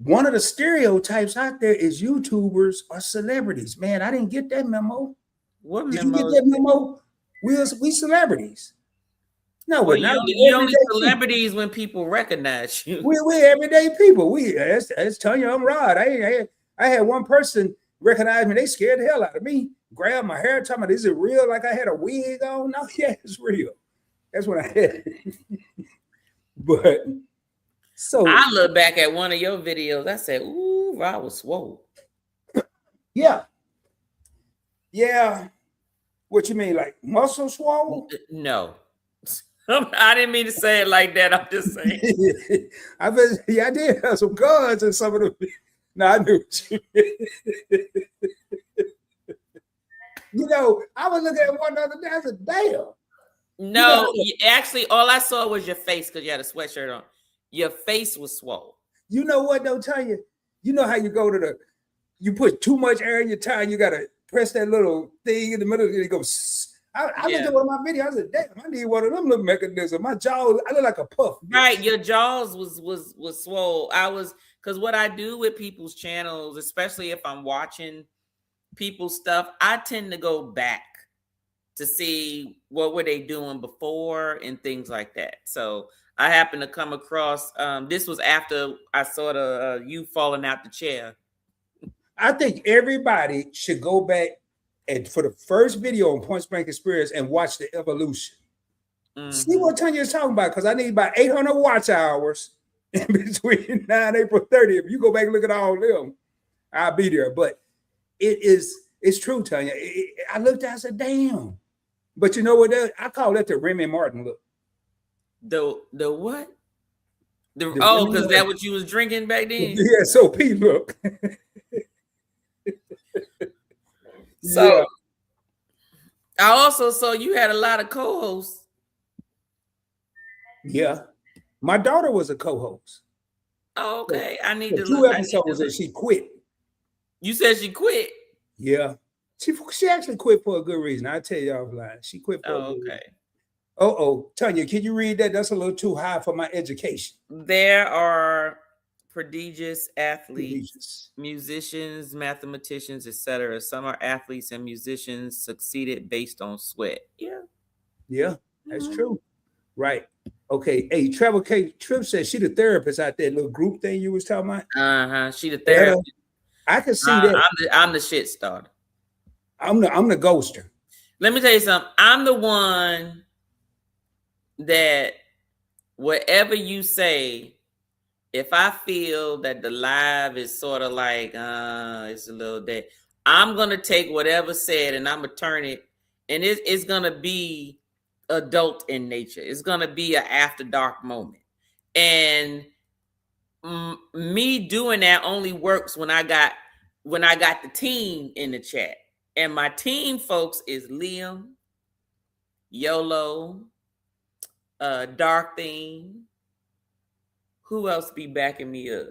one of the stereotypes out there is YouTubers are celebrities. Man, I didn't get that memo. What Did memo? you get that memo? We celebrities. No, well, we're not. You only celebrities when people recognize you. We're everyday people. As Tanya, I'm Rod. I had one person recognize me. They scared the hell out of me. Grab my hair, talking about, is it real? Like I had a wig on? No, yeah, it's real. That's what I had. But so I look back at one of your videos. I said, "Ooh, Rod was swole." Yeah. Yeah. What you mean, like muscle swole? No. I didn't mean to say it like that. I'm just saying. I did have some guns and some of them. No, I knew what you meant. You know, I was looking at one the other day. I said, damn. No, actually, all I saw was your face because you had a sweatshirt on. Your face was swole. You know what, though, Tanya? You know how you go to you put too much air in your tire and you got to press that little thing in the middle and it goes. I looked at one of my videos. I said, damn, I need one of them little mechanisms. My jaw, I look like a puff. Right, your jaws was swole. Because what I do with people's channels, especially if I'm watching people's stuff, I tend to go back to see what were they doing before and things like that. So I happened to come across, this was after I saw you falling out the chair. I think everybody should go back and for the first video on Point Blank Experience and watch the evolution. See what Tanya is talking about, because I need about 800 watch hours in between now and April 30th. If you go back and look at all of them, I'll be there. But it's true, Tanya. I looked at it, I said, damn. But you know what? I call that the Remy Martin look. The what? Because that what you was drinking back then? Yeah, so P look. So yeah. I also saw you had a lot of co-hosts. Yeah. My daughter was a co-host. Oh, okay. I need to 2 episodes and she quit. You said she quit? Yeah. She actually quit for a good reason. I'll tell you offline. She quit for a good reason. Oh, Tanya, can you read that? That's a little too high for my education. There are prodigious athletes, musicians, mathematicians, etc. Some are athletes and musicians succeeded based on sweat. Yeah, that's true. Right. Okay. Hey, Travel K Trip says she the therapist out there, little group thing you was talking about. She the therapist. I can see that. I'm the shit starter. I'm the ghoster. Let me tell you something. I'm the one that whatever you say, if I feel that the live is sort of like it's a little dead, I'm gonna take whatever said and I'm gonna turn it, and it's gonna be adult in nature. It's gonna be an after dark moment, and me doing that only works when I got the team in the chat, and my team folks is Liam, YOLO, Dark Theme. Who else be backing me up?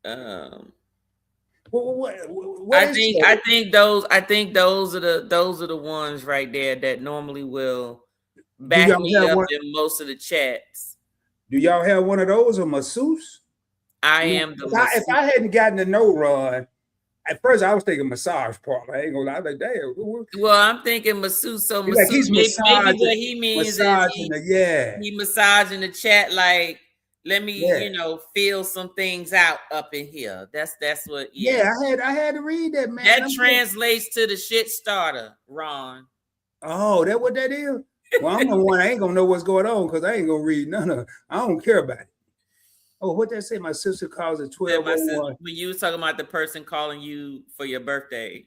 I think those are the ones right there that normally will back me up in most of the chats. Do y'all have one of those or masseuse? I am the masseuse. If I hadn't gotten to know Ron, at first I was thinking massage parlor. I ain't gonna lie, I was like, damn. Well, I'm thinking masseuse. So masseuse, like he's maybe what he means is he massaging the chat like, let me, feel some things out up in here. That's what. Yeah, I had to read that, man. That translates to the shit starter, Ron. Oh, that what that is? Well, I'm the one. I ain't gonna know what's going on because I ain't gonna read none of. I don't care about it. Oh, what that say? My sister calls it 12:01. When you was talking about the person calling you for your birthday.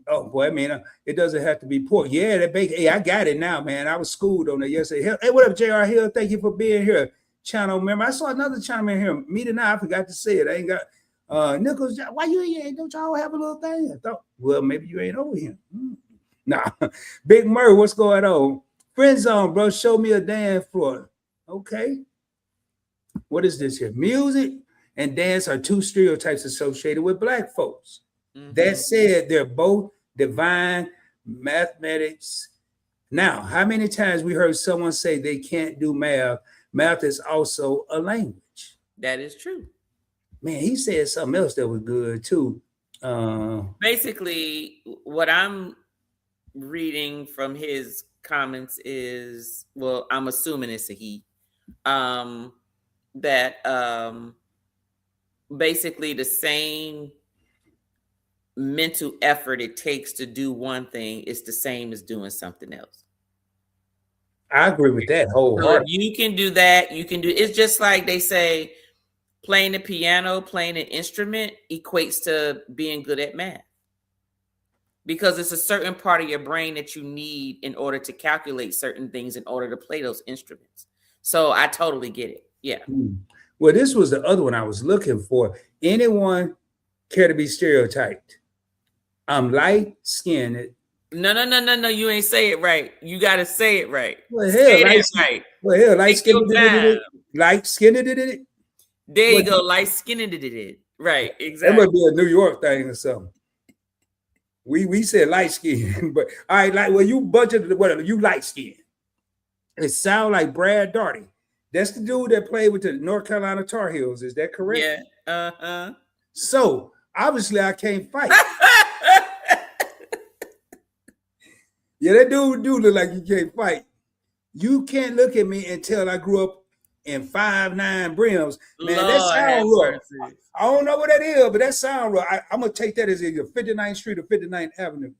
Oh boy, I mean, it doesn't have to be pork. Yeah, that bacon. Hey, I got it now, man. I was schooled on that yesterday. Hey, what up, J.R. Hill? Thank you for being here. Channel member. I saw another channel member here. Me tonight, I forgot to say it. I ain't got Nichols. Why you here? Don't y'all have a little thing? I thought, well, maybe you ain't over here. Nah. Big Murray, what's going on? Friend zone, bro. Show me a dance floor. Okay. What is this here? Music and dance are two stereotypes associated with Black folks. Mm-hmm. That said, they're both divine mathematics. Now, how many times we heard someone say they can't do math? Math is also a language. That is true. Man, he said something else that was good too. Basically, what I'm reading from his comments is, well, I'm assuming it's a he. That basically the same mental effort it takes to do one thing is the same as doing something else. I agree with that wholeheartedly. So you can do that. You can do. It's just like they say, playing the piano, playing an instrument equates to being good at math, because it's a certain part of your brain that you need in order to calculate certain things in order to play those instruments. So I totally get it. Yeah. Well, this was the other one I was looking for. Anyone care to be stereotyped? I'm light-skinned. No. You ain't say it right. You got to say it right. Well, hell, right. Well, hell, light-skinned. Light-skinned. There you go. Light-skinned. Right. Exactly. That must be a New York thing or something. We said light-skinned, but all right, like, well, you bunch of whatever, you light-skinned. It sounds like Brad Daugherty. That's the dude that played with the North Carolina Tar Heels. Is that correct? Yeah. So obviously I can't fight. Yeah, that dude do look like he can't fight. You can't look at me and tell I grew up in 5'9" brims. Man, Lord, that sound rough. I don't know what that is, but that sound rough. I'm gonna take that as either 59th Street or 59th Avenue.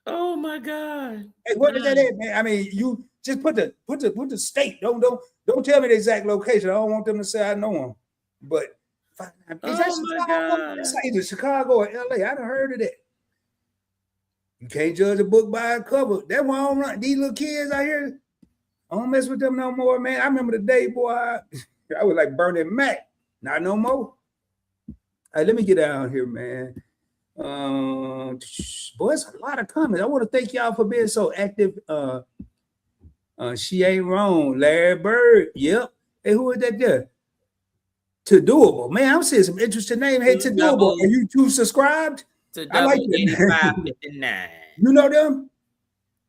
Oh my God. Hey, what is that at, man? I mean, you just put the state. Don't tell me the exact location. I don't want them to say I know them. But is that Chicago? That's either Chicago or LA. I done heard of that. You can't judge a book by a cover. That's why I don't run these little kids out here. I don't mess with them no more, man. I remember the day, boy, I was like Bernie Mac. Not no more. Hey, let me get out here, man. Boy, it's a lot of comments. I want to thank y'all for being so active. She ain't wrong. Larry Bird. Yep. Hey, who is that there? To Doable. Man, I'm seeing some interesting name. Hey, To Doable. Are you two subscribed? I like that. 8559. You know them?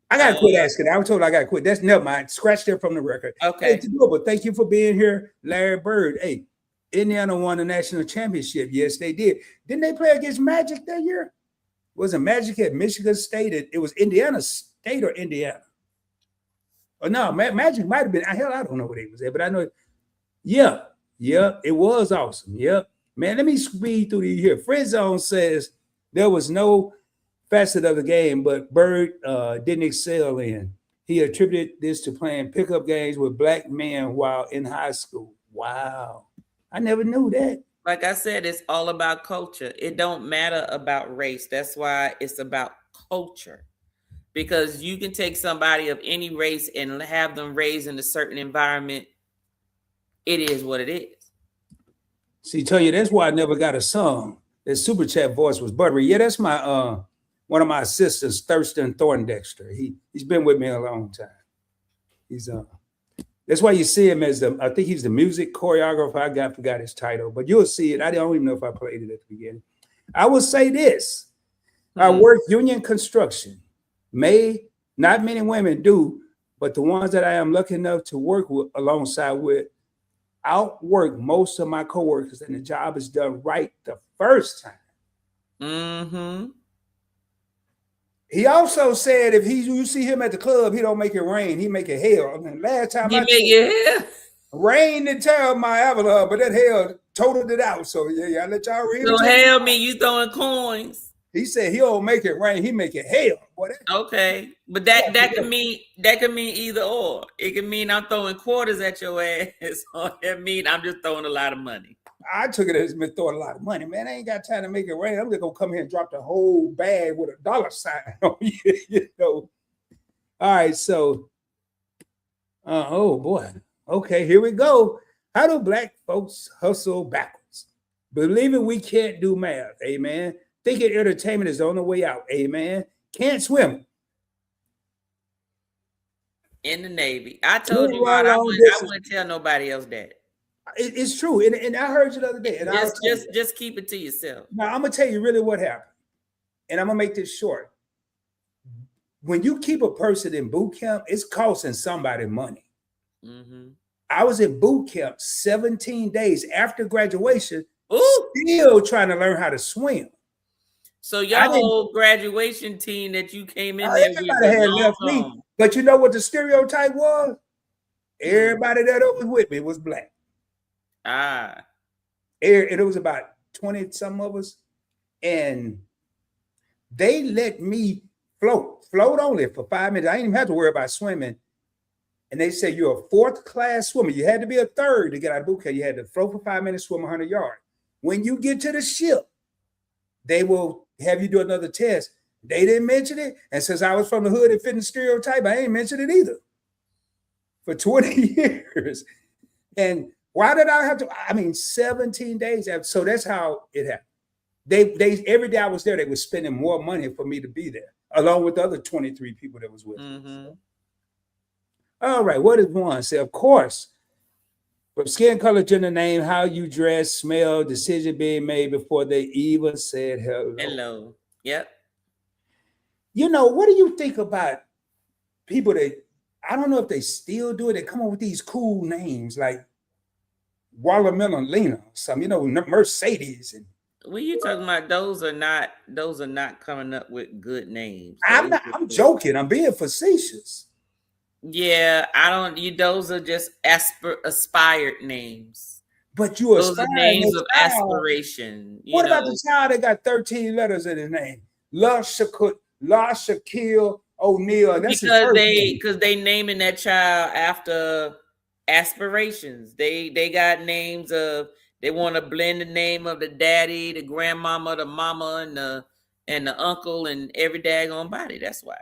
I gotta quit asking. I was told I gotta quit. That's never mind. Scratch that from the record. Okay. Hey, To Doable, thank you for being here, Larry Bird. Hey, Indiana won the national championship. Yes, they did. Didn't they play against Magic that year? Wasn't Magic at Michigan State? It was Indiana State or Indiana? Oh no, Magic might have been. Hell, I don't know where they was at, but I know. Yeah, it was awesome. Yep. Man, let me speed through these here. Friend Zone says there was no facet of the game, but Bird didn't excel in. He attributed this to playing pickup games with black men while in high school. Wow. I never knew that. Like I said, it's all about culture. It don't matter about race. That's why it's about culture. Because you can take somebody of any race and have them raised in a certain environment. It is what it is. See, tell you that's why I never got a song. That super chat voice was buttery. Yeah, that's my one of my assistants, Thurston Thorndexter. He's been with me a long time. He's that's why you see him as I think he's the music choreographer. I forgot his title, but you'll see it. I don't even know if I played it at the beginning. I will say this. I work union construction. Not many women do, but the ones that I am lucky enough to work with alongside with outwork most of my coworkers, and the job is done right the first time. Mm-hmm. He also said if you see him at the club, he don't make it rain, he make it hail. And last time he make it hail. Rain didn't tear my avalanche, but that hail totaled it out. So yeah, I let y'all read. So hail me, you throwing coins. He said he don't make it rain, he make it hail. Okay, but that can mean either or. It can mean I'm throwing quarters at your ass, or it mean I'm just throwing a lot of money. I took it as me throwing a lot of money, man. I ain't got time to make it rain. I'm just gonna come here and drop the whole bag with a dollar sign on you, you know. All right, so oh boy. Okay, here we go. How do black folks hustle backwards? Believing we can't do math, amen. Thinking entertainment is the only way out, amen. Can't swim. In the Navy. I told you, Rod, I wouldn't tell nobody else that. It's true. And I heard you the other day. And just keep it to yourself. Now, I'm going to tell you really what happened. And I'm going to make this short. When you keep a person in boot camp, it's costing somebody money. Mm-hmm. I was in boot camp 17 days after graduation, still trying to learn how to swim. So your whole graduation team that you came in there with had left me. But you know what the stereotype was? Everybody that was with me was black. And it was about 20 some of us. And they let me float only for 5 minutes. I didn't even have to worry about swimming. And they said you're a fourth class swimmer. You had to be a third to get out of boot camp. You had to float for 5 minutes, swim 100 yards. When you get to the ship, they will have you do another test. They didn't mention it. And since I was from the hood and fit in the stereotype, I ain't mentioned it either for 20 years. And why did I have to? 17 days after. So that's how it happened. They every day I was there, they were spending more money for me to be there, along with the other 23 people that was with me. So. All right, what does one say? Of course, from skin color, gender, name, how you dress, smell, decision being made before they even said hello. Hello. Yep. You know, what do you think about people that, I don't know if they still do it, they come up with these cool names like Watermelon Lena, Mercedes. And what are you talking about? Those are not coming up with good names. I'm joking. I'm being facetious. Yeah, those are just aspired names. But those are names of aspiration. What about the child that got 13 letters in his name? La Shaquille O'Neal. Because they naming that child after aspirations. They got names of, they want to blend the name of the daddy, the grandmama, the mama, and the uncle, and every daggone body. That's why.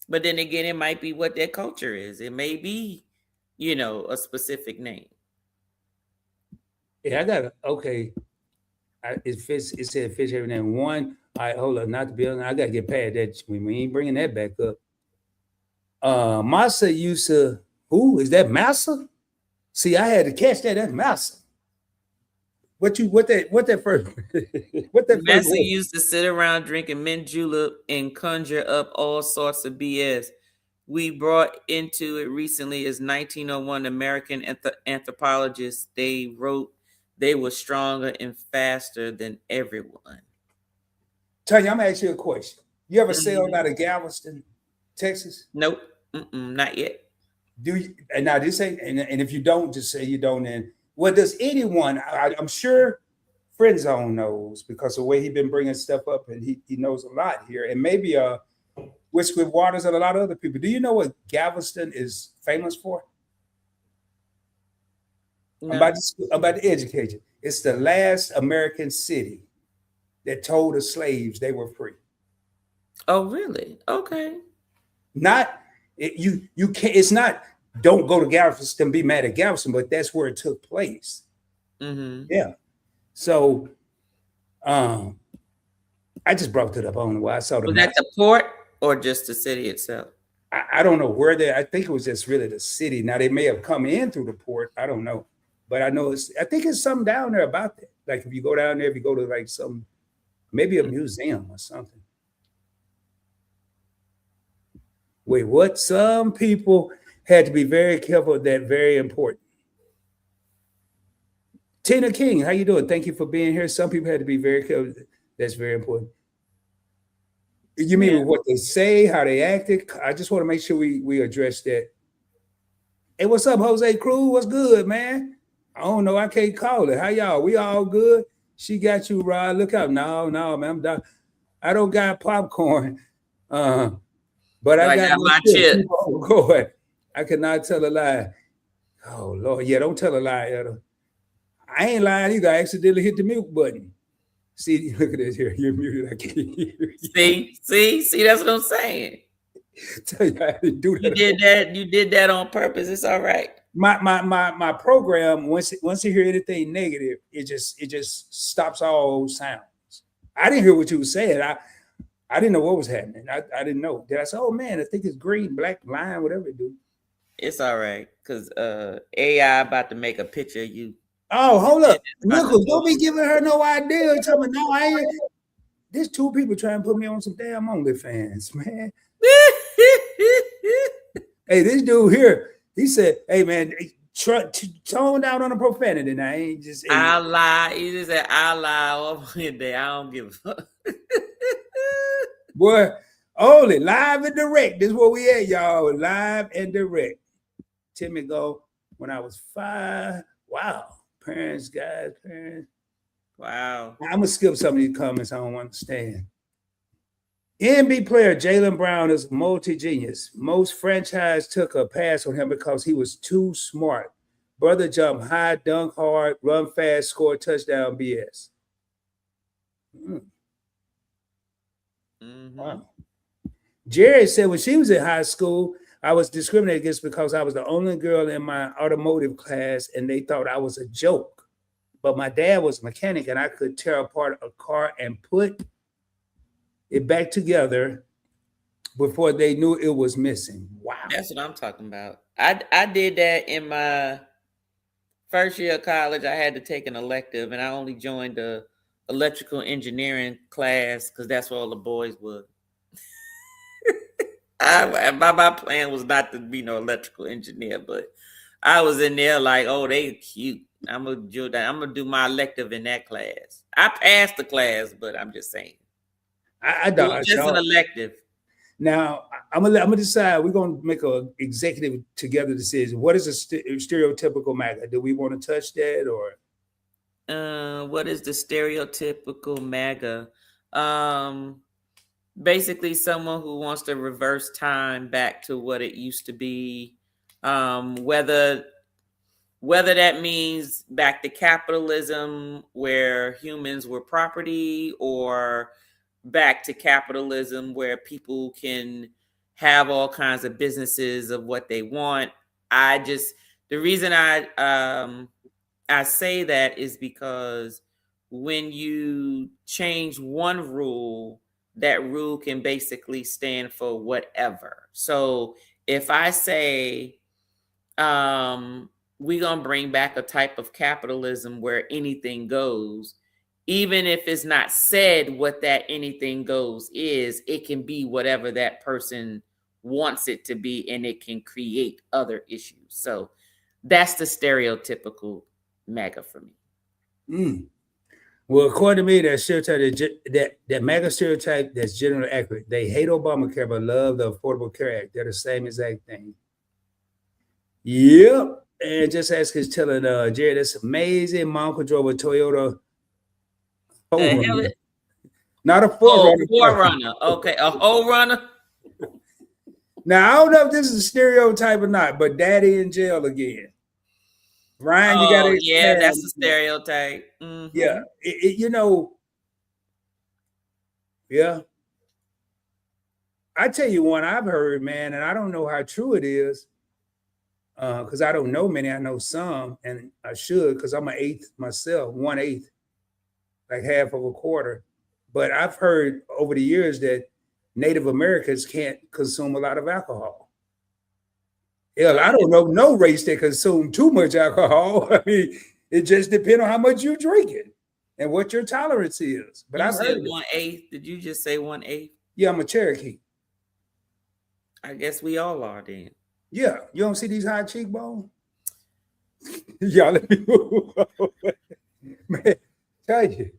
But then again, it might be what their culture is. It may be, a specific name. Yeah, I got okay. It said fish every name. One. All right, hold up. Not to be honest, I gotta get past that. We ain't bringing that back up. Massa used to. Who is that? Massa? See, I had to catch that. That's Massa. What that first? What that Massa first used to sit around drinking mint julep and conjure up all sorts of BS. We brought into it recently is 1901 American anthropologists. They wrote they were stronger and faster than everyone. Tanya, I'm gonna ask you a question. You ever sailed out of Galveston, Texas? Nope, not yet. Do you? And now this ain't. And if you don't, just say you don't. And Well, does anyone? I'm sure Friend Zone knows because the way he's been bringing stuff up, and he knows a lot here, and maybe Whiskey Waters and a lot of other people. Do you know what Galveston is famous for? No. I'm about to educate you. It's the last American city that told the slaves they were free. Oh, really? Okay. Not you can't. It's not. Don't go to Galveston. Be mad at Galveston, but that's where it took place. Mm-hmm. Yeah. So, I just brought it up. I don't know why I saw the. Was that the port or just the city itself? I don't know where they. I think it was just really the city. Now they may have come in through the port. I don't know, but I know I think it's something down there about that. Like if you go down there, if you go to like maybe a museum or something. Wait, what? Some people had to be very careful of that. Very important. Tina King, how you doing? Thank you for being here. Some people had to be very careful. That's very important. You mean what they say, how they acted? I just want to make sure we address that. Hey, what's up, Jose Cruz? What's good, man? I don't know. I can't call it. How y'all? We all good? She got you, Rod. Look out. No, man. I'm done. I don't got popcorn. But I got my chip. Go ahead. I cannot tell a lie. Oh, Lord. Yeah, don't tell a lie, Etta. I ain't lying either. I accidentally hit the mute button. See, look at this here. You're muted. I can't hear you. See, that's what I'm saying. Tell you I didn't do that. You did that on purpose. It's all right. My program, once you hear anything negative, it just stops all sounds. I didn't hear what you were saying. I didn't know what was happening. I didn't know. Did I say, oh man, I think it's green, black, line, whatever it do. It's all right, because AI about to make a picture of you. Oh, hold up. Nichols, don't be giving her no idea. Tell me, no, I ain't. There's two people trying to put me on some damn OnlyFans, man. Hey, this dude here, he said, hey, man, tone down on the profanity now. I ain't just. I lie. He just said, I lie all day. I don't give a fuck. Boy, only live and direct. This is where we at, y'all. Live and direct. Timmy go, when I was 5. Wow. Parents. Wow. I'm going to skip some of these comments I don't understand. NBA player Jaylen Brown is multi-genius. Most franchise took a pass on him because he was too smart. Brother jump high, dunk hard, run fast, score touchdown, BS. Mm-hmm. Wow. Jerry said when she was in high school, I was discriminated against because I was the only girl in my automotive class and they thought I was a joke. But my dad was a mechanic and I could tear apart a car and put it back together before they knew it was missing. Wow. That's what I'm talking about. I did that in my first year of college. I had to take an elective and I only joined the electrical engineering class because that's where all the boys were. My plan was not to be no electrical engineer, but I was in there like, oh, they cute. I'm gonna do my elective in that class. I passed the class, but I'm just saying. I don't. It's just an elective. Now I'm gonna decide. We're gonna make an executive together decision. What is a stereotypical MAGA? Do we want to touch that or? What is the stereotypical MAGA? Basically someone who wants to reverse time back to what it used to be. Whether that means back to capitalism where humans were property, or back to capitalism where people can have all kinds of businesses of what they want. The reason I say that is because when you change one rule, that rule can basically stand for whatever. So if I say, we're going to bring back a type of capitalism where anything goes, even if it's not said what that anything goes is, it can be whatever that person wants it to be, and it can create other issues. So that's the stereotypical MAGA for me. Well, according to me, that stereotype, that MAGA stereotype, that's generally accurate. They hate Obamacare but love the Affordable Care Act. They're the same exact thing. Yep. And just as he's telling Jerry, that's amazing. My uncle drove a Toyota. Not a Forerunner. Forerunner. Okay, a whole runner. Now I don't know if this is a stereotype or not, but Daddy in jail again. Ryan, you got to. Yeah, that's a stereotype. Mm-hmm. Yeah, you know. Yeah. I tell you one I've heard, man, and I don't know how true it is, because I don't know many. I know some, and I should, because I'm an eighth myself, 1/8, like half of a quarter. But I've heard over the years that Native Americans can't consume a lot of alcohol. Yeah, I don't know no race that consume too much alcohol. I mean, it just depends on how much you're drinking and what your tolerance is. But I've heard 1/8. Did you just say 1/8? Yeah, I'm a Cherokee. I guess we all are then. Yeah, you don't see these high cheekbones? Y'all let me move on. Man, tell you.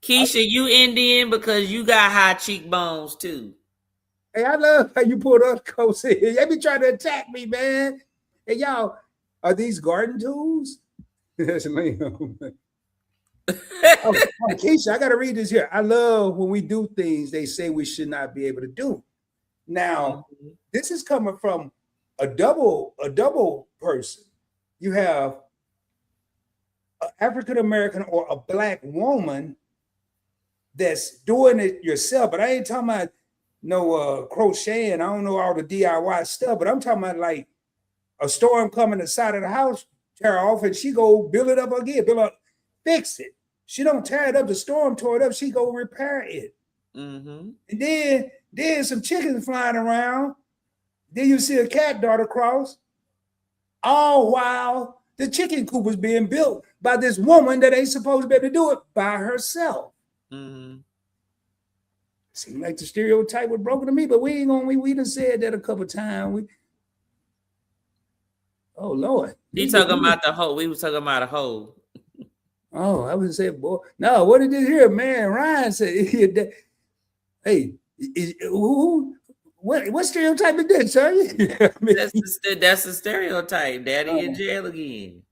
Keisha, you Indian because you got high cheekbones too. Hey, I love how you pulled up coats in. They be trying to attack me, man. Hey, y'all, are these garden tools? That's lame. Keisha, I got to read this here. I love when we do things they say we should not be able to do. Now, this is coming from a double person. You have an African American or a Black woman that's doing it yourself, but I ain't talking about no crocheting. I don't know all the DIY stuff, but I'm talking about like a storm coming to the side of the house, tear off, and she go build it up again, fix it. She don't tear it up. The storm tore it up. She go repair it. Mm-hmm. And then some chickens flying around. Then you see a cat dart across. All while the chicken coop was being built by this woman that ain't supposed to be able to do it by herself. Mm-hmm. Seemed like the stereotype was broken to me, but we done said that a couple times. Oh Lord. You talking about the hoe. We was talking about a hoe. Oh, I was saying, boy. No, what did this here, man? Ryan said, hey, what stereotype is this, sir? I mean, that's a stereotype. Daddy in jail again.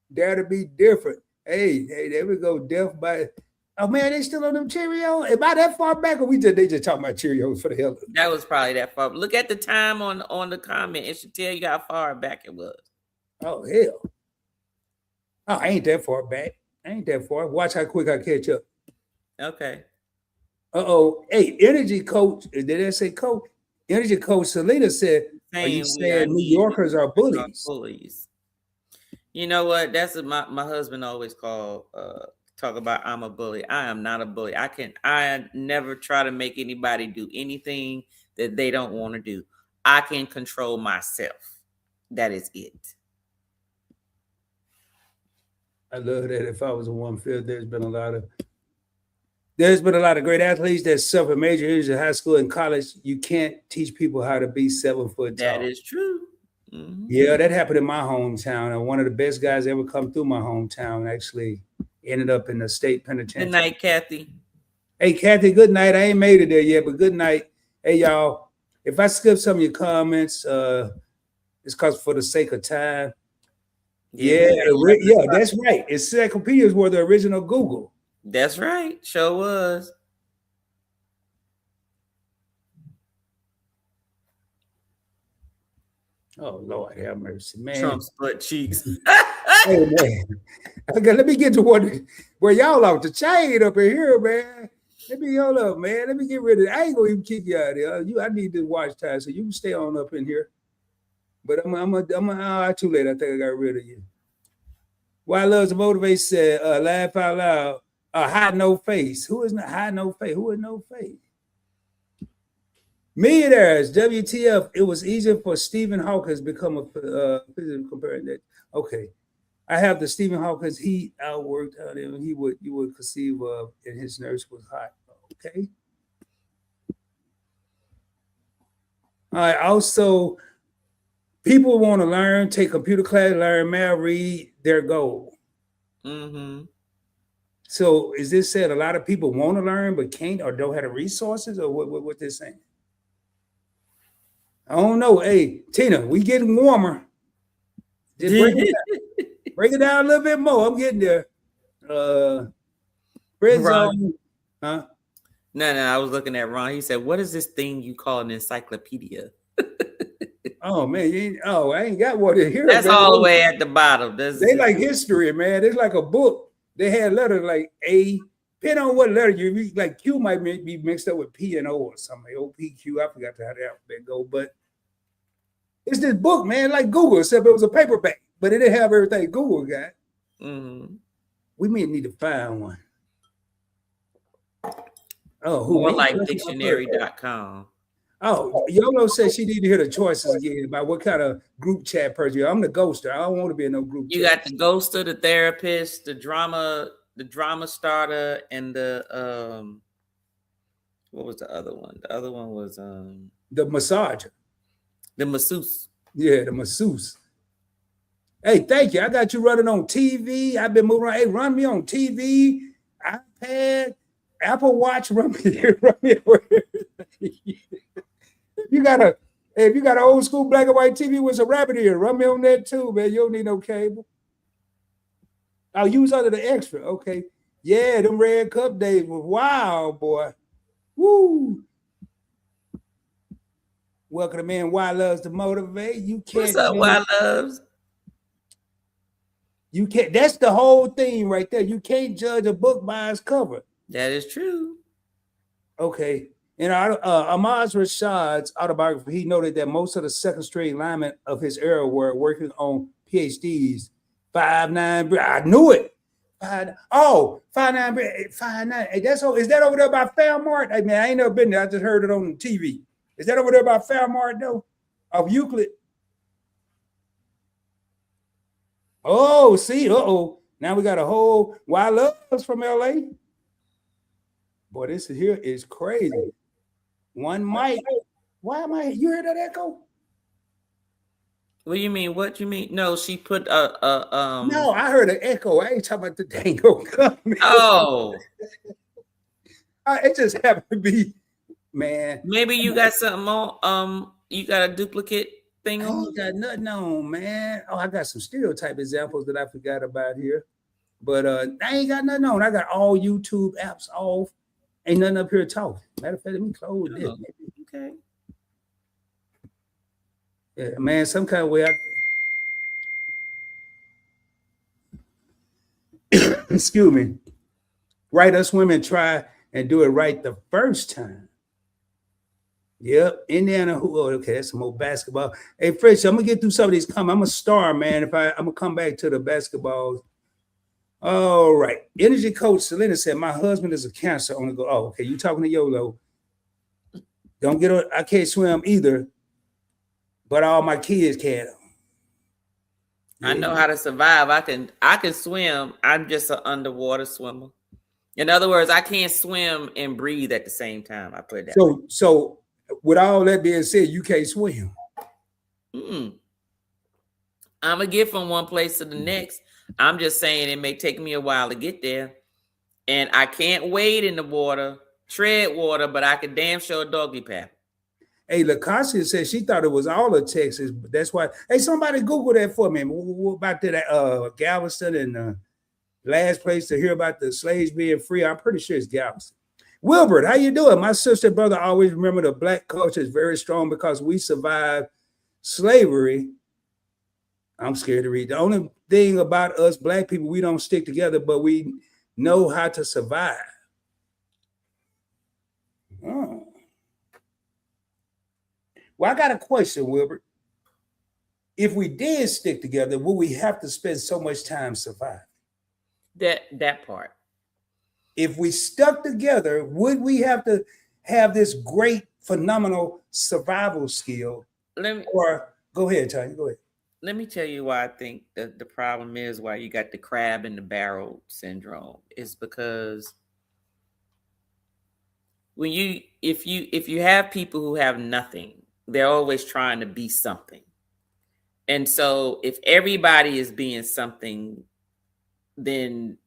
That'll be different. Hey, there we go. Death by. Oh man, they still on them Cheerios? Am I that far back, or they just talking about Cheerios for the hell of it? That was probably that far. Look at the time on the comment. It should tell you how far back it was. Oh hell. Oh, I ain't that far back. I ain't that far. Watch how quick I catch up. Okay. Uh-oh. Hey, energy coach. Did I say coach? Energy coach Selena said, are you saying New Yorkers are bullies? You know what? That's what my husband always talk about. I'm a bully. I am not a bully. I never try to make anybody do anything that they don't want to do. I can control myself. That is it. I love that. If I was in one field, there's been a lot of great athletes that suffer major injuries in high school and college. You can't teach people how to be 7 foot tall. That is true. Mm-hmm. Yeah, that happened in my hometown. And one of the best guys ever come through my hometown actually ended up in the state penitentiary. Good night, Kathy. Hey, Kathy, good night. I ain't made it there yet, but good night. Hey, y'all, if I skip some of your comments, it's because for the sake of time. Yeah, that's right. Encyclopedias were the original Google. That's right. Sure was. Oh, Lord have mercy, man. Trump's butt cheeks. Hey, man. Okay, let me get to one where y'all off the chain up in here, man. Let me hold up, man. Let me get rid of it. I ain't gonna even kick you out of here. I need this watch time, so you can stay on up in here. But I'm too late. I think I got rid of you. Why loves to motivate said, laugh out loud. Hide no face. Who is not hide no face? Who is no face? Millionaires, WTF. It was easier for Stephen Hawkins become a physical comparing that. Okay. I have the Stephen Hawkings. He outworked out him. You would conceive of, and his nurse was hot. Okay. All right. Also, people want to learn, take computer class, learn math, read their goal. Mm-hmm. So is this said a lot of people want to learn but can't or don't have the resources, or what they're saying? I don't know. Hey, Tina, we getting warmer. Just break it down a little bit more. I'm getting there. Friend zone. Huh? No, I was looking at Ron. He said, "What is this thing you call an encyclopedia?" Oh man, I ain't got one in here. That's man. all the way at the bottom. They like history, man. It's like a book. They had letters like A. Depending on what letter you read, like Q might be mixed up with P and O or something. OPQ. I forgot how the alphabet go, but it's this book, man, like Google, except it was a paperback, but it didn't have everything Google got. Mm-hmm. We may need to find one. Oh, more like dictionary.com. Oh, Yolo said she need to hear the choices again about what kind of group chat person. I'm the ghoster. I don't want to be in no group you chat. Got the ghoster, the therapist, the drama starter, and the what was the other one? The other one was the massager. The masseuse. Yeah, the masseuse. Hey, thank you. I got you running on TV. I've been moving around. Hey, run me on TV, iPad, Apple Watch. Run me everywhere. If you got an old school black and white TV with some rabbit ear, run me on that too, man. You don't need no cable. I'll use under the extra. Okay. Yeah, them Red Cup days was wild, boy. Woo. Welcome to Man Why Loves to Motivate. You can't. What's up, Why Loves? You can't. That's the whole thing right there. You can't judge a book by its cover. That is true. Okay. In Ahmad Rashad's autobiography, he noted that most of the second string linemen of his era were working on PhDs. 5'9". I knew it. 5'9". 5'9". Hey, that's is that over there by Fairmart? Hey man, I ain't never been there. I just heard it on TV. Is that over there by Fairmart though? Of Euclid? Oh, see, now we got a whole Why Loves from LA. Boy, this here is crazy. One mic. Why am I? You heard that echo? What do you mean? What you mean? No, she put No, I heard an echo. I ain't talking about the dango coming. Oh. It just happened to be, man. Maybe you got something on. You got a duplicate thing on? I ain't got nothing on, man. Oh, I got some stereotype examples that I forgot about here. But I ain't got nothing on. I got all YouTube apps off. Ain't nothing up here talking. Matter of fact, let me close this. Okay. Yeah, man, some kind of way excuse me. Right, us women try and do it right the first time. Yep, Indiana. Okay, that's some more basketball. Hey, Fresh, I'm gonna get through some of these comments. I'm a star, man. I'm gonna come back to the basketballs. All right. Energy coach Selena said, my husband is a Cancer on the go. Oh, okay. You talking to Yolo. Don't get on. I can't swim either, but all my kids can. I know how to survive. I can swim. I'm just an underwater swimmer. In other words, I can't swim and breathe at the same time. I put it that way. So with all that being said, you can't swim. I'm gonna get from one place to the next. I'm just saying it may take me a while to get there. And I can't wade in the water, tread water, but I can damn sure doggy paddle. Hey, LaCassia said she thought it was all of Texas, but that's why. Hey, somebody Google that for me. What about that Galveston and last place to hear about the slaves being free? I'm pretty sure it's Galveston. Wilbert, how you doing? My sister and brother always remember the Black culture is very strong because we survived slavery. I'm scared to read. The only thing about us Black people, we don't stick together, but we know how to survive. Oh. Well, I got a question, Wilbert. If we did stick together, would we have to spend so much time surviving? That part. If we stuck together, would we have to have this great, phenomenal survival skill? Or go ahead, Tanya. Go ahead. Let me tell you why I think that the problem is why you got the crab in the barrel syndrome. Is because if you have people who have nothing, they're always trying to be something. And so if everybody is being something, then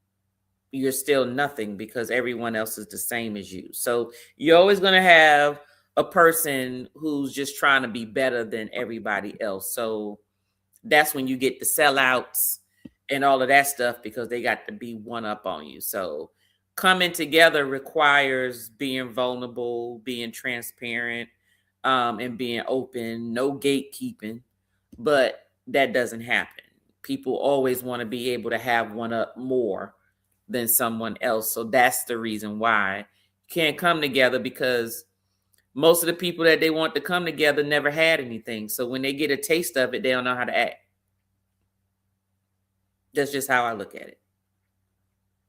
you're still nothing because everyone else is the same as you. So you're always going to have a person who's just trying to be better than everybody else. So that's when you get the sellouts and all of that stuff, because they got to be one up on you. So coming together requires being vulnerable, being transparent, and being open, no gatekeeping. But that doesn't happen. People always want to be able to have one up more than someone else. So that's the reason why you can't come together, because most of the people that they want to come together never had anything. So when they get a taste of it, they don't know how to act. That's just how I look at it.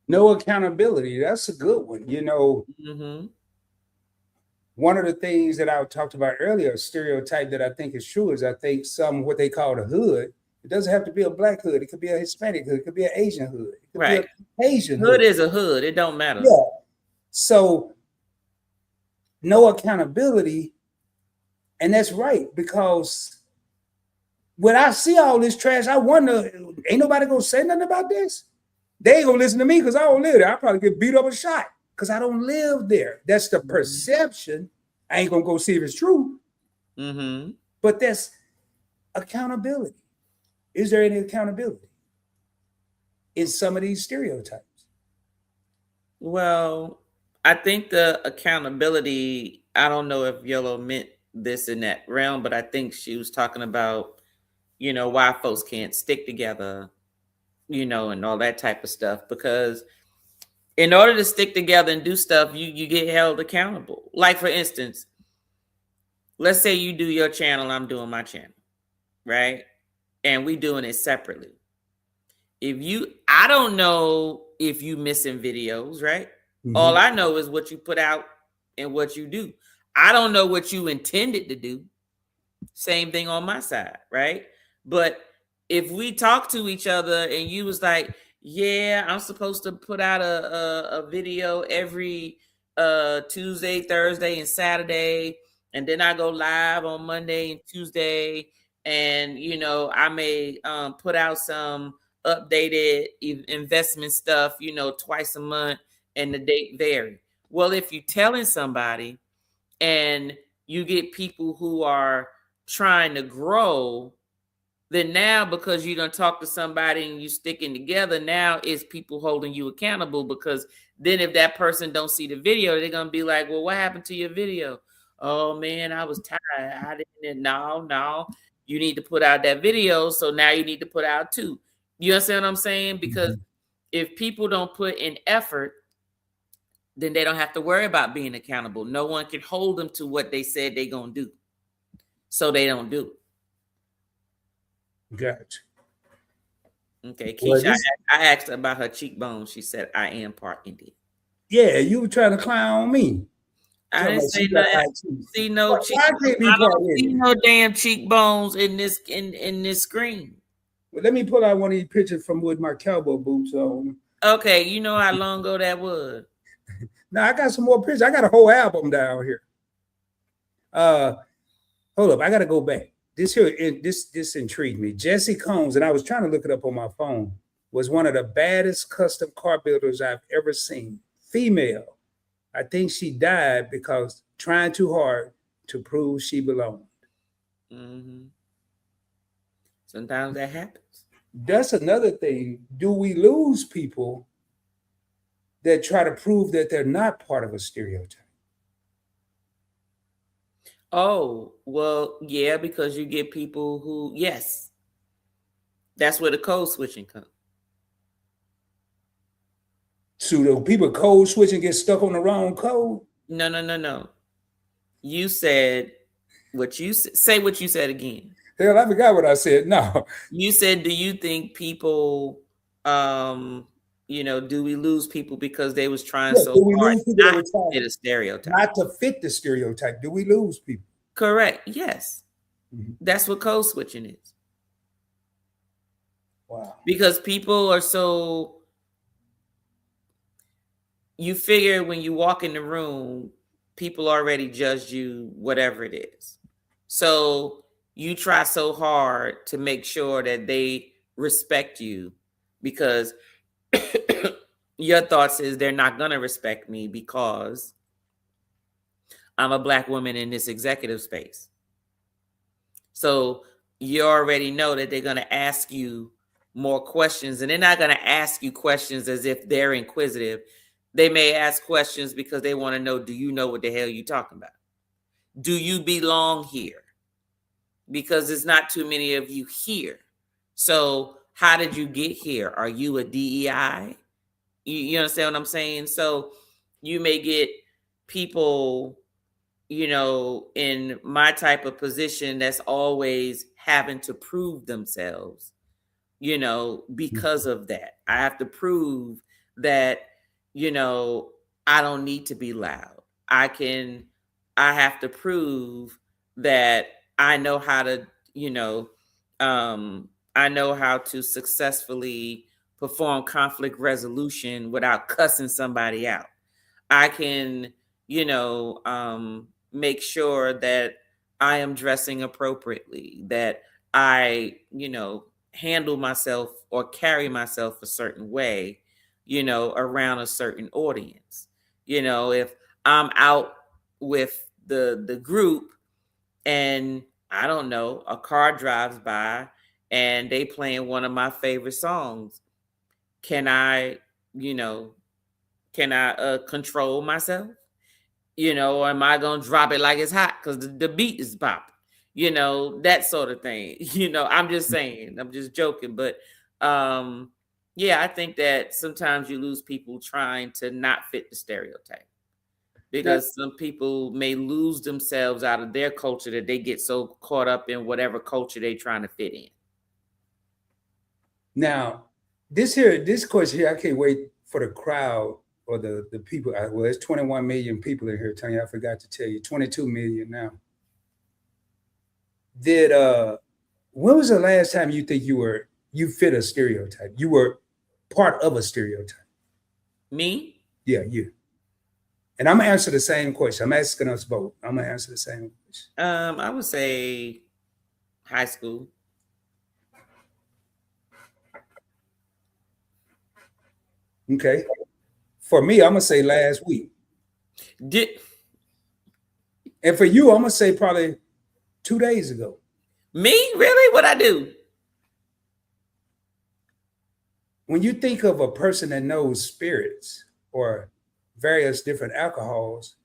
No accountability. That's a good one. You know, one of the things that I talked about earlier, a stereotype that I think is true, is I think some what they call the hood. It doesn't have to be a black hood. It could be a Hispanic hood. It could be an Asian hood. It could Right. be an Asian hood. Hood is a hood. It don't matter. Yeah. So no accountability. And that's right, because when I see all this trash, I wonder, ain't nobody gonna say nothing about this? They ain't gonna listen to me because I don't live there. I probably get beat up or shot because I don't live there. That's the perception. I ain't gonna go see if it's true. But that's accountability. Is there any accountability in some of these stereotypes? Well, I think the accountability, I don't know if Yellow meant this in that realm, but I think she was talking about, you know, why folks can't stick together, you know, and all that type of stuff. Because in order to stick together and do stuff, you get held accountable. Like, for instance, let's say you do your channel, I'm doing my channel, right? And we doing it separately. I don't know if you missing videos, right? All I know is what you put out and what you do. I don't know what you intended to do. Same thing on my side, right? But if we talk to each other and you was like, yeah, I'm supposed to put out a video every Tuesday, Thursday, and Saturday, and then I go live on Monday and Tuesday, and you know, I may put out some updated investment stuff, you know, twice a month, and the date vary. Well, if you're telling somebody and you get people who are trying to grow, then now, because you don't talk to somebody and you sticking together, now it's people holding you accountable. Because then if that person don't see the video, they're gonna be like, well, what happened to your video? Oh man, I was tired. I didn't. No, you need to put out that video. So now you need to put out two. You understand what I'm saying? Because if people don't put in effort, then they don't have to worry about being accountable. No one can hold them to what they said they're gonna do. So they don't do it. Gotcha. Okay, Keisha, I asked about her cheekbones. She said, I am part Indian. Yeah, you were trying to clown on me. I didn't say nothing. See no cheekbones. I don't see no damn cheekbones in this screen. Well, let me pull out one of these pictures from with my cowboy boots on. Okay, you know how long ago that was. Now I got some more pictures. I got a whole album down here. Hold up, I gotta go back. This intrigued me. Jessie Combs, and I was trying to look it up on my phone, was one of the baddest custom car builders I've ever seen. Female. I think she died because trying too hard to prove she belonged. Sometimes that happens. That's another thing. Do we lose people that try to prove that they're not part of a stereotype? Oh, well, yeah, because you get people who, yes, that's where the code switching comes. So the people code switch and get stuck on the wrong code? No. You said what you say. What you said again? Hell, I forgot what I said. No, you said, do you think people, you know, do we lose people because they was trying so hard not to fit a stereotype? Not to fit the stereotype. Do we lose people? Correct. Yes. That's what code switching is. Wow. Because people are so, you figure when you walk in the room, people already judged you, whatever it is. So you try so hard to make sure that they respect you, because your thoughts is they're not going to respect me because I'm a Black woman in this executive space. So you already know that they're going to ask you more questions, and they're not going to ask you questions as if they're inquisitive. They may ask questions because they want to know, do you know what the hell you're talking about? Do you belong here? Because there's not too many of you here. So how did you get here? Are you a DEI? You understand what I'm saying? So you may get people, in my type of position that's always having to prove themselves, because of that. I have to prove that, I don't need to be loud. I have to prove that I know how to, I know how to successfully perform conflict resolution without cussing somebody out. I can, make sure that I am dressing appropriately, that I, handle myself or carry myself a certain way, around a certain audience. If I'm out with the group and I don't know, a car drives by and they playing one of my favorite songs, can I control myself? Or am I gonna drop it like it's hot because the beat is popping? That sort of thing. I'm just saying, I'm just joking, but yeah, I think that sometimes you lose people trying to not fit the stereotype, because some people may lose themselves out of their culture that they get so caught up in whatever culture they're trying to fit in. Now, this course here, I can't wait for the crowd or the people. Well, there's 21 million people in here, Tanya. I forgot to tell you, 22 million now. When was the last time you think you fit a stereotype? You were part of a stereotype? Me? Yeah, you. And I'm gonna answer the same question. I'm asking us both. I'm gonna answer the same question. I would say high school. Okay. For me, I'm gonna say last week. And for you, I'm gonna say probably 2 days ago. Me? Really? What'd I do? When you think of a person that knows spirits or various different alcohols,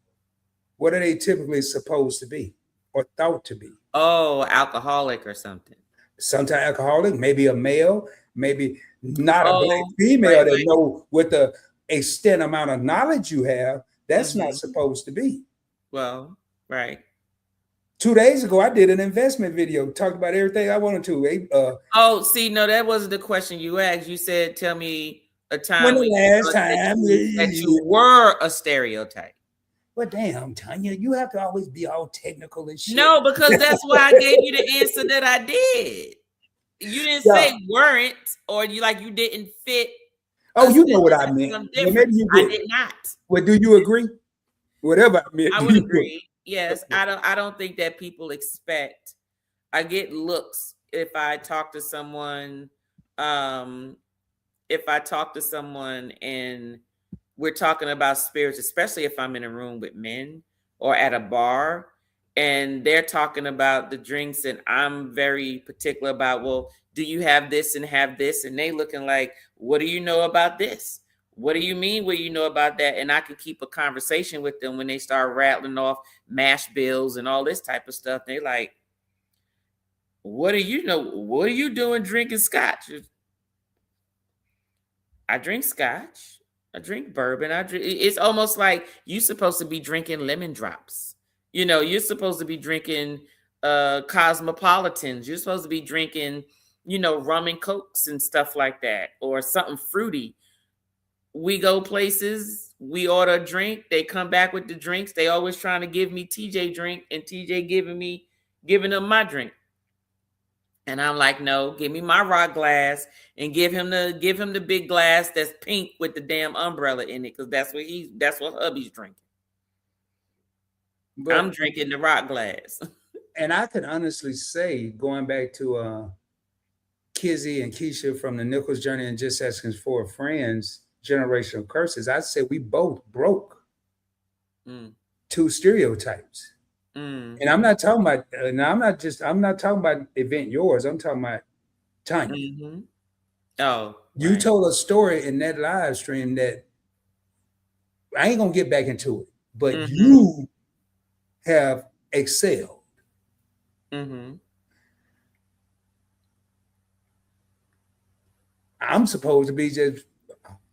what are they typically supposed to be or thought to be? Oh, alcoholic or something. Sometimes alcoholic, maybe a male, maybe not a black female that know with the extent amount of knowledge you have. That's not supposed to be. Well, right. 2 days ago, I did an investment video, talked about everything I wanted to. See, no, that wasn't the question you asked. You said, tell me a time when the last time that you were a stereotype. Well, damn, Tanya, you have to always be all technical and shit. No, because that's why I gave you the answer that I did. You didn't say weren't, or you didn't fit. Oh, you know what I meant. Well, maybe you did. I did not. Well, do you agree? Whatever I meant. I would agree. Yes, I don't think that people expect. I get looks if I talk to someone. If I talk to someone and we're talking about spirits, especially if I'm in a room with men or at a bar and they're talking about the drinks and I'm very particular about, well, do you have this and have this? And they looking like, what do you know about this? What do you mean? What do you know about that? And I can keep a conversation with them when they start rattling off mash bills and all this type of stuff. They're like, what do you know? What are you doing drinking scotch? I drink scotch. I drink bourbon. It's almost like you're supposed to be drinking lemon drops. You're supposed to be drinking cosmopolitans. You're supposed to be drinking, rum and cokes and stuff like that, or something fruity. We go places, we order a drink, they come back with the drinks. They always trying to give me TJ drink and TJ giving them my drink. And I'm like, no, give me my rock glass and give him the big glass that's pink with the damn umbrella in it, because that's what hubby's drinking. But I'm drinking the rock glass. And I can honestly say, going back to Kizzy and Keisha from the Nichols Journey and Just Asking for Friends, Generational Curses, I'd say we both broke 2 stereotypes. And I'm not talking about. Now I'm not talking about Event Yours. I'm talking about Tanya. Oh, you told a story in that live stream that I ain't gonna get back into it, but you have excelled. I'm supposed to be just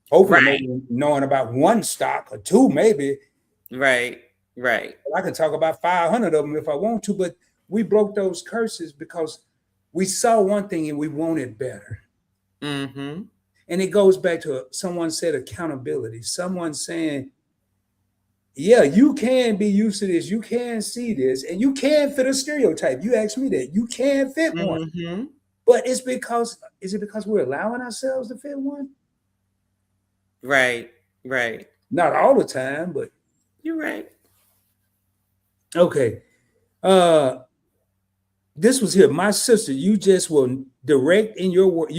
hopefully maybe knowing about one stock or two, maybe. Right. I can talk about 500 of them if I want to, but we broke those curses because we saw one thing and we wanted better. And it goes back to someone said accountability. Someone saying, yeah, you can be used to this. You can see this, and you can fit a stereotype. You asked me that. You can fit one. But is it because we're allowing ourselves to fit one? Right. Not all the time, but you're right. Okay. This was here. My sister, you just will direct in your words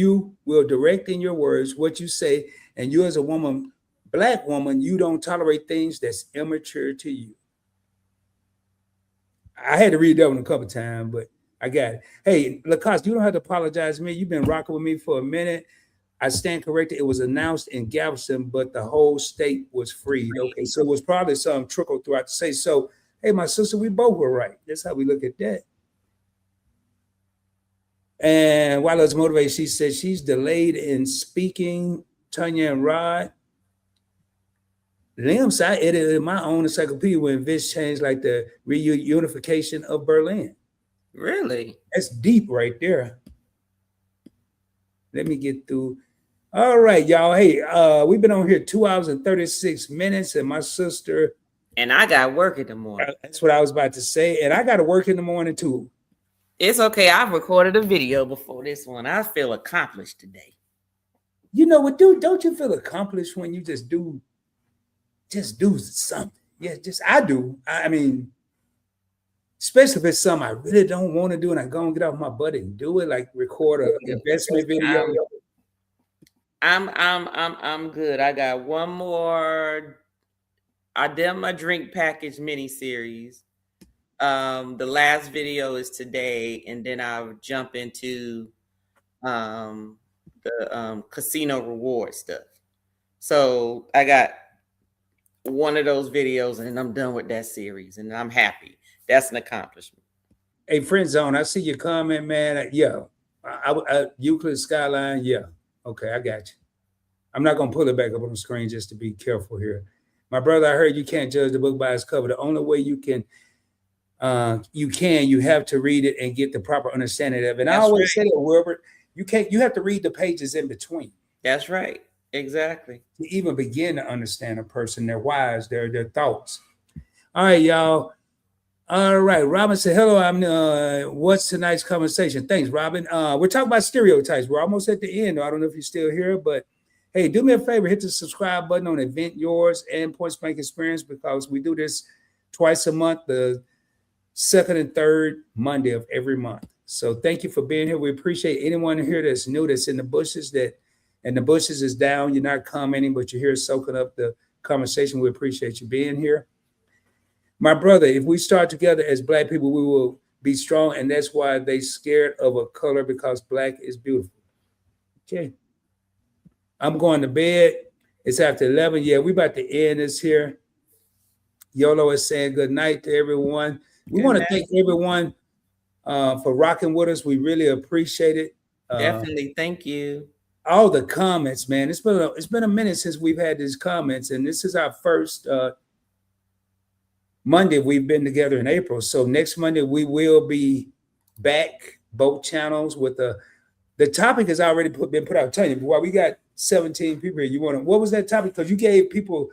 what you say, and you as a woman, Black woman, you don't tolerate things that's immature to you. I had to read that one a couple of times, but I got it. Hey, Lacoste, you don't have to apologize to me. You've been rocking with me for a minute. I stand corrected. It was announced in Galveston, but the whole state was freed. Okay, so it was probably some trickle throughout the state. So, hey, my sister, we both were right. That's how we look at that. And while I was motivated, she said she's delayed in speaking. Tanya and Rod. Liam, I edited my own encyclopedia when this changed, like the reunification of Berlin. Really? That's deep right there. Let me get through. All right, y'all. Hey, we've been on here 2 hours and 36 minutes, and my sister. And I got work in the morning. That's what I was about to say. And I got to work in the morning too. It's okay. I've recorded a video before this one. I feel accomplished today. You know what, dude? Don't you feel accomplished when you just do something? Yeah, I do. I mean, especially if it's something I really don't want to do and I go and get off my butt and do it, like record an investment video. I'm good. I got one more. I did my drink package mini series. The last video is today, and then I'll jump into the casino reward stuff. So I got one of those videos, and I'm done with that series, and I'm happy. That's an accomplishment. Hey, Friend Zone, I see your comment, man. Yeah, Euclid Skyline. Yeah, okay, I got you. I'm not gonna pull it back up on the screen just to be careful here. My brother, I heard you can't judge the book by its cover. The only way you have to read it and get the proper understanding of it. And I always say that, Wilbert, you have to read the pages in between. That's right. Exactly. To even begin to understand a person, their whys, their thoughts. All right, y'all. All right, Robin said, hello, what's tonight's conversation? Thanks, Robin. We're talking about stereotypes. We're almost at the end. I don't know if you're still here, but hey, do me a favor, hit the subscribe button on Event Yours and Point Spank Experience, because we do this twice a month, the second and third Monday of every month. So thank you for being here. We appreciate anyone here that's new, that's in the bushes, and the bushes is down. You're not commenting, but you're here soaking up the conversation. We appreciate you being here. My brother, if we start together as Black people, we will be strong. And that's why they scared of a color, because Black is beautiful. Okay. I'm going to bed. It's after 11. Yeah, we about to end this here. Yolo is saying good night to everyone. We want to thank everyone for rocking with us. We really appreciate it. Definitely. Thank you. All the comments, man. It's been a minute since we've had these comments, and this is our first Monday we've been together in April. So next Monday we will be back, both channels, with the topic has already been put out. I'm telling you, while we got 17 people here, what was that topic? Because you gave people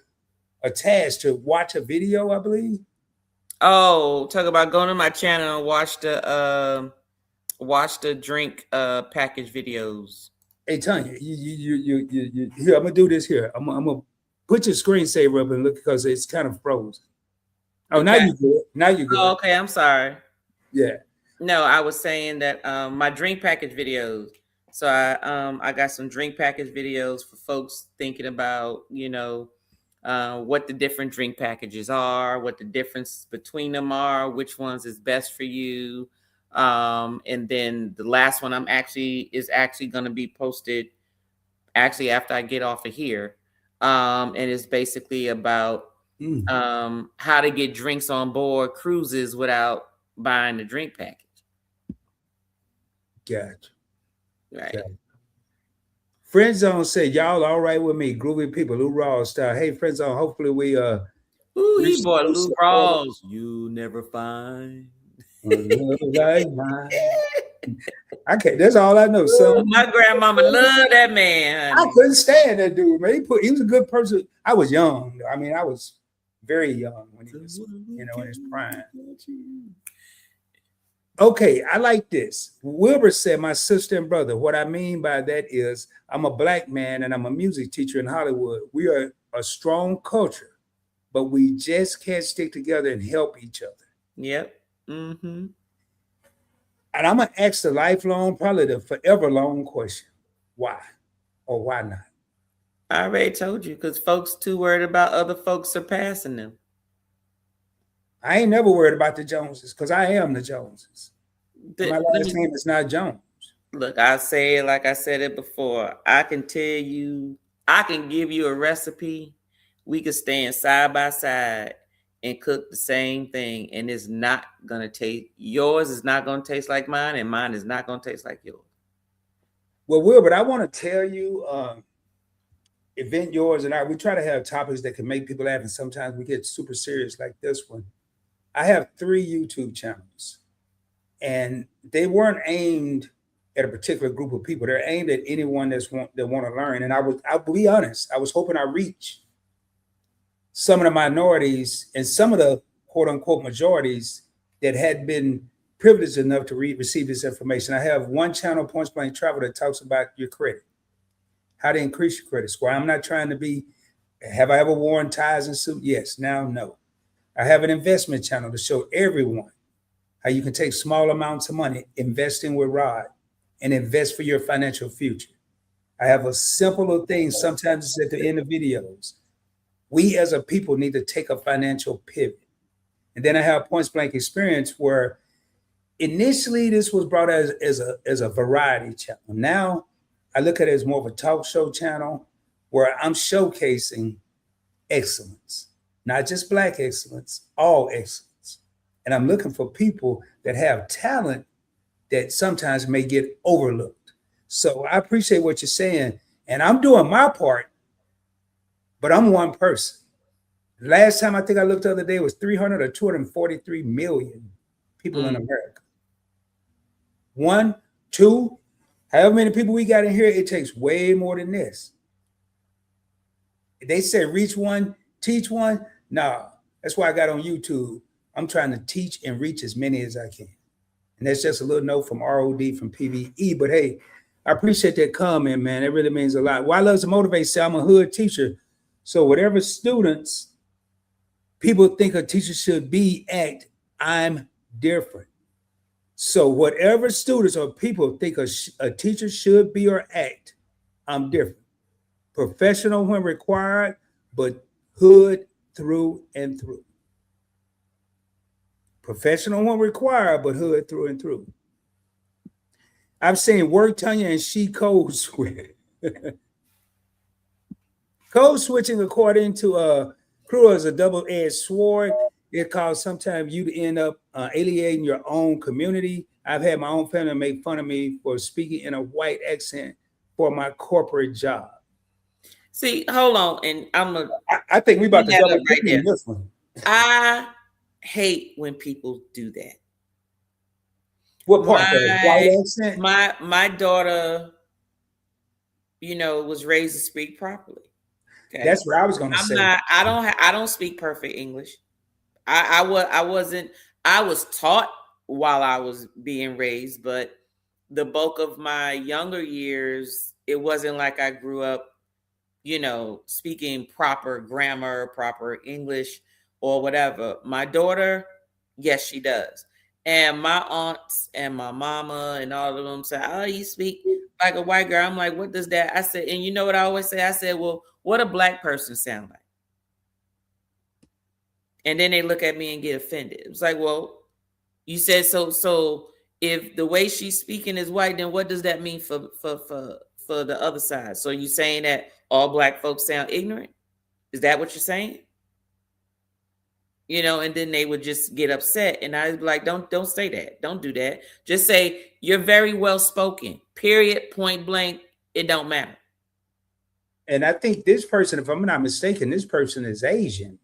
a task to watch a video, I believe. Oh, talk about going to my channel and watch the drink package videos. Hey, Tanya, you here, I'm gonna do this here. I'm gonna put your screensaver up and look, because it's kind of frozen. Oh, okay. Now you good. Now you good. Oh, okay, I'm sorry. Yeah. No, I was saying that my drink package videos. So I got some drink package videos for folks thinking about, what the different drink packages are, what the difference between them are, which ones is best for you. And then the last one is actually going to be posted actually after I get off of here. And it's basically about how to get drinks on board cruises without buying the drink package. Gotcha. Right. Gotcha. Friend Zone said, y'all all right with me, groovy people, Lou Rawls style. Hey, Friend Zone, hopefully we Ooh, he bought Lou Rawls. You never find like mine. I can't. That's all I know. So my grandmama loved that man. I couldn't stand that dude, man. He was a good person. I was young. I mean, I was very young when he was, in his prime. Okay, I like this. Wilbur said, my sister and brother. What I mean by that is I'm a black man and I'm a music teacher in Hollywood. We are a strong culture, but we just can't stick together and help each other. Yep. Mm-hmm. And I'm going to ask the lifelong, probably the forever long question. Why or why not? I already told you, because folks too worried about other folks surpassing them. I ain't never worried about the Joneses because I am the Joneses. My last name is not Jones. Look, I say it like I said it before. I can tell you, I can give you a recipe. We could stand side by side and cook the same thing, and it's not gonna taste. Yours is not gonna taste like mine, and mine is not gonna taste like yours. Well, Wilbert, I want to tell you, Event Yours and I, we try to have topics that can make people laugh, and sometimes we get super serious like this one. I have 3 YouTube channels, and they weren't aimed at a particular group of people. They're aimed at anyone that want to learn. And I'll be honest, I was hoping I reach some of the minorities and some of the quote unquote majorities that had been privileged enough to receive this information. I have one channel, Points Blank Travel, that talks about your credit, how to increase your credit score. I'm not trying to be, have I ever worn ties and suit? Yes, now, no. I have an investment channel to show everyone how you can take small amounts of money, investing with Rod, and invest for your financial future. I have a simple little thing, sometimes it's at the end of videos. We as a people need to take a financial pivot. And then I have Points Blank Experience, where initially this was brought as a variety channel. Now I look at it as more of a talk show channel where I'm showcasing excellence, not just Black excellence, all excellence. And I'm looking for people that have talent that sometimes may get overlooked. So I appreciate what you're saying. And I'm doing my part, but I'm one person. Last time I think I looked the other day was 300 or 243 million people in America. 1, 2, however many people we got in here, it takes way more than this. They say reach one, teach one. Nah, that's why I got on YouTube. I'm trying to teach and reach as many as I can. And that's just a little note from ROD from PVE. But hey, I appreciate that comment, man. It really means a lot. Why Loves to Motivate say I'm a hood teacher. So whatever students people think a teacher should be, act, I'm different. So whatever students or people think a teacher should be or act, I'm different. Professional when required, but hood through and through. Professional when required, but hood through and through. I've seen work Tanya and she code switch. Code switching, according to Crew, is a double-edged sword. It causes sometimes you to end up alienating your own community. I've had my own family make fun of me for speaking in a white accent for my corporate job. See, hold on, and I think we about to double right there. This one. I hate when people do that. What part? White accent? My daughter, was raised to speak properly. Okay? That's what I was going to say. I don't speak perfect English. I was taught while I was being raised, but the bulk of my younger years, it wasn't like I grew up, speaking proper grammar, proper English, or whatever. My daughter, yes, she does. And my aunts and my mama and all of them say, "Oh, you speak like a white girl." I'm like, "What does that?" I said, and you know what I always say? I said, "Well, what a Black person sound like?" And then they look at me and get offended. It's like, well, you said so. So if the way she's speaking is white, then what does that mean for the other side? So you saying that all Black folks sound ignorant? Is that what you're saying? You know, and then they would just get upset, and I'd be like, don't say that. Don't do that. Just say you're very well spoken. Period. Point blank. It don't matter. And I think this person, if I'm not mistaken, this person is Asian.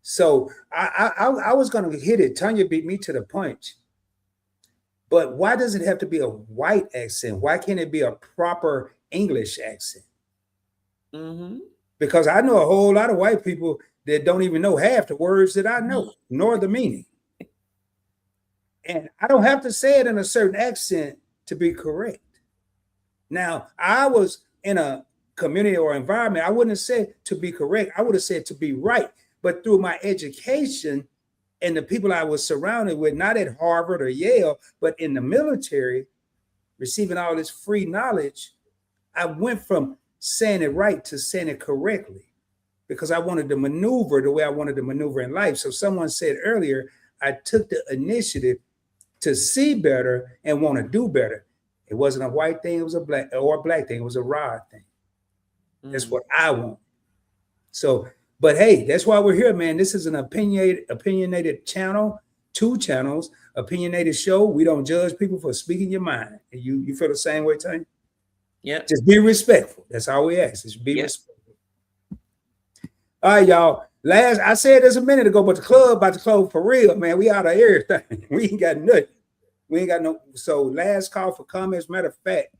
So I was going to hit it. Tanya beat me to the punch. But why does it have to be a white accent? Why can't it be a proper English accent? Because I know a whole lot of white people that don't even know half the words that I know, nor the meaning. And I don't have to say it in a certain accent to be correct. Now, I was in a community or environment, I wouldn't have said to be correct. I would have said to be right. But through my education and the people I was surrounded with, not at Harvard or Yale, but in the military, receiving all this free knowledge, I went from saying it right to saying it correctly because I wanted to maneuver the way I wanted to maneuver in life. So someone said earlier, I took the initiative to see better and want to do better. It wasn't a white thing, it was a black thing, it was a raw thing. That's what I want. So, but hey, that's why we're here, man. This is an opinionated channel, 2 channels, opinionated show. We don't judge people for speaking your mind. And you feel the same way, Tanya? Yeah. Just be respectful. That's all we ask. Just be respectful. All right, y'all. I said this a minute ago, but the club about to close for real, man. We out of everything. We ain't got nothing. We ain't got no. So last call for comments. Matter of fact,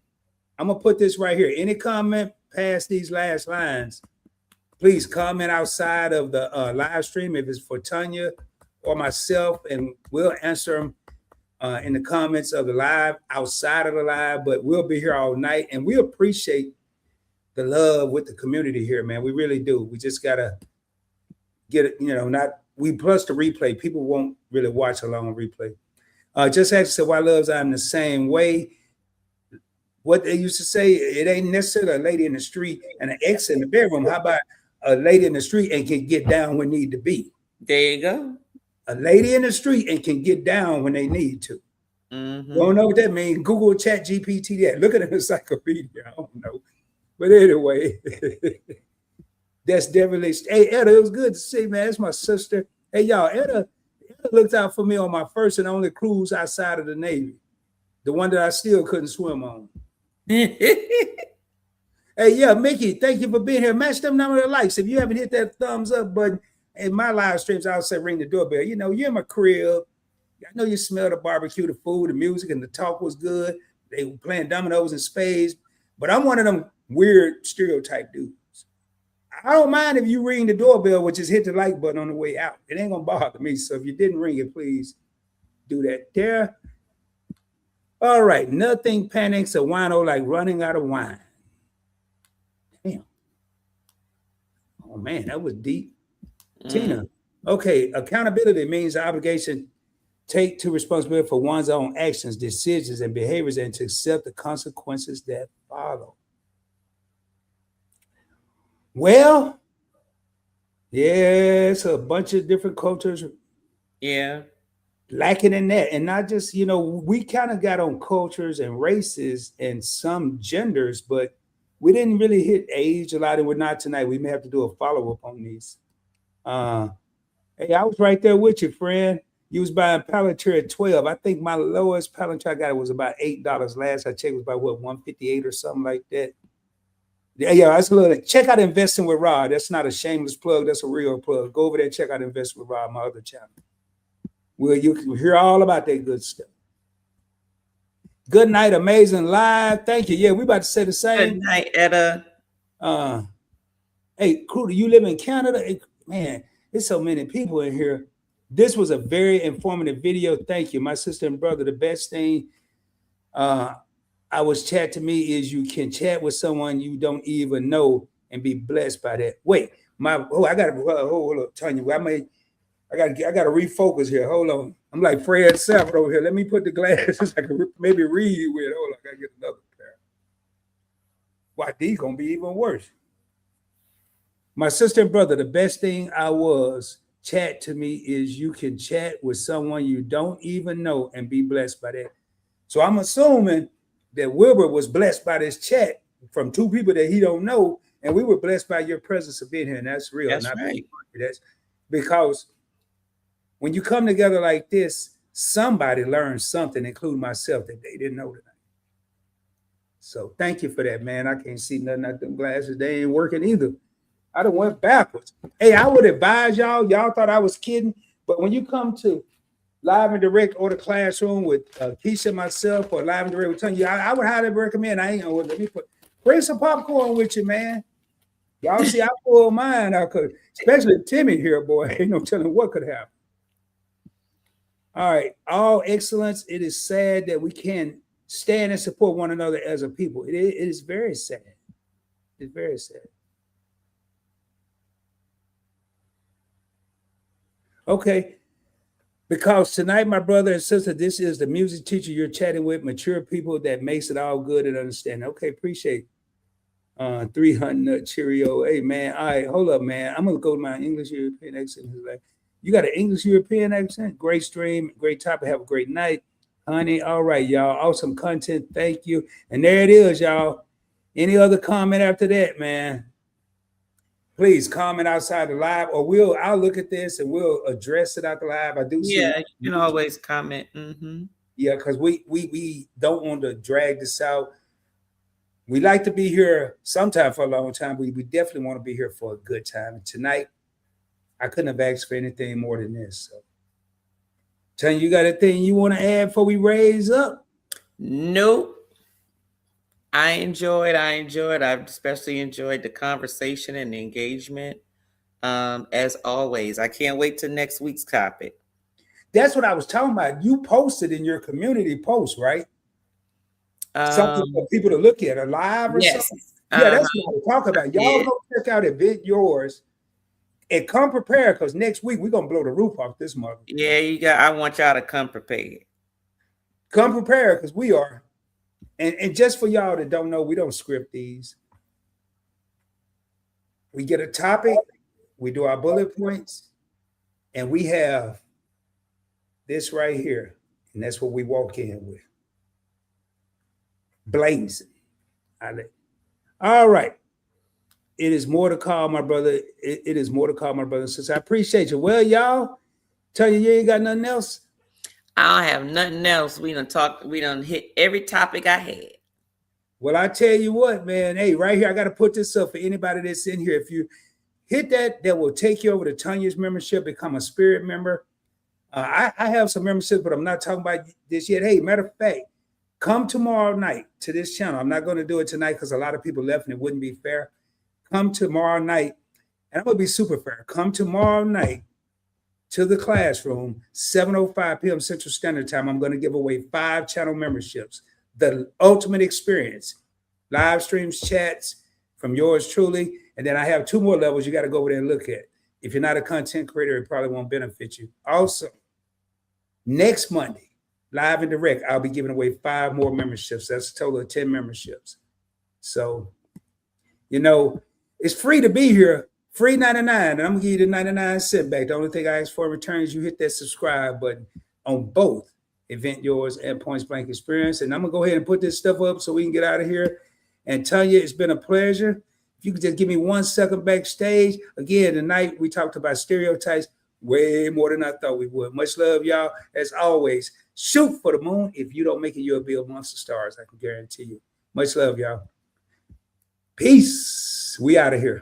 I'm gonna put this right here. Any comment past these last lines, please comment outside of the live stream if it's for Tanya or myself, and we'll answer them in the comments of the live, outside of the live. But we'll be here all night, and we appreciate the love with the community here, man. We really do. We just gotta get it, plus the replay. People won't really watch a long replay. Just actually said, why loves I'm the same way. What they used to say, it ain't necessarily a lady in the street and an ex in the bedroom. How about a lady in the street and can get down when need to be? There you go. A lady in the street and can get down when they need to. You don't know what that means? Google Chat GPT that. Look at an encyclopedia. I don't know. But anyway, that's definitely. Hey, Etta, it was good to see, man. That's my sister. Hey, y'all, Etta looked out for me on my first and only cruise outside of the Navy. The one that I still couldn't swim on. Hey, yeah, Mickey, thank you for being here. Match them number of likes. If you haven't hit that thumbs up button in my live streams, I'll say ring the doorbell. You know, you're in my crib. I know you smell the barbecue, the food, the music, and the talk was good. They were playing dominoes and spades. But I'm one of them weird stereotype dudes. I don't mind if you ring the doorbell, which is hit the like button on the way out. It ain't gonna bother me. So if you didn't ring it, please do that there. All right, nothing panics a wino like running out of wine. Damn. Oh man, that was deep. Tina. Okay, accountability means the obligation take to responsibility for one's own actions, decisions, and behaviors, and to accept the consequences that follow. Well, yeah, it's a bunch of different cultures. Yeah. Lacking in that. And not just, we kind of got on cultures and races and some genders, but we didn't really hit age a lot, and we're not tonight. We may have to do a follow-up on these. Hey, I was right there with you, friend. You was buying Palantir at 12. I think my lowest Palantir I got was about $8. Last I checked was about $158 or something like that. Yeah, that's a little. Check out Investing with Rod. That's not a shameless plug. That's a real plug. Go over there and check out Investing with Rod, my other channel. Well, you can hear all about that good stuff. Good night, amazing live. Thank you. Yeah, we about to say the same. Good night, Etta. Hey, crew, do you live in Canada? Hey, man, there's so many people in here. This was a very informative video. Thank you, my sister and brother. The best thing I was chat to me is you can chat with someone you don't even know and be blessed by that. Wait, I gotta hold up, Tanya. I gotta refocus here. Hold on. I'm like Fred Sanford over here. Let me put the glasses I can maybe read with. Hold on, I gotta get another pair. Why, these gonna be even worse. My sister and brother, the best thing I was chat to me is you can chat with someone you don't even know and be blessed by that. So I'm assuming that Wilbur was blessed by this chat from two people that he don't know, and we were blessed by your presence of being here, and that's real. That's right. That's because when you come together like this, somebody learns something, including myself, that they didn't know tonight. So thank you for that, man. I can't see nothing out them glasses. They ain't working either. I done went backwards. Hey, I would advise y'all. Y'all thought I was kidding, but when you come to Live and Direct or the classroom with Keisha and myself, or Live and Direct with Tanya, I would highly recommend. I ain't gonna let me bring some popcorn with you, man. Y'all see, I pull mine out, especially Timmy here, boy. Ain't no telling what could happen. All right, all excellence. It is sad that we can't stand and support one another as a people. It is very sad. It's very sad. Okay, because tonight, my brother and sister, this is the music teacher you're chatting with, mature people that makes it all good and understand. Okay, appreciate 300 Cheerio. Hey, man, all right, hold up, man. I'm going to go to my English European accent. Like, you got an English European accent? Great stream, great topic. Have a great night, honey. All right, y'all. Awesome content. Thank you. And there it is, y'all. Any other comment after that, man? Please comment outside the live, or I'll look at this and we'll address it out the live. I do see. Yeah, you can always comment. Mm-hmm. Yeah, because we don't want to drag this out. We like to be here sometime for a long time. We definitely want to be here for a good time. And tonight, I couldn't have asked for anything more than this. So, Tanya, you got anything you want to add before we raise up? Nope. I enjoyed. I've especially enjoyed the conversation and the engagement. As always, I can't wait till next week's topic. That's what I was talking about. You posted in your community post, right? Something for people to look at, a live or something. Yeah, that's what we're talking about. Y'all go check out Event Yours and come prepared, because next week we're gonna blow the roof off this mother. Yeah, I want y'all to come prepared. Come prepared, because we are. And just for y'all that don't know, we don't script these. We get a topic, we do our bullet points, and we have this right here. And that's what we walk in with. Blazing. All right. It is more to call, my brother. It is more to call, my brother and sister. I appreciate you. Well, y'all, tell you ain't got nothing else. I don't have nothing else. We done hit every topic I had. Well, I tell you what, man. Hey, right here, I got to put this up for anybody that's in here. If you hit that will take you over to Tanya's membership, become a spirit member. I have some memberships, but I'm not talking about this yet. Hey, matter of fact, come tomorrow night to this channel. I'm not going to do it tonight because a lot of people left and it wouldn't be fair. Come tomorrow night, and I'm going to be super fair. Come tomorrow night to the classroom, 7:05 p.m. Central Standard Time. I'm going to give away 5 channel memberships. The ultimate experience, live streams, chats from yours truly. And then I have 2 more levels you got to go over there and look at. If you're not a content creator, it probably won't benefit you. Also, next Monday, Live and Direct, I'll be giving away 5 more memberships. That's a total of 10 memberships. So, it's free to be here, free 99. And I'm going to give you the 99 cent back. The only thing I ask for in return is you hit that subscribe button on both Event Yours and Points Blank Experience. And I'm going to go ahead and put this stuff up so we can get out of here. And Tanya, it's been a pleasure. If you could just give me 1 second backstage. Again, tonight we talked about stereotypes way more than I thought we would. Much love, y'all. As always, shoot for the moon. If you don't make it, you'll be amongst the stars. I can guarantee you. Much love, y'all. Peace. We out of here.